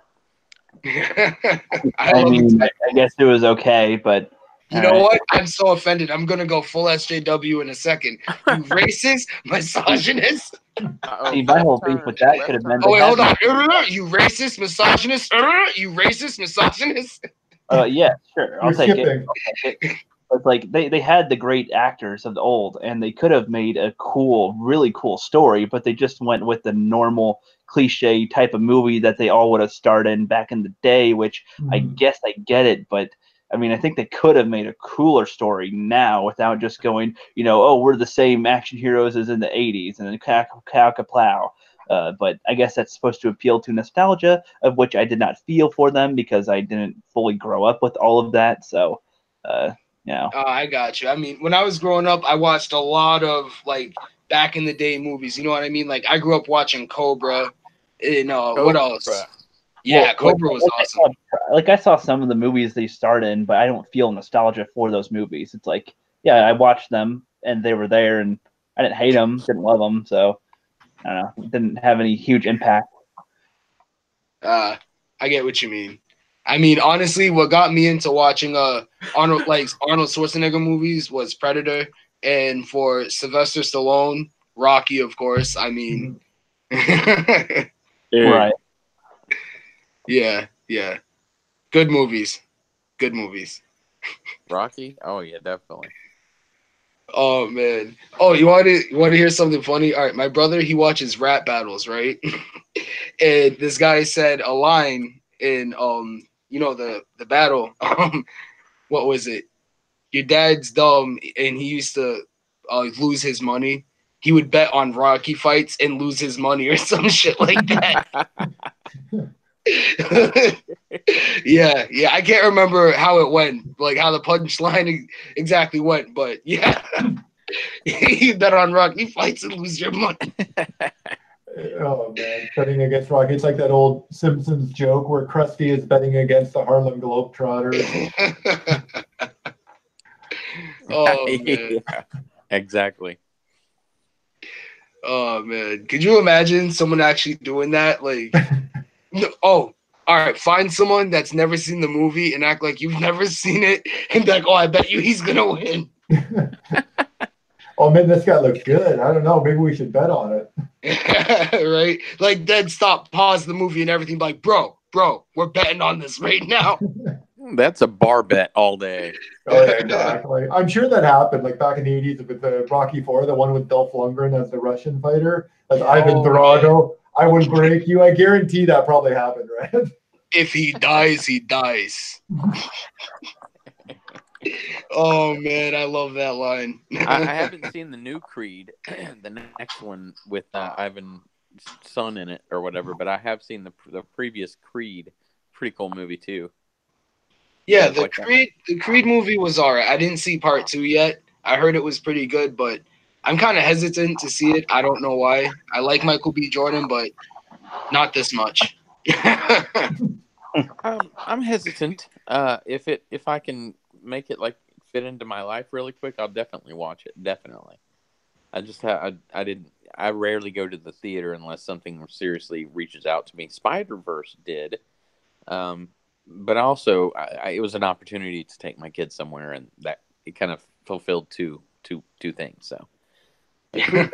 I mean, I guess it was okay, but you know what? I'm so offended. I'm gonna go full SJW in a second. You racist, misogynist. See, my whole beef with that could have been. Oh wait, hold on. You racist, misogynist. You racist, misogynist. Yeah, sure. I'll take skipping. it. But like they had the great actors of the old, and they could have made a cool, really cool story, but they just went with the normal cliche type of movie that they all would have starred in back in the day. Which I guess I get it, but I mean, I think they could have made a cooler story now without just going, oh, we're the same action heroes as in the '80s, and then cow-ka-plow. But I guess that's supposed to appeal to nostalgia, of which I did not feel for them because I didn't fully grow up with all of that. So, I got you. I mean, when I was growing up, I watched a lot of like back in the day movies. You know what I mean? Like I grew up watching Cobra. And what else? Yeah, Cobra was awesome. I saw some of the movies they starred in, but I don't feel nostalgia for those movies. It's like, yeah, I watched them and they were there, and I didn't hate them, didn't love them, so I don't know. It didn't have any huge impact. I get what you mean. I mean, honestly, what got me into watching Arnold Schwarzenegger movies was Predator, and for Sylvester Stallone, Rocky, of course. I mean, right? Yeah. Good movies. Rocky? Oh yeah, definitely. Oh man. Oh, you want to hear something funny? All right, my brother, he watches rap battles, right? And this guy said a line in the battle. What was it? Your dad's dumb, and he used to lose his money. He would bet on Rocky fights and lose his money or some shit like that. Yeah. I can't remember how it went, like how the punchline exactly went, but yeah. You bet on Rocky fights and lose your money. Oh man, betting against Rocky. It's like that old Simpsons joke where Krusty is betting against the Harlem Globetrotters. Oh man. Yeah, exactly. Oh man. Could you imagine someone actually doing that? Like all right, find someone that's never seen the movie and act like you've never seen it and be like, oh, I bet you he's gonna win. Oh man, this guy looks good. I don't know. Maybe we should bet on it. Right? Like then stop, pause the movie and everything. Like, bro, we're betting on this right now. That's a bar bet all day. Oh yeah, exactly. I'm sure that happened like back in the 80s with the Rocky IV, the one with Dolph Lundgren as the Russian fighter, as Ivan Drago. Man. I would break you. I guarantee that probably happened, right? If he dies, he dies. Oh man, I love that line. I haven't seen the new Creed, the next one with Ivan's son in it or whatever, but I have seen the previous Creed. Pretty cool movie too. Yeah, the Creed movie was alright. I didn't see part 2 yet. I heard it was pretty good, but I'm kind of hesitant to see it. I don't know why. I like Michael B. Jordan, but not this much. I'm hesitant. If I can make it like fit into my life really quick, I'll definitely watch it. Definitely. I just I rarely go to the theater unless something seriously reaches out to me. Spider-Verse did, but also it was an opportunity to take my kids somewhere, and that it kind of fulfilled two things. So, Creed,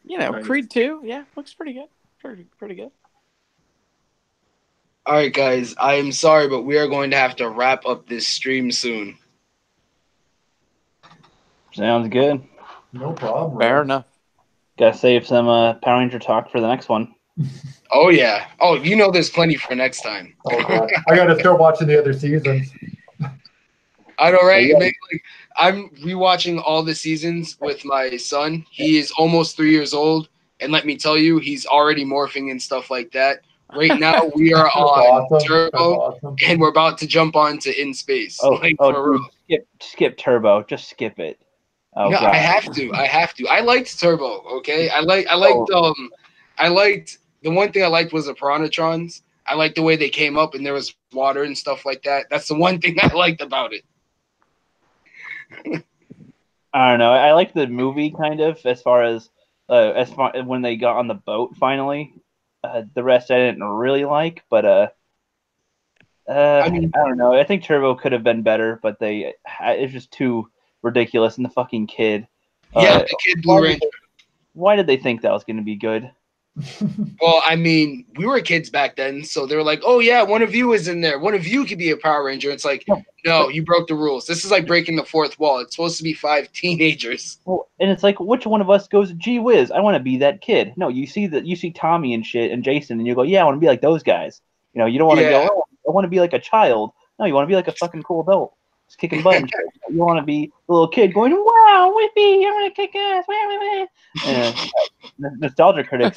nice. Creed 2, yeah, looks pretty good. Pretty good. All right, guys. I am sorry, but we are going to have to wrap up this stream soon. Sounds good. No problem. Fair enough. Gotta save some Power Ranger talk for the next one. Oh, yeah. Oh, there's plenty for next time. Oh, I gotta start watching the other seasons. I know, right? Yeah. I'm rewatching all the seasons with my son. He is almost 3 years old, and let me tell you, he's already morphing and stuff like that. Right now, we are on Turbo, and we're about to jump on to In Space. Skip Turbo. Just skip it. Oh, no, God. I have to. I liked Turbo. Okay, I liked the one thing I liked was the Piranatrons. I liked the way they came up and there was water and stuff like that. That's the one thing I liked about it. I don't know. I like the movie kind of as far when they got on the boat finally. The rest I didn't really like, but I don't know. I think Turbo could have been better, but it's just too ridiculous. And the fucking kid. Yeah, the kid Blue Ranger. Why did they think that was going to be good? Well, I mean, we were kids back then, so they were like, "Oh yeah, one of you is in there. One of you could be a Power Ranger." It's like, no, you broke the rules. This is like breaking the fourth wall. It's supposed to be 5 teenagers. Well, and it's like, which one of us goes, "Gee whiz, I want to be that kid"? No, you see Tommy and shit and Jason, and you go, "Yeah, I want to be like those guys." You know, you don't want to go, "Oh, I want to be like a child." No, you want to be like a fucking cool adult, just kicking butt and shit. You want to be a little kid going, "Wow, whippy, I'm gonna kick ass." Nostalgia critics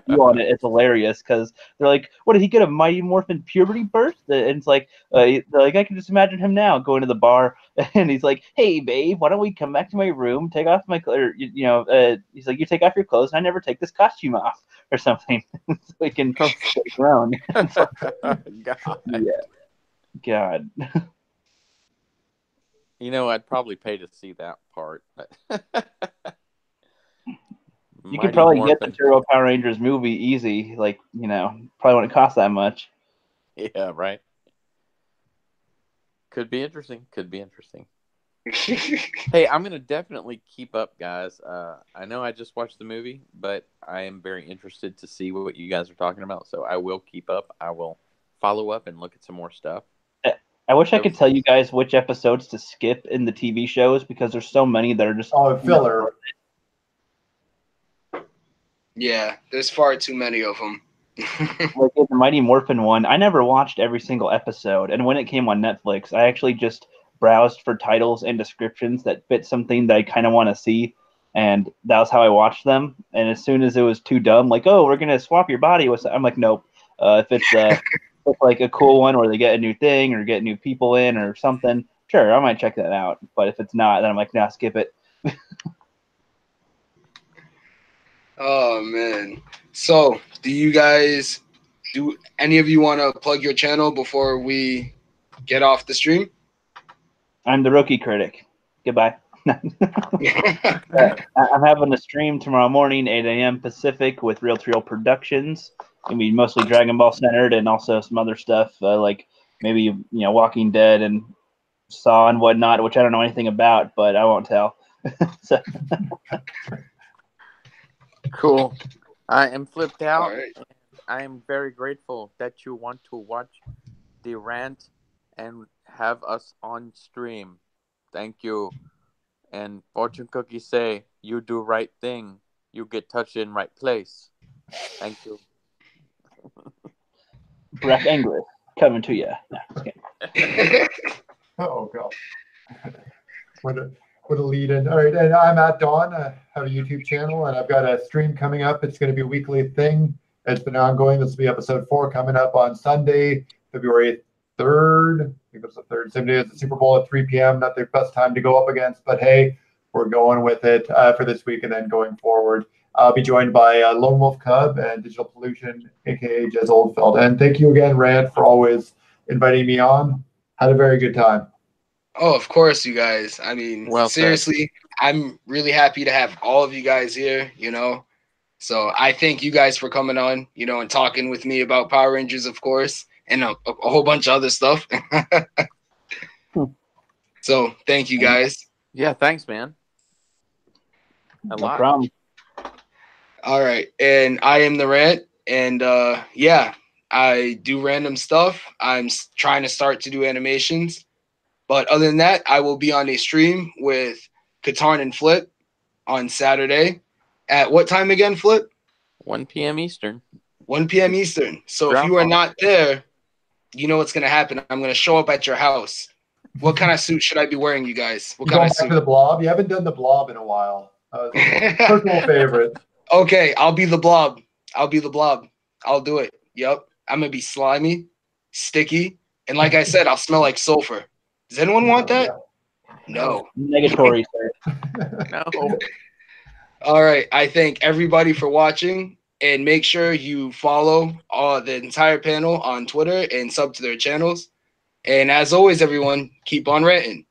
view on it, it's hilarious because they're like, "What did he get, a Mighty Morphin puberty burst?" And it's like, I can just imagine him now going to the bar and he's like, "Hey babe, why don't we come back to my room, take off my clothes?" He's like, "You take off your clothes, and I never take this costume off," or something, so he can stick around. God. Yeah. God. You know, I'd probably pay to see that part. You could probably get the Turbo Power Rangers movie easy. Like, probably wouldn't cost that much. Yeah, right. Could be interesting. Hey, I'm going to definitely keep up, guys. I know I just watched the movie, but I am very interested to see what you guys are talking about. So I will keep up. I will follow up and look at some more stuff. I wish I could tell you guys which episodes to skip in the TV shows because there's so many that are just filler. Yeah, there's far too many of them. Like the Mighty Morphin one, I never watched every single episode, and when it came on Netflix, I actually just browsed for titles and descriptions that fit something that I kind of want to see, and that was how I watched them. And as soon as it was too dumb, like, "Oh, we're gonna swap your body with," I'm like, nope. If it's like a cool one where they get a new thing or get new people in or something, sure, I might check that out. But if it's not, then I'm like, nah, skip it. Oh man. So do any of you want to plug your channel before we get off the stream? I'm the Rookie Critic. Goodbye. I'm having a stream tomorrow morning, 8 a.m. Pacific, with Real to Real Productions. Gonna be mostly Dragon Ball centered and also some other stuff like maybe Walking Dead and Saw and whatnot, which I don't know anything about, but I won't tell. So. Cool. I am flipped out. Right. I am very grateful that you want to watch the rant and have us on stream. Thank you. And fortune cookies say, "You do right thing, you get touched in right place." Thank you. Black English coming to you. Oh god. What a lead in. All right, and I'm ATDAWN. I have a YouTube channel, and I've got a stream coming up. It's going to be a weekly thing. It's been ongoing. This will be episode 4 coming up on Sunday, February 3rd. I think it's the 3rd. Same day as the Super Bowl at 3 p.m. Not the best time to go up against, but hey, we're going with it for this week and then going forward. I'll be joined by Lone Wolf Cub and Digital Pollution, aka Jez Oldfeld. And thank you again, Rand, for always inviting me on. Had a very good time. Oh, of course, you guys. I mean, seriously, I'm really happy to have all of you guys here, So I thank you guys for coming on, and talking with me about Power Rangers, of course, and a whole bunch of other stuff. So thank you guys. Yeah, thanks, man. No problem. All right. And I am the Rant. And yeah, I do random stuff. I'm trying to start to do animations. But other than that, I will be on a stream with KATARN and Flip on Saturday. At what time again, Flip? 1 p.m. Eastern. 1 p.m. Eastern. So if you are not there, you know what's going to happen. I'm going to show up at your house. What kind of suit should I be wearing, you guys? What kind of suit? Back to the Blob? You haven't done the Blob in a while. Personal favorite. Okay, I'll be the Blob. I'll do it. Yep. I'm going to be slimy, sticky, and like I said, I'll smell like sulfur. Does anyone want that? No. Negatory, sir. No. All right. I thank everybody for watching. And make sure you follow the entire panel on Twitter and sub to their channels. And as always, everyone, keep on ranting.